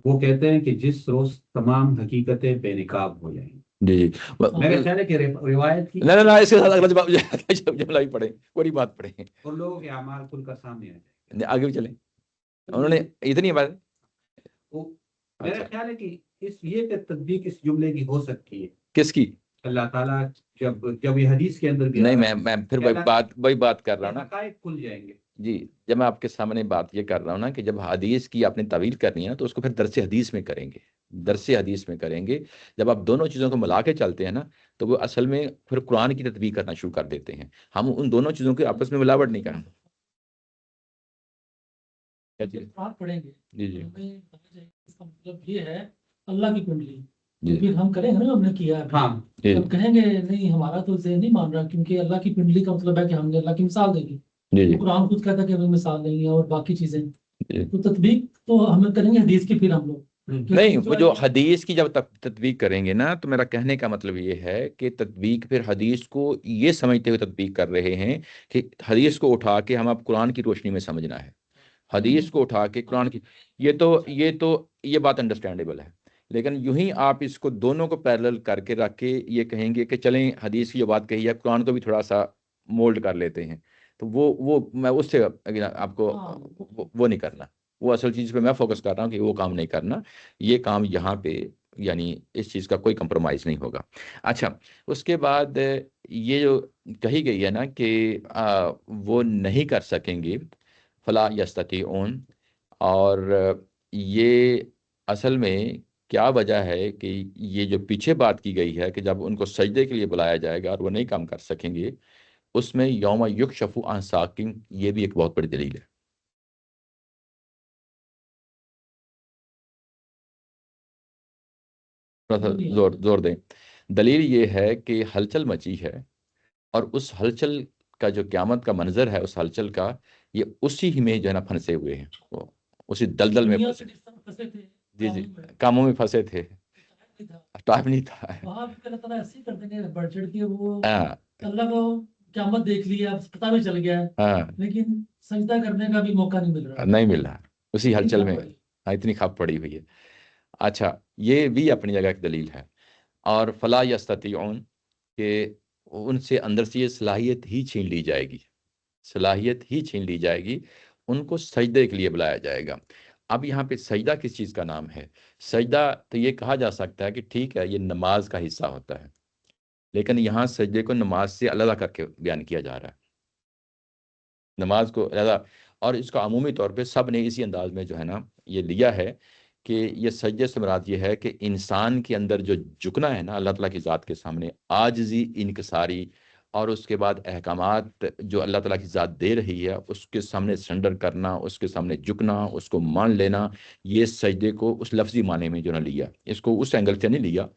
وہ کہتے ہیں کہ جس روز تمام حقیقتیں بے نقاب ہو جائیں. جی جی میرا خیال ہے کہ روایت کی نہ اس کے ساتھ اگلا جملہ بھی پڑھیں، پوری بات پڑھیں اور لوگوں کے اعمال کھل کر سامنے آ جائیں. آگے بھی چلیں. انہوں نے اتنی بات. میرا خیال ہے کہ یہ تطبیق اس جملے کی ہو سکتی ہے. کس کی؟ اللہ تعالیٰ جب یہ حدیث کے اندر بھی نہیں، میں پھر وہی بات کر رہا ہوں نا. حقائق کھل جائیں گے. جی، جب میں آپ کے سامنے بات یہ کر رہا ہوں نا کہ جب حدیث کی آپ نے تعویل کرنی ہے نا تو اس کو پھر درس حدیث میں کریں گے. درس حدیث میں کریں گے. جب آپ دونوں چیزوں کو ملا کے چلتے ہیں نا تو وہ اصل میں پھر قرآن کی تطبیق کرنا شروع کر دیتے ہیں. ہم ان دونوں چیزوں کی آپس میں ملاوٹ نہیں کریں. پڑھیں گے. جی جی اس کا مطلب یہ ہے اللہ کی کنڈلی. پھر ہم کریں گے نا، ہم نے کیا ہے. ہم کہیں گے نہیں ہمارا تو ذہن نہیں مان رہا، کیونکہ اللہ کی کنڈلی کا مطلب ہے کہ ہم نے اللہ کی مثال دے دی. قرآن خود کہتا ہے کہ ہمیں مثال نہیں ہے اور باقی چیزیں. تو تطبیق تو ہم کریں گے حدیث کی. پھر ہم لوگ نہیں، وہ جو حدیث کی جب تطبیق کریں گے نا تو میرا کہنے کا مطلب یہ ہے کہ تطبیق پھر حدیث کو یہ سمجھتے ہوئے تطبیق کر رہے ہیں کہ حدیث کو اٹھا کے ہم اب قرآن کی روشنی میں سمجھنا ہے. حدیث کو اٹھا کے قرآن کی، یہ بات انڈرسٹینڈیبل ہے. لیکن یوں ہی آپ اس کو دونوں کو پیرلل کر کے رکھ کے یہ کہیں گے کہ چلیں حدیث کی جو بات کہی ہے قرآن کو بھی تھوڑا سا مولڈ کر لیتے ہیں، تو وہ میں اس سے آپ کو وہ نہیں کرنا. وہ اصل چیز پہ میں فوکس کر رہا ہوں کہ وہ کام نہیں کرنا. یہ کام یہاں پہ یعنی اس چیز کا کوئی کمپرومائز نہیں ہوگا. اچھا، اس کے بعد یہ جو کہی گئی ہے نا کہ وہ نہیں کر سکیں گے، فلا یستطیعون، اور یہ اصل میں کیا وجہ ہے کہ یہ جو پیچھے بات کی گئی ہے کہ جب ان کو سجدے کے لیے بلایا جائے گا اور وہ نہیں کام کر سکیں گے، اس میں یوم یکشف عن ساق، یہ بھی ایک بہت بڑی دلیل ہے. زور دیں. دلیل یہ ہے کہ ہلچل مچی ہے، اور اس ہلچل کا جو قیامت کا منظر ہے، اس ہلچل کا، یہ اسی ہی میں جو ہے نا پھنسے ہوئے ہیں. وہ اسی دلدل میں پھنسے. جی جی، کاموں میں پھنسے تھے، ٹائم نہیں تھا. وہاں بھی اللہ تعالیٰ ایسے ہی کرتے ہیں بڑھ چڑھ کے. وہ اللہ کو قیامت دیکھ لی ہے، پتہ بھی چل گیا ہے، لیکن سجدہ کرنے کا بھی موقع نہیں مل رہا. اسی ہلچل میں اتنی کھپ پڑی ہوئی ہے. اچھا، یہ بھی اپنی جگہ کی دلیل ہے. اور فلا یستطیعون، کہ ان سے اندر سے یہ صلاحیت ہی چھین لی جائے گی. صلاحیت ہی چھین لی جائے گی، ان کو سجدے کے لیے بلایا جائے گا. اب یہاں پہ سجدہ کس چیز کا نام ہے؟ سجدہ تو یہ کہا جا سکتا ہے کہ ٹھیک ہے یہ نماز کا حصہ ہوتا ہے، لیکن یہاں سجدے کو نماز سے علیحدہ کر کے بیان کیا جا رہا ہے. نماز کو علیحدہ، اور اس کا عمومی طور پہ سب نے اسی انداز میں جو ہے نا یہ لیا ہے کہ یہ سجدے سے مراد یہ ہے کہ انسان کے اندر جو جھکنا ہے نا اللہ تعالیٰ کی ذات کے سامنے، عاجزی، انکساری، اور اس کے بعد احکامات جو اللہ تعالیٰ کی ذات دے رہی ہے اس کے سامنے سرنڈر کرنا، اس کے سامنے جھکنا، اس کو مان لینا، یہ سجدے کو اس لفظی معنی میں جو نہ لیا. اس کو اس اینگل سے نہیں لیا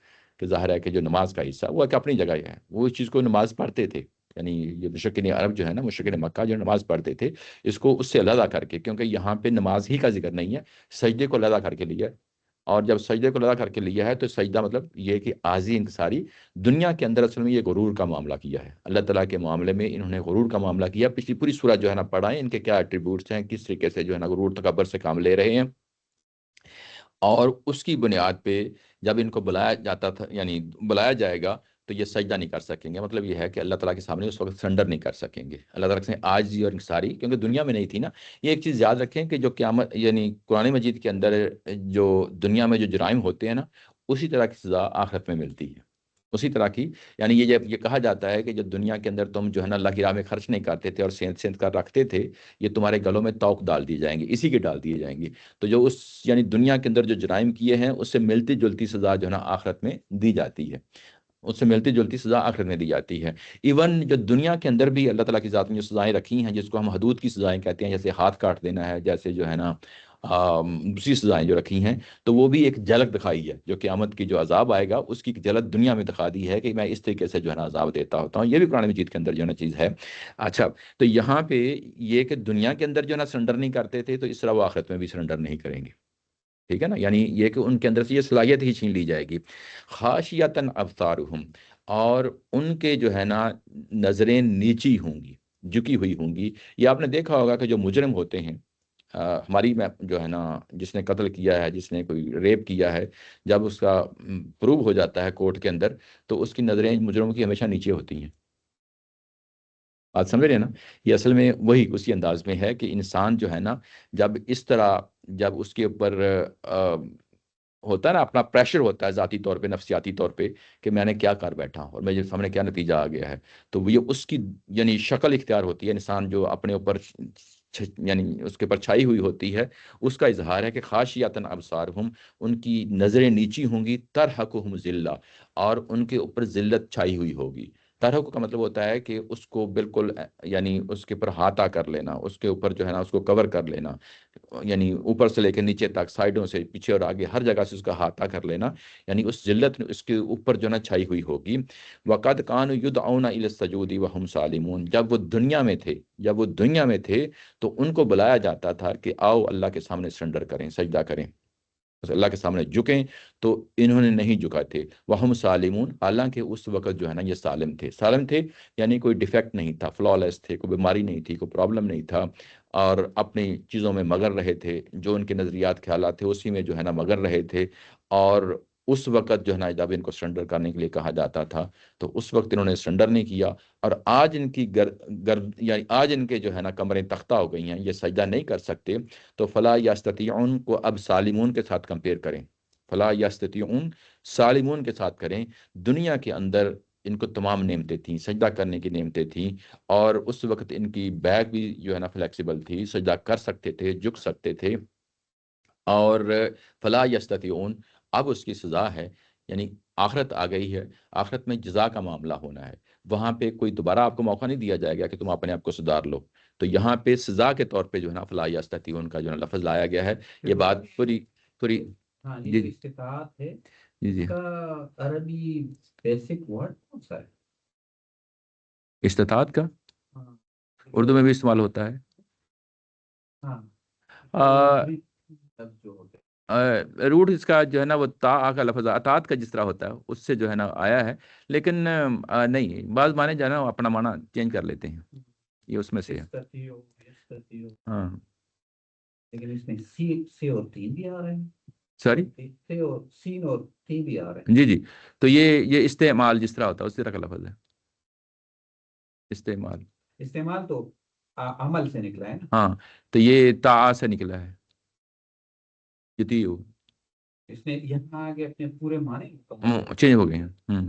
کہ ظاہر ہے کہ جو نماز کا حصہ وہ ایک اپنی جگہ ہے، وہ اس چیز کو نماز پڑھتے تھے. یعنی یہ مشرکین عرب جو ہے نا، مشرکین مکہ جو نماز پڑھتے تھے، اس کو اس سے علیحدہ کر کے، کیونکہ یہاں پہ نماز ہی کا ذکر نہیں ہے، سجدے کو علیحدہ کر کے لیا. اور جب سجدے کو علیحدہ کر کے لیا ہے تو سجدہ مطلب یہ کہ عاجزی، انکساری. دنیا کے اندر اصل میں یہ غرور کا معاملہ کیا ہے. اللہ تعالیٰ کے معاملے میں انہوں نے غرور کا معاملہ کیا. پچھلی پوری سورہ جو ہے نا پڑھائیں، ان کے کیا ایٹریبیوٹس ہیں، کس طریقے سے جو ہے نا غرور تکبر سے کام لے رہے ہیں. اور اس کی بنیاد پہ جب ان کو بلایا جاتا تھا، یعنی بلایا جائے گا، تو یہ سجدہ نہیں کر سکیں گے. مطلب یہ ہے کہ اللہ تعالیٰ کے سامنے اس وقت سرنڈر نہیں کر سکیں گے. اللہ تعالیٰ کے سامنے عاجزی اور انکساری، کیونکہ دنیا میں نہیں تھی نا. یہ ایک چیز یاد رکھیں کہ جو قیامت یعنی قرآن مجید کے اندر جو دنیا میں جو جرائم ہوتے ہیں نا، اسی طرح کی سزا آخرت میں ملتی ہے، اسی طرح کی. یعنی یہ کہا جاتا ہے کہ جو دنیا کے اندر تم جو ہے نا اللہ کی راہ میں خرچ نہیں کرتے تھے اور سینت کر رکھتے تھے، یہ تمہارے گلوں میں توق ڈال دیے جائیں گے، اسی کے ڈال دیے جائیں گے. تو جو اس یعنی دنیا کے اندر جو جرائم کیے ہیں اس سے ملتی جلتی سزا جو ہے نا آخرت میں دی جاتی ہے، اس سے ملتی جلتی سزا آخرت میں دی جاتی ہے. ایون جو دنیا کے اندر بھی اللہ تعالیٰ کی ذات میں جو سزائیں رکھی ہیں، جس کو ہم حدود کی سزائیں کہتے ہیں، جیسے ہاتھ کاٹ دینا ہے، جیسے جو ہے نا دوسری سزائیں جو رکھی ہیں، تو وہ بھی ایک جھلک دکھائی ہے. جو قیامت کی جو عذاب آئے گا اس کی جھلک دنیا میں دکھا دی ہے کہ میں اس طریقے سے جو ہے نا عذاب دیتا ہوتا ہوں. یہ بھی قرآن مجید کے اندر جو ہے نا چیز ہے. اچھا، تو یہاں پہ یہ کہ دنیا کے اندر جو ہے نا سرنڈر نہیں کرتے تھے، تو اس طرح وہ آخرت میں بھی سرنڈر نہیں کریں گے. ٹھیک ہے نا؟ یعنی یہ کہ ان کے اندر سے یہ صلاحیت ہی چھین لی جائے گی. خاشیۃ ابصارہم، اور ان کے جو ہے نا نظریں نیچی ہوں گی، جھکی ہوئی ہوں گی۔ یہ آپ نے دیکھا ہوگا کہ جو مجرم ہوتے ہیں، ہماری میں جو ہے نا جس نے قتل کیا ہے، جس نے کوئی ریپ کیا ہے، جب اس کا پروو ہو جاتا ہے کورٹ کے اندر، تو اس کی نظریں مجرموں کی ہمیشہ نیچے ہوتی ہیں۔ بات سمجھ رہے ہیں نا؟ یہ اصل میں وہی اسی انداز میں ہے کہ انسان جو ہے نا جب اس طرح، جب اس کے اوپر ہوتا ہے نا اپنا پریشر ہوتا ہے ذاتی طور پہ، نفسیاتی طور پہ، کہ میں نے کیا کر بیٹھا اور میرے سامنے کیا نتیجہ آ گیا ہے، تو یہ اس کی یعنی شکل اختیار ہوتی ہے۔ انسان جو اپنے اوپر یعنی اس کے اوپر چھائی ہوئی ہوتی ہے، اس کا اظہار ہے کہ خاشیاتن ابصارہم، ان کی نظریں نیچی ہوں گی، ترحقہم ذلہ، اور ان کے اوپر ذلت چھائی ہوئی ہوگی۔ ترحق کا مطلب ہوتا ہے کہ اس کو بالکل یعنی اس کے اوپر ہاتھا کر لینا، اس کے اوپر جو ہے نا اس کو کور کر لینا، یعنی اوپر سے لے کے نیچے تک، سائیڈوں سے، پیچھے اور آگے، ہر جگہ سے اس کا ہاتھا کر لینا، یعنی اس ذلت اس کے اوپر جو نا چھائی ہوئی ہوگی۔ وَقَدْ كَانُوا يُدْعَوْنَ إِلَى السُّجُودِ وَهُمْ سَالِمُونَ، جب وہ دنیا میں تھے تو ان کو بلایا جاتا تھا کہ آؤ اللہ کے سامنے سرنڈر کریں، سجدہ کریں، بس اللہ کے سامنے جھکیں، تو انہوں نے نہیں جھکا تھے۔ وَهُمْ سَالِمُونَ، حالانکہ اس وقت جو ہے نا یہ سالم تھے۔ سالم تھے یعنی کوئی ڈیفیکٹ نہیں تھا، فلالیس تھے، کوئی بیماری نہیں تھی، کوئی پرابلم نہیں تھا، اور اپنی چیزوں میں مگر رہے تھے، جو ان کے نظریات خیالات تھے اسی میں جو ہے نا مگر رہے تھے۔ اور اس وقت جو ہے نا جب ان کو سرنڈر کرنے کے لیے کہا جاتا تھا تو اس وقت انہوں نے سرنڈر نہیں کیا، اور آج ان کی یعنی آج ان کے جو ہے نا کمریں تختہ ہو گئی ہیں، یہ سجدہ نہیں کر سکتے، تو فلا یستطیعون کو اب سالمون کے ساتھ کمپیئر کریں، فلا یستطیعون سالمون کے ساتھ کریں۔ دنیا کے اندر ان کو تمام نعمتیں تھیں، سجدہ کرنے کی نعمتیں تھیں، اور اس وقت ان کی بیک بھی جو ہے نا فلیکسیبل تھی، سجدہ کر سکتے تھے، جھک سکتے تھے۔ اور فلا یستطیعون، اب اس کی سزا ہے، یعنی آخرت آ گئی ہے، آخرت میں جزا کا معاملہ ہونا ہے، وہاں پہ کوئی دوبارہ آپ کو موقع نہیں دیا جائے گا کہ تم اپنے آپ کو سدھار لو، تو یہاں پہ سزا کے طور پہ جو ہے نا فلا یستطیعون کا جو ہے نا لفظ لایا گیا ہے۔ یہ بات پوری ہاں، جی یہ جو استطاعت ہے جی اس کا عربی بیسک ورڈ کون سا ہے؟ استطاعت کا ہاں، اردو میں بھی استعمال ہوتا ہے۔ ہاں، جو ہوتے روٹ اس کا جو ہے نا وہ تا کا لفظ اطاعت کا جس طرح ہوتا ہے اس سے جو ہے نا آیا ہے، لیکن نہیں، بعض معنی جو ہے نا اپنا معنی چینج کر لیتے ہیں، یہ اس میں سے ہے۔ ہاں، لیکن اس میں سی اور تین بھی آ رہے ہیں، سوری، سی اور سین اور تین بھی آ رہے ہیں۔ جی جی، تو یہ استعمال جس طرح ہوتا ہے اس طرح کا لفظ ہے، استعمال تو عمل سے نکلا ہے نا۔ ہاں، تو یہ تا سے نکلا ہے، یتیو اس نے یہاں آگے اپنے پورے معنی چینج ہو گئے ہیں۔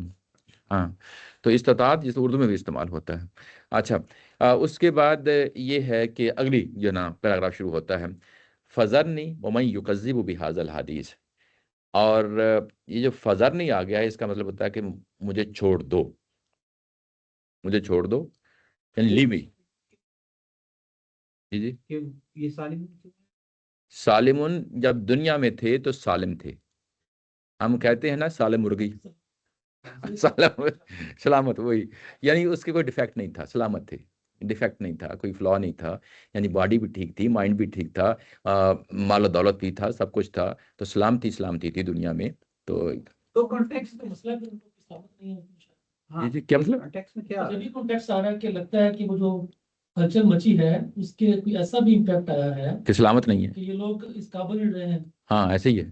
ہاں، تو استطاعت جس اردو میں بھی استعمال ہوتا ہے۔ اچھا، اس کے بعد یہ ہے کہ اگلی جو نا پیراگراف شروع ہوتا ہے، فَذَرْنِي وَمَن يُكَذِّبُ بِهَذَا الْحَدِيثِ، اور یہ جو فَذَرْنِي آ گیا ہے اس کا مطلب ہوتا ہے کہ مجھے چھوڑ دو، مجھے چھوڑ دو، یعنی لیو می۔ جی جی، یہ سالم سالمون جب دنیا میں تھے تو سالم تھے، ہم کہتے ہیں نا سالم مرغی، سلامت، وہی، یعنی اس کے کوئی ڈیفیکٹ نہیں تھا، سلامت تھے، ڈیفیکٹ نہیں تھا، کوئی فلا نہیں تھا، یعنی باڈی بھی ٹھیک تھی، مائنڈ بھی ٹھیک تھا، مال و دولت بھی تھا، سب کچھ تھا، تو سلامتی تھی دنیا میں۔ تو کانٹیکسٹ کا مسئلہ بھی ان کو سلامت نہیں ہے۔ جی جی، کیا مطلب؟ کانٹیکسٹ میں کیا جب یہ کانٹیکسٹ آ رہا ہے کہ لگتا ہے کہ وہ جو ہلچل مچی ہے اس کے کوئی ایسا بھی امپیکٹ آیا ہے کہ سلامت نہیں ہے، کہ یہ لوگ اس قابل نہیں رہے ہیں۔ ہاں ایسے ہی ہے۔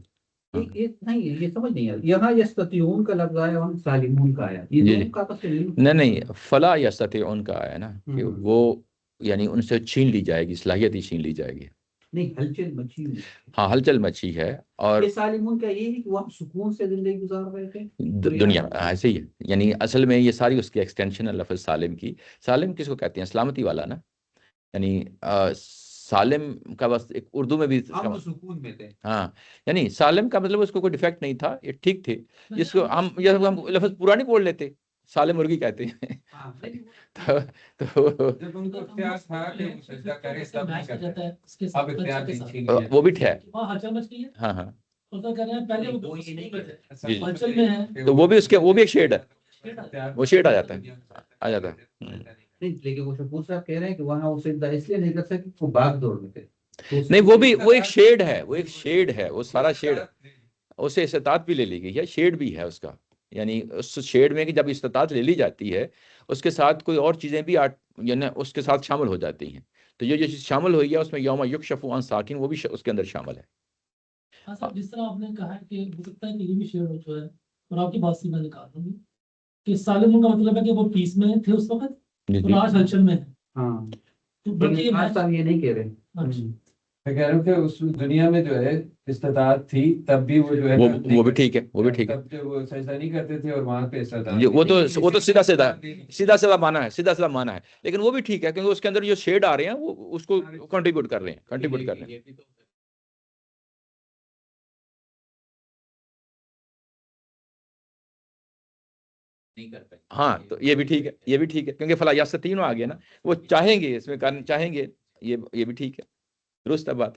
نہیں، یہ سمجھ نہیں آتی، یہاں یستطیعون کا لفظ آیا، وہاں سالمون کا آیا، یہ دونوں کا آپس میں نہیں، فلا یستطیعون کا آیا نا کہ وہ یعنی ان سے چھین لی جائے گی، صلاحیت ہی چھین لی جائے گی۔ نہیں، ہلچل مچی ہوئی، ہاں، ہلچل مچی ہے، اور یہ سالمون کا یہ ہے کہ وہ ہم سکون سے زندگی گزار رہے تھے دنیا ایسے ہی ہے، یعنی اصل میں یہ ساری اس کی ایکسٹینشن ہے لفظ سالم کی۔ سالم کس کو کہتے ہیں؟ سلامتی والا نا، یعنی سالم کا بس ایک اردو میں بھی ہم سکون میں تھے، ہاں، یعنی سالم کا مطلب اس کو کوئی ڈیفیکٹ نہیں تھا، یہ ٹھیک تھے، جس کو ہم لفظ پورا نہیں بول لیتے، سالم مرغی کہتے ہیں۔ وہ بھی ٹھہر، ہاں ہاں، تو وہ بھی اس کے وہ بھی ایک شیڈ ہے، وہ شیڈ آ جاتا ہے۔ لیکن وہ شکور صاحب کہہ رہے ہیں کہ وہاں وہ سجدہ اس لیے نہیں کر سکتے وہ بھاگ دوڑ میں تھے، نہیں، وہ ایک شیڈ ہے، وہ ایک شیڈ ہے، وہ سارا شیڈ، اسے استطاعت بھی لے لی گئی ہے، شیڈ بھی ہے اس کا، یعنی اس شیڈ میں کہ جب استطاعت لے لی جاتی ہے اس کے ساتھ کوئی اور چیزیں بھی یعنی اس کے ساتھ شامل ہو جاتی ہیں. تو یہ جو چیز شامل ہوئی ہے اس میں یوم یکشف عن ساکن وہ بھی اس کے اندر شامل ہے. صاحب جس طرح آپ نے کہا ہے کہ ہو سکتا ہے کہ یہ بھی شیئر ہو چکا ہے اور آپ کی بات سے میں نکال دوں گی کہ سالموں کا مطلب ہے کہ وہ پیس میں تھے اس وقت اور آج ہلچل میں ہے. ہاں تو بلکہ آج صاحب یہ نہیں کہہ رہے. میں کہہ رہا ہوں کہ اس دنیا میں جو ہے استطاعت تھی تب بھی وہ جو ہے وہ بھی ٹھیک ہے، وہ بھی ٹھیک ہے. تب وہ سجدہ نہیں کرتے تھے اور وہاں پہ استطاعت وہ تو سیدھا مانا ہے لیکن وہ بھی ٹھیک ہے کیونکہ اس کے اندر جو شیڈ آ رہے ہیں وہ اس کو کنٹریبیوٹ کر رہے ہیں. ہاں تو یہ بھی ٹھیک ہے، یہ بھی ٹھیک ہے کیونکہ فلا یستطیعون آ گیا نا، وہ چاہیں گے اس میں کرنا چاہیں گے، یہ بھی ٹھیک ہے، درست ہے بات،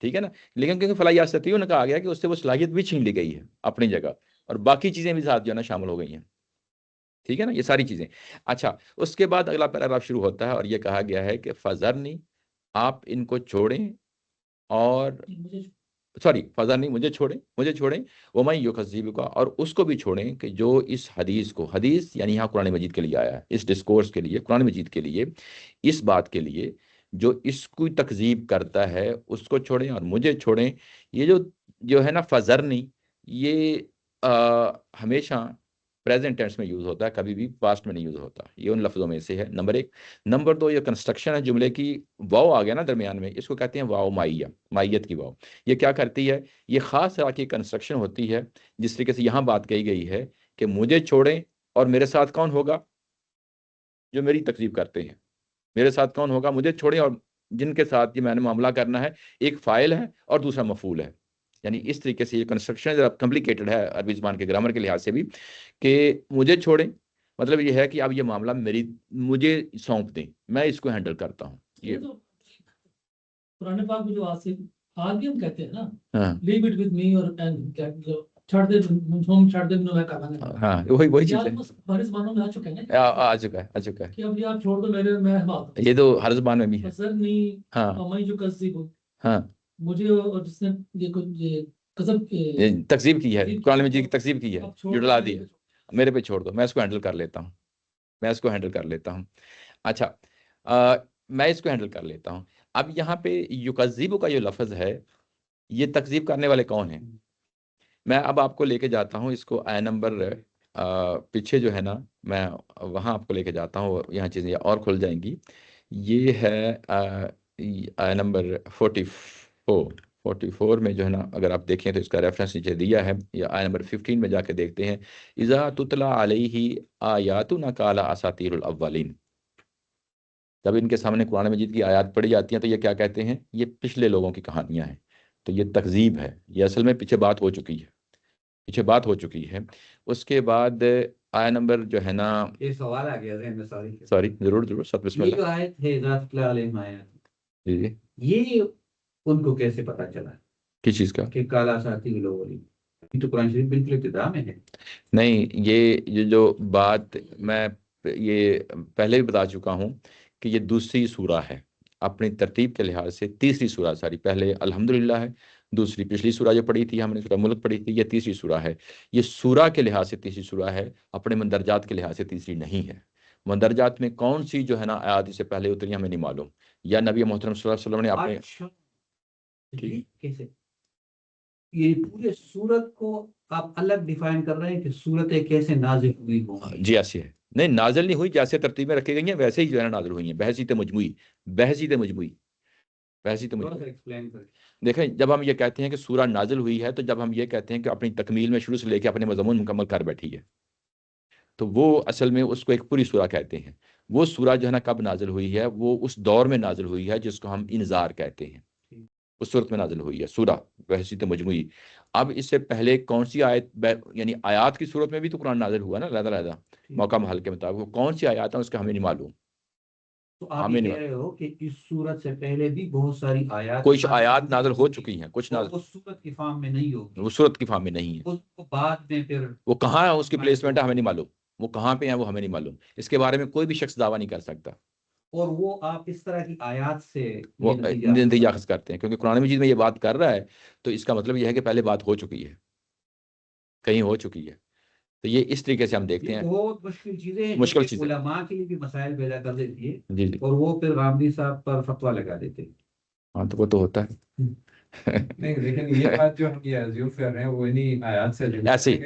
ٹھیک ہے نا. لیکن کیونکہ فلا یستطیعون کا آ گیا کہ اس سے وہ صلاحیت بھی چھین لی گئی ہے اپنی جگہ اور باقی چیزیں بھی ساتھ جو ہے نا شامل ہو گئی ہیں. ٹھیک ہے نا، یہ ساری چیزیں. اچھا اس کے بعد اگلا پیراگراف شروع ہوتا ہے اور یہ کہا گیا ہے کہ فذرنی، آپ ان کو چھوڑیں، اور فذرنی مجھے چھوڑیں ومن یکذب کا، اور اس کو بھی چھوڑیں کہ جو اس حدیث کو، حدیث یعنی یہاں قرآن مجید کے لیے آیا ہے، اس ڈسکورس کے لیے، قرآن مجید کے لیے، اس بات کے لیے جو اس کو تکذیب کرتا ہے اس کو چھوڑیں اور مجھے چھوڑیں. یہ جو ہے نا فذرنی، یہ ہمیشہ پریزنٹ ٹینس میں یوز ہوتا ہے، کبھی بھی پاسٹ میں نہیں یوز ہوتا. یہ ان لفظوں میں سے ہے نمبر 1. نمبر 2 یہ کنسٹرکشن ہے جملے کی، واو آ گیا نا درمیان میں، اس کو کہتے ہیں واو مائیہ، مائیت کی واو. یہ کیا کرتی ہے؟ یہ خاص طرح کی کنسٹرکشن ہوتی ہے. جس طریقے سے یہاں بات کہی گئی ہے کہ مجھے چھوڑیں اور میرے ساتھ کون ہوگا؟ جو میری تکذیب کرتے ہیں. میرے ساتھ کون ہوگا؟ مجھے چھوڑیں اور جن کے ساتھ یہ میں نے معاملہ کرنا ہے، ایک فاعل ہے اور دوسرا مفعول ہے. یعنی اس طریقے سے یہ کنسٹرکشن ذرا کمپلیکیٹڈ ہے عربی زبان کے گرامر کے لحاظ سے بھی، کہ مجھے چھوڑیں مطلب یہ ہے کہ اب یہ معاملہ مجھے سونپ دیں، میں اس کو ہینڈل کرتا ہوں. یہ قرآن پاک میں جو آرگیم کہتے ہیں نا، لیو اٹ ود می، اور چھڑ دے میں کہاں. ہاں وہی چیز ہے، ہماری زبانوں میں آ چکا ہے، آ چکا ہے کہ اب یہ آپ چھوڑ دو میں یہ تو ہر زبان میں بھی ہے. ہاں میں جو کذب ہوں، ہاں مجھے اور جس نے یہ تکذیب کی ہے، قرآن مجید کی تکذیب کی ہے، جھٹلا دی ہے، میرے پہ چھوڑ دو، میں اس کو ہینڈل کر لیتا ہوں. اچھا میں اس کو ہینڈل کر لیتا ہوں. اب یہاں پہ یکذب کا جو لفظ ہے، یہ تکذیب کرنے والے کون ہیں؟ میں اب آپ کو لے کے جاتا ہوں اس کو آیہ نمبر پیچھے جو ہے نا، میں وہاں آپ کو لے کے جاتا ہوں، یہاں چیزیں اور کھل جائیں گی. یہ ہے آیہ نمبر 44 میں جو ہے نا، اگر آپ دیکھیں تو اس کا ریفرنس نیچے دیا ہے، یا آیہ نمبر 15 میں جا کے دیکھتے ہیں. اذا تتلی علیہ آیاتنا قال اساطیر الاولین. جب ان کے سامنے قرآن مجید کی آیات پڑھی جاتی ہیں تو یہ کیا کہتے ہیں؟ یہ پچھلے لوگوں کی کہانیاں ہیں. تو یہ تکذیب ہے، یہ اصل میں پیچھے بات ہو چکی ہے. اس کے بعد آیہ نمبر جو ہے نا، یہ سوال آ گیا ذہن میں، سوری ضرور سب بسم یہ اللہ. جو آیت ہے اذا تتلی علیہم آیات، جی یہ ان کو کیسے پتا چلا کس چیز کا؟ کہ قال اساطیر الاولین؟ یہ تو قرآن شریف بالکل ابتدا میں ہے. نہیں، یہ جو بات میں یہ پہلے بھی بتا چکا ہوں کہ یہ دوسری سورہ ہے اپنی ترتیب کے لحاظ سے، تیسری سورہ ساری. پہلے الحمدللہ ہے، دوسری پچھلی سورہ جو پڑھی تھی ہم نے، سورہ ملک پڑھی تھی، یہ تیسری سورہ ہے. یہ سورہ کے لحاظ سے تیسری سورہ ہے، اپنے مندرجات کے لحاظ سے تیسری نہیں ہے. مندرجات میں کون سی جو ہے نا آیات سے پہلے اتری ہمیں نہیں معلوم، یا نبی محترم صلی اللہ علیہ وسلم نے اپنے کیسے یہ پورے سورت کو آپ الگ ڈیفائن کر رہے ہیں کہ سورتیں کیسے نازل ہوئی ہوں؟ جی ایسے ہے، نہیں نازل نہیں ہوئی، جیسے ترتیب میں رکھی گئی ہیں ویسے ہی جو ہے نازل ہوئی ہیں. بحثیت مجموعی. دیکھیں جب ہم یہ کہتے ہیں کہ سورہ نازل ہوئی ہے، تو جب ہم یہ کہتے ہیں کہ اپنی تکمیل میں شروع سے لے کے اپنے مضمون مکمل کر بیٹھی ہے، تو وہ اصل میں اس کو ایک پوری سورہ کہتے ہیں. وہ سورہ جو ہے نا کب نازل ہوئی ہے؟ وہ اس دور میں نازل ہوئی ہے جس کو ہم انذار کہتے ہیں، اس صورت میں نازل ہوئی ہے سورہ بحثیت مجموعی. اب اس سے پہلے کون سی آیت، یعنی آیات کی صورت میں بھی تو قرآن نازل ہوا نا علیحدہ موقع محل کے مطابق. وہ کون سی آیات ہیں اس کا ہمیں نہیں معلوم. تو آپ یہ کہہ رہے ہو کہ اس سورت سے پہلے بھی بہت ساری آیات، کچھ آیات نازل ہو چکی ہیں، کچھ نازل اس سورت کی فارم میں نہیں ہوگی، وہ صورت کی فارم میں نہیں ہے. اس بعد میں پھر وہ کہاں ہے، اس کی پلیسمنٹ ہے ہمیں نہیں معلوم، وہ کہاں پہ ہیں وہ ہمیں نہیں معلوم. اس کے بارے میں کوئی بھی شخص دعویٰ نہیں کر سکتا. اور وہ آپ اس طرح کی آیات سے وہ نتیجہ اخذ کرتے ہیں، کیونکہ قرآن مجید میں یہ بات کر رہا ہے تو اس کا مطلب یہ ہے کہ پہلے بات ہو چکی ہے، کہیں ہو چکی ہے. تو یہ اس طریقے سے ہم دیکھتے ہیں. بہت مشکل چیزیں ہیں، مشکل چیزیں علماء کے لیے بھی مسائل پیدا کر دیتی ہے جی جی. اور وہ پھر غامدی صاحب پر فتویٰ لگا دیتے ہیں. ہاں تو وہ تو ہوتا ہے. نہیں لیکن یہ بات جو ہم یہ ایزیوم کر رہے ہیں وہ انہیں آیات سے ایسے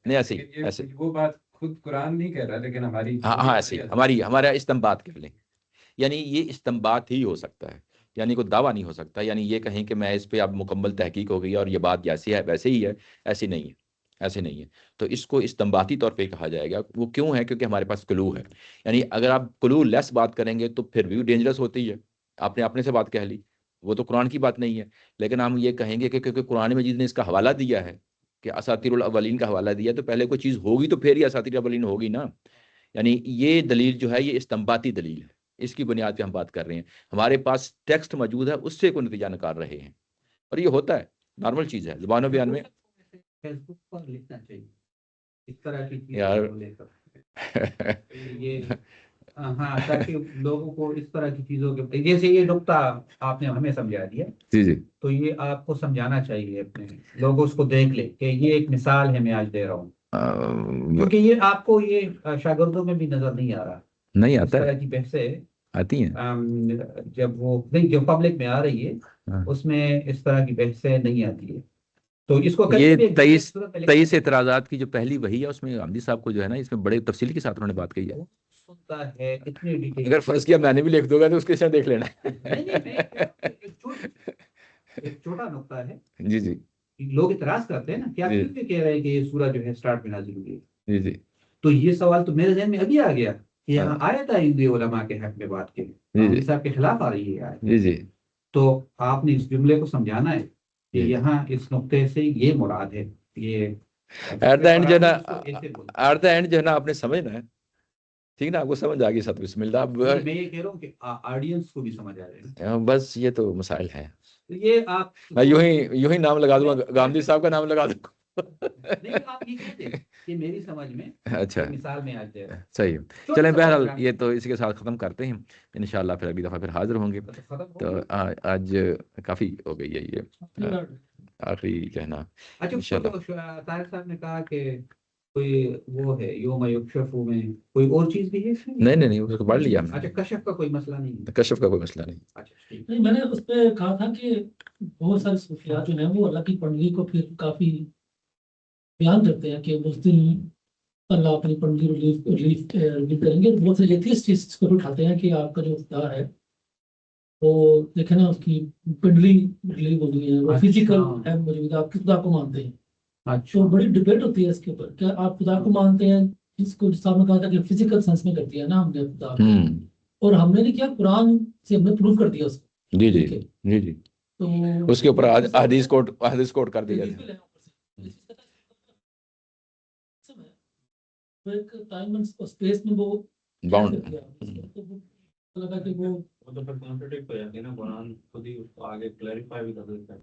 نہیں ایسے وہ بات خود قرآن نہیں کہہ رہا لیکن ہماری ہاں ایسے ہمارا استنباط کہہ لیں، یعنی یہ استنباط ہی ہو سکتا ہے، یعنی کوئی دعویٰ نہیں ہو سکتا. یعنی یہ کہیں کہ میں اس پہ اب مکمل تحقیق ہو گئی اور یہ بات جیسی ہے ویسے ہی ہے، ایسی نہیں ہے، ایسے نہیں ہے. تو اس کو استنباطی طور پہ کہا جائے گا. وہ کیوں ہے؟ کیونکہ ہمارے پاس کلو ہے. یعنی اگر آپ کلو لیس بات کریں گے تو پھر بھی ڈینجرس ہوتی ہے. آپ نے اپنے سے بات کہہ لی، وہ تو قرآن کی بات نہیں ہے. لیکن ہم یہ کہیں گے کہ کیونکہ قرآن مجید نے اس کا حوالہ دیا ہے کہ اساطیر الاولین کا حوالہ دیا، تو پہلے کوئی چیز ہوگی تو پھر ہی اساطیر الاولین ہوگی نا. یعنی یہ دلیل جو ہے یہ استنباطی دلیل ہے، اس کی بنیاد پہ ہم بات کر رہے ہیں. ہمارے پاس ٹیکسٹ موجود ہے، اس سے کوئی نتیجہ نکال رہے ہیں، اور یہ ہوتا ہے، نارمل چیز ہے زبان و بیان میں. فیس بک پر لکھنا چاہیے اس طرح کی یار چیزوں لے کر یہ ہاں، تاکہ لوگوں کو اس طرح کی چیزوں کے، جیسے یہ نقطہ آپ نے ہمیں سمجھا دیا جی جی تو یہ آپ کو سمجھانا چاہیے اپنے لوگوں اس کو دیکھ لیں کہ یہ ایک مثال ہے میں آج دے رہا ہوں، کیونکہ یہ آپ کو یہ شاگردوں میں بھی نظر نہیں آ رہا. نہیں اس آتا ہے، طرح کی بحثیں آتی ہیں جب وہ نہیں جو پبلک میں آ رہی ہے اس میں اس طرح کی بحثیں نہیں آتی ہے. تو اس کو یہ کبھی بھی 23 اعتراضات کی جو پہلی وہی ہے اس میں غامدی صاحب کو جو ہے نا اس میں بڑے تفصیل کے ساتھ انہوں نے بات کہی ہے. سنتا ہے اتنی ڈیٹیل. اگر فرض کیا میں نے بھی لکھ دوں گا تو اس کے ساتھ دیکھ لینا. ایک چھوٹا نقطہ ہے. جی جی. لوگ اعتراض کرتے ہیں نا کہ آپ جی کیوں کہہ رہے ہیں کہ یہ سورہ جو ہے اسٹارٹ میں نازل ہوئی ہے. جی جی. تو یہ سوال تو میرے ذہن میں ابھی آ گیا کہ یہاں ہاں. آیت آئی ہوئی علماء کے حق میں بات کے غامدی صاحب کے خلاف آ رہی ہے آیت. جی جی. تو آپ نے اس جملے کو سمجھانا ہے کہ جی. یہاں اس نقطے سے یہ مراد ہے. یہ ایٹ دا اینڈ جو ہے نا ایٹ دا اینڈ جو ہے نا آپ نے سمجھنا ہے، ٹھیک نا، آپ کو سمجھ آ گئی سب. بسم اللہ. میں یہ کہہ رہا ہوں کہ آڈینس کو بھی سمجھ آ جائے گا. بس یہ تو مسائل ہیں. یہ آپ میں یوں ہی نام لگا دوں گا، غامدی صاحب کا نام لگا دوں گا. نہیں آپ یہ کہہ دیں کہ میری سمجھ میں اچھا مثال میں آج صحیح. چلیں بہرحال یہ تو اسی کے ساتھ ختم کرتے ہیں انشاءاللہ، پھر اگلی دفعہ پھر حاضر ہوں گے. تو آج کافی ہو گئی ہے یہ آخری کہنا. اچھا طاہر صاحب نے کہا کہ کوئی وہ ہے یوم یکشف میں کوئی اور چیز بھی ہے؟ نہیں اس کو پڑھ لیا ہم نے. اچھا کشف کا کوئی مسئلہ نہیں ہے. کشف کا کوئی مسئلہ نہیں. اچھا نہیں میں نے اس پہ کہا تھا کہ بہت سارے صوفیات جو ہیں وہ اللہ کی پنڈلی کو پھر کافی بیان کرتے ہیں کہ اس دن اللہ اپنی پنڈلی ریلیف کریں گے. بہت سے ایتھیسٹ اس کو اٹھاتے ہیں کہ آپ کا جو خدا ہے وہ دیکھیں نا اس کی پنڈلی ریلیو ہو گئی ہے، وہ فزیکل ہے موجود. آپ کس خدا کو مانتے ہیں؟ تو بڑی ڈبیٹ ہوتی ہے اس کے اوپر، کیا آپ خدا کو مانتے ہیں جس کو صاحب نے کہا تھا کہ فزیکل سینس میں کرتی ہے نا ہم نے خدا کو، اور ہم نے کیا قرآن سے ہم نے پروف کر دیا اس کو. جی جی جی جی. تو اس کے اوپر حدیث کوٹ کر دیا. ایک ٹائم اینڈ اسپیس میں وہ باؤنڈ لگا کہ وہ تو پھر کانٹرڈکٹ ہو جاتی ہے نا، قرآن خود ہی اس کو آگے کلیریفائی بھی کر دیتا ہے.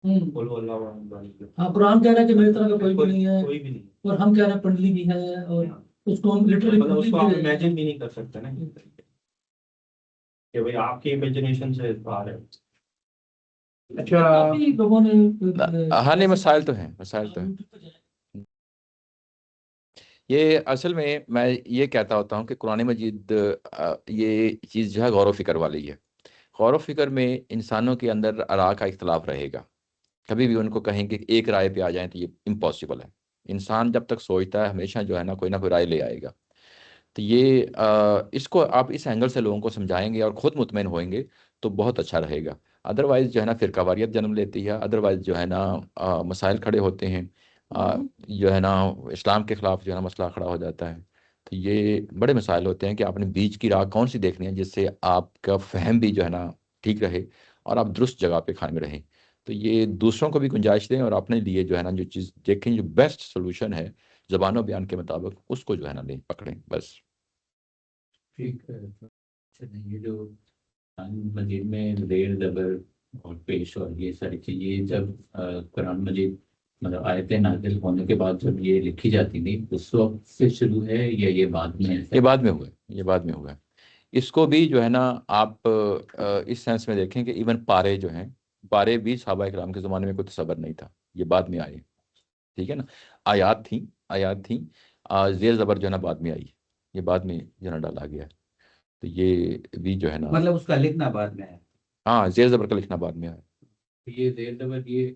ہاں قرآن کہہ رہا ہے کہ میری طرح کا کوئی بھی نہیں ہے، کوئی بھی نہیں، اور ہم کہہ رہے ہیں پنڈلی بھی ہے، اور اس کو ہم لٹرلی اس کو آپ امیجن بھی نہیں کر سکتے نا کہ بھئی آپ کی امیجنیشن سے باہر ہے. اچھا لوگوں نے ہاں نہیں مسائل تو ہیں. یہ اصل میں یہ کہتا ہوتا ہوں کہ قرآن مجید یہ چیز جو ہے غور و فکر والی ہے. غور و فکر میں انسانوں کے اندر آراء کا اختلاف رہے گا. کبھی بھی ان کو کہیں کہ ایک رائے پہ آ جائیں تو یہ امپاسبل ہے. انسان جب تک سوچتا ہے ہمیشہ جو ہے نا کوئی رائے لے آئے گا. تو یہ اس کو آپ اس اینگل سے لوگوں کو سمجھائیں گے اور خود مطمئن ہوئیں گے تو بہت اچھا رہے گا. ادروائز جو ہے نا فرقہ واریت جنم لیتی ہے، ادروائز جو ہے نا مسائل کھڑے ہوتے ہیں، جو ہے نا اسلام کے خلاف جو ہے نا مسئلہ کھڑا ہو جاتا ہے. تو یہ بڑے مسائل ہوتے ہیں کہ آپ نے بیچ کی راہ کون سی دیکھنی ہے جس سے آپ کا فہم بھی جو ہے نا ٹھیک رہے اور آپ درست جگہ پہ کھانے میں رہیں. تو یہ دوسروں کو بھی گنجائش دیں اور اپنے لیے جو ہے نا جو چیز دیکھیں جو بیسٹ سولوشن ہے زبان و بیان کے مطابق اس کو جو ہے نا لیں پکڑیں بس. ٹھیک ہے. یہ جو مجید میں زیر زبر اور پیش اور یہ ساری چیزیں جب قرآن مجید مطلب آیتیں نازل ہونے کے بعد جب یہ لکھی جاتی تھی اس وقت سے شروع ہے یا یہ بعد میں؟ یہ بعد میں ہوا ہے. اس کو بھی جو ہے نا آپ اس سینس میں دیکھیں کہ ایون پارے جو ہیں، پارے بھی صحابہ کرام کے زمانے میں کوئی تصور نہیں تھا، یہ بعد میں آئے. ٹھیک ہے نا. آیات تھیں، آیات تھیں، زیر زبر جو ہے نا بعد میں آئی، یہ بعد میں جو ہے نا ڈالا گیا ہے، تو یہ بھی جو ہے نا مطلب اس کا لکھنا بعد میں ہے؟ ہاں، زیر زبر کا لکھنا بعد میں آیا۔ یہ زیر زبر یہ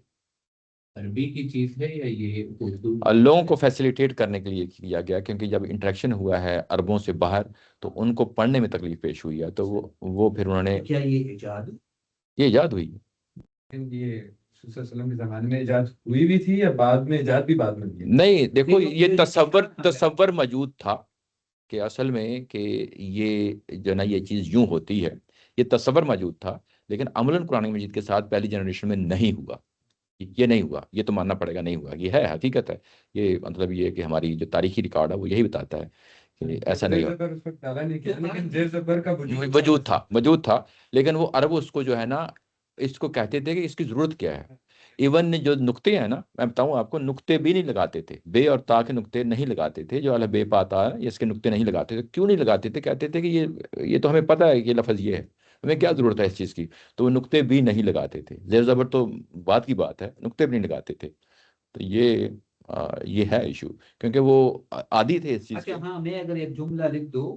عربی کی چیز ہے یا یہ اردو؟ لوگوں کو فیسیلیٹیٹ کرنے کے لیے کیا گیا، کیونکہ جب انٹریکشن ہوا ہے عربوں سے باہر تو ان کو پڑھنے میں تکلیف پیش ہوئی ہے، تو وہ پھر انہوں نے کیا یہ ایجاد؟ یہ ایجاد ہوئی۔ لیکن یہ رسول صلی اللہ علیہ وسلم کے زمانے میں ایجاد ہوئی بھی تھی یا بعد میں ایجاد بھی بعد میں ہوئی ہے؟ نہیں دیکھو، یہ تصور موجود تھا کہ اصل میں کہ یہ جو نا یہ چیز یوں ہوتی ہے، یہ تصور موجود تھا، لیکن عملاً قرآن مجید کے ساتھ پہلی جنریشن میں نہیں ہوا، یہ نہیں ہوا، یہ تو ماننا پڑے گا نہیں ہوا، یہ ہے حقیقت ہے، یہ مطلب یہ کہ ہماری جو تاریخی ریکارڈ ہے وہ یہی بتاتا ہے کہ ایسا نہیں ہوا۔ زیر زبر اس وقت ڈالا نہیں کیا، لیکن زیر زبر کا وجود تھا، لیکن وہ عرب اس کو جو ہے نا اس کو کہتے تھے کہ اس کی ضرورت کیا ہے، ایون جو نقطے ہیں نا، میں بتاؤں آپ کو، نقطے بھی نہیں لگاتے تھے، بے اور تا کے نقطے نہیں لگاتے تھے، جو بے پاتا ہے اس کے نقطے نہیں لگاتے تھے، کیوں نہیں لگاتے تھے؟ کہتے تھے کہ یہ تو ہمیں پتہ ہے کہ یہ لفظ یہ ہے، ہمیں کیا ضرورت ہے اس چیز کی، تو وہ نقطے بھی نہیں لگاتے تھے، زیر زبر تو بات کی بات ہے، نقطے بھی نہیں لگاتے تھے، تو یہ ہے ایشو، کیونکہ وہ عادی تھے اس چیز کے۔ اچھا ہاں، میں اگر ایک جملہ لکھ دوں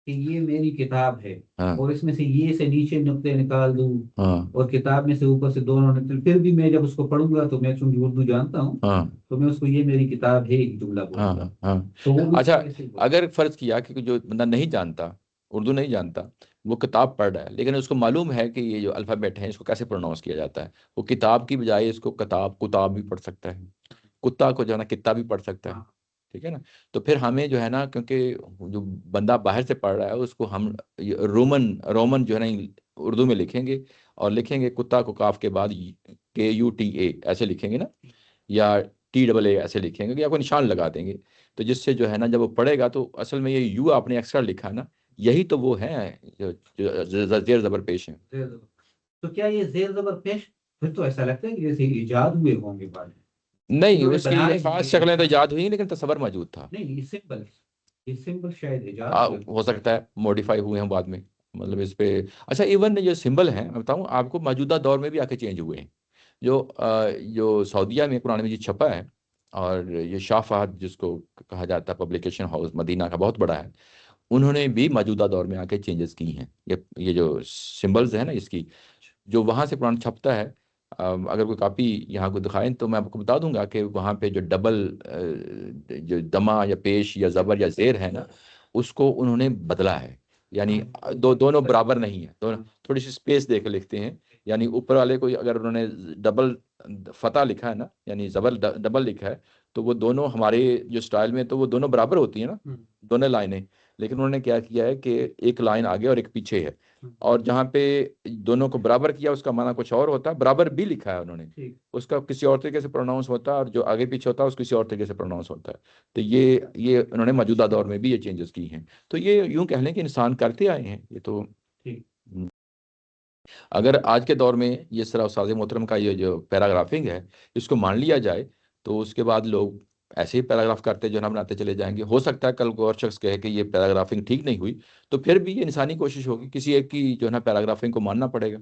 کہ یہ میری کتاب ہے ہاں اور اس میں سے یہ سے نیچے نقطے نکال دوں ہاں اور کتاب میں سے اوپر سے دونوں نقطے، پھر بھی میں جب اس کو پڑھوں گا تو میں چونکہ اردو جانتا ہوں ہاں تو میں اس کو یہ میری کتاب ہے ایک جملہ ہاں بولوں گا، ہاں تو وہ بھی اچھا، ایسے ہی بولوں گا۔ اگر فرض کیا کہ جو بندہ نہیں جانتا، اردو نہیں جانتا، وہ کتاب پڑھ رہا ہے، لیکن اس کو معلوم ہے کہ یہ جو الفابیٹ ہیں اس کو کیسے پروناؤنس کیا جاتا ہے، وہ کتاب کی بجائے اس کو کتاب بھی پڑھ سکتا ہے، کتا کو جو ہے نا کتا بھی پڑھ سکتا ہے، ہاں، ٹھیک ہے نا؟ تو پھر ہمیں جو ہے نا، کیونکہ جو بندہ باہر سے پڑھ رہا ہے اس کو ہم رومن جو ہے نا اردو میں لکھیں گے، اور لکھیں گے کتا کو کاف کے بعد KUTA ایسے لکھیں گے نا، یا TAA ایسے لکھیں گے، یا کوئی نشان لگا دیں گے، تو جس سے جو ہے نا جب وہ پڑھے گا تو اصل میں یہ یو آپ نے ایکسٹرا لکھا نا، یہی تو وہ ہے جو زیر زبر پیش ہیں۔ زیر زبر۔ تو کیا یہ زیر زبر پیش، پھر تو ایسا لگتا ہے کہ جیسے ایجاد ہوئے ہوں گے بعد میں؟ نہیں، انہوں نے اس کی بنائے خاص شکلیں تو یاد ہوئی لیکن تصور موجود تھا، نہیں، یہ سمبل شاید ایجاد ہوئے ہو سکتا ہے موڈیفائی ہوئے ہیں بعد میں، مطلب اس پہ اچھا ایون جو سمبل ہیں میں بتاؤں آپ کو، موجودہ دور میں بھی آ کے چینج ہوئے ہیں، جو سعودیہ میں قرآن مجید چھپا ہے، اور یہ شاہ فہد جس کو کہا جاتا ہے پبلیکیشن ہاؤس مدینہ کا بہت بڑا ہے، انہوں نے بھی موجودہ دور میں آ کے چینجز کی ہیں، یہ جو سمبلز ہیں نا اس کی، جو وہاں سے قرآن چھپتا ہے، اگر کوئی کاپی یہاں کو دکھائیں تو میں آپ کو بتا دوں گا کہ وہاں پہ جو ڈبل جو دمہ یا پیش یا زبر یا زیر ہے نا، اس کو انہوں نے بدلا ہے، یعنی دونوں برابر نہیں ہیں، دونوں تھوڑی سی اسپیس دے کے لکھتے ہیں، یعنی اوپر والے کو اگر انہوں نے ڈبل فتح لکھا ہے نا، یعنی زبر ڈبل لکھا ہے، تو وہ دونوں ہمارے جو سٹائل میں تو وہ دونوں برابر ہوتی ہیں نا، دونوں لائنیں، لیکن انہوں نے کیا کیا ہے کہ ایک لائن آگے اور ایک پیچھے ہے، اور جہاں پہ دونوں کو برابر کیا اس کا معنی کچھ اور ہوتا ہے، برابر بھی لکھا ہے انہوں نے، اس کا کسی اور طریقے سے پروناؤنس ہوتا ہے، اور جو آگے پیچھے ہوتا ہے اس کسی اور طریقے سے پروناؤنس ہوتا ہے، تو یہ انہوں نے موجودہ دور میں بھی یہ چینجز کی ہیں، تو یہ یوں کہہ لیں کہ انسان کرتے آئے ہیں یہ تو۔ اگر آج کے دور میں یہ طرح استاد محترم کا یہ جو پیراگرافنگ ہے اس کو مان لیا جائے تو اس کے بعد لوگ ایسے ہی پیراگراف کرتے جو نا بناتے چلے جائیں گے، ہو سکتا ہے کل کو اور شخص کہے کہ یہ پیراگرافنگ ٹھیک نہیں ہوئی، تو پھر بھی یہ انسانی کوشش ہوگی، کسی ایک کی جو ہے نا پیراگرافنگ کو ماننا پڑے گا،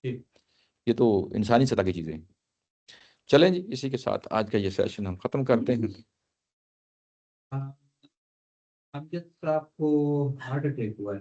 یہ تو انسانی سطح کی چیزیں ہیں۔ چلیں جی، اسی کے ساتھ آج کا یہ سیشن ہم ختم کرتے ہیں۔ امجد صاحب کو ہارٹ اٹیک ہوا ہے۔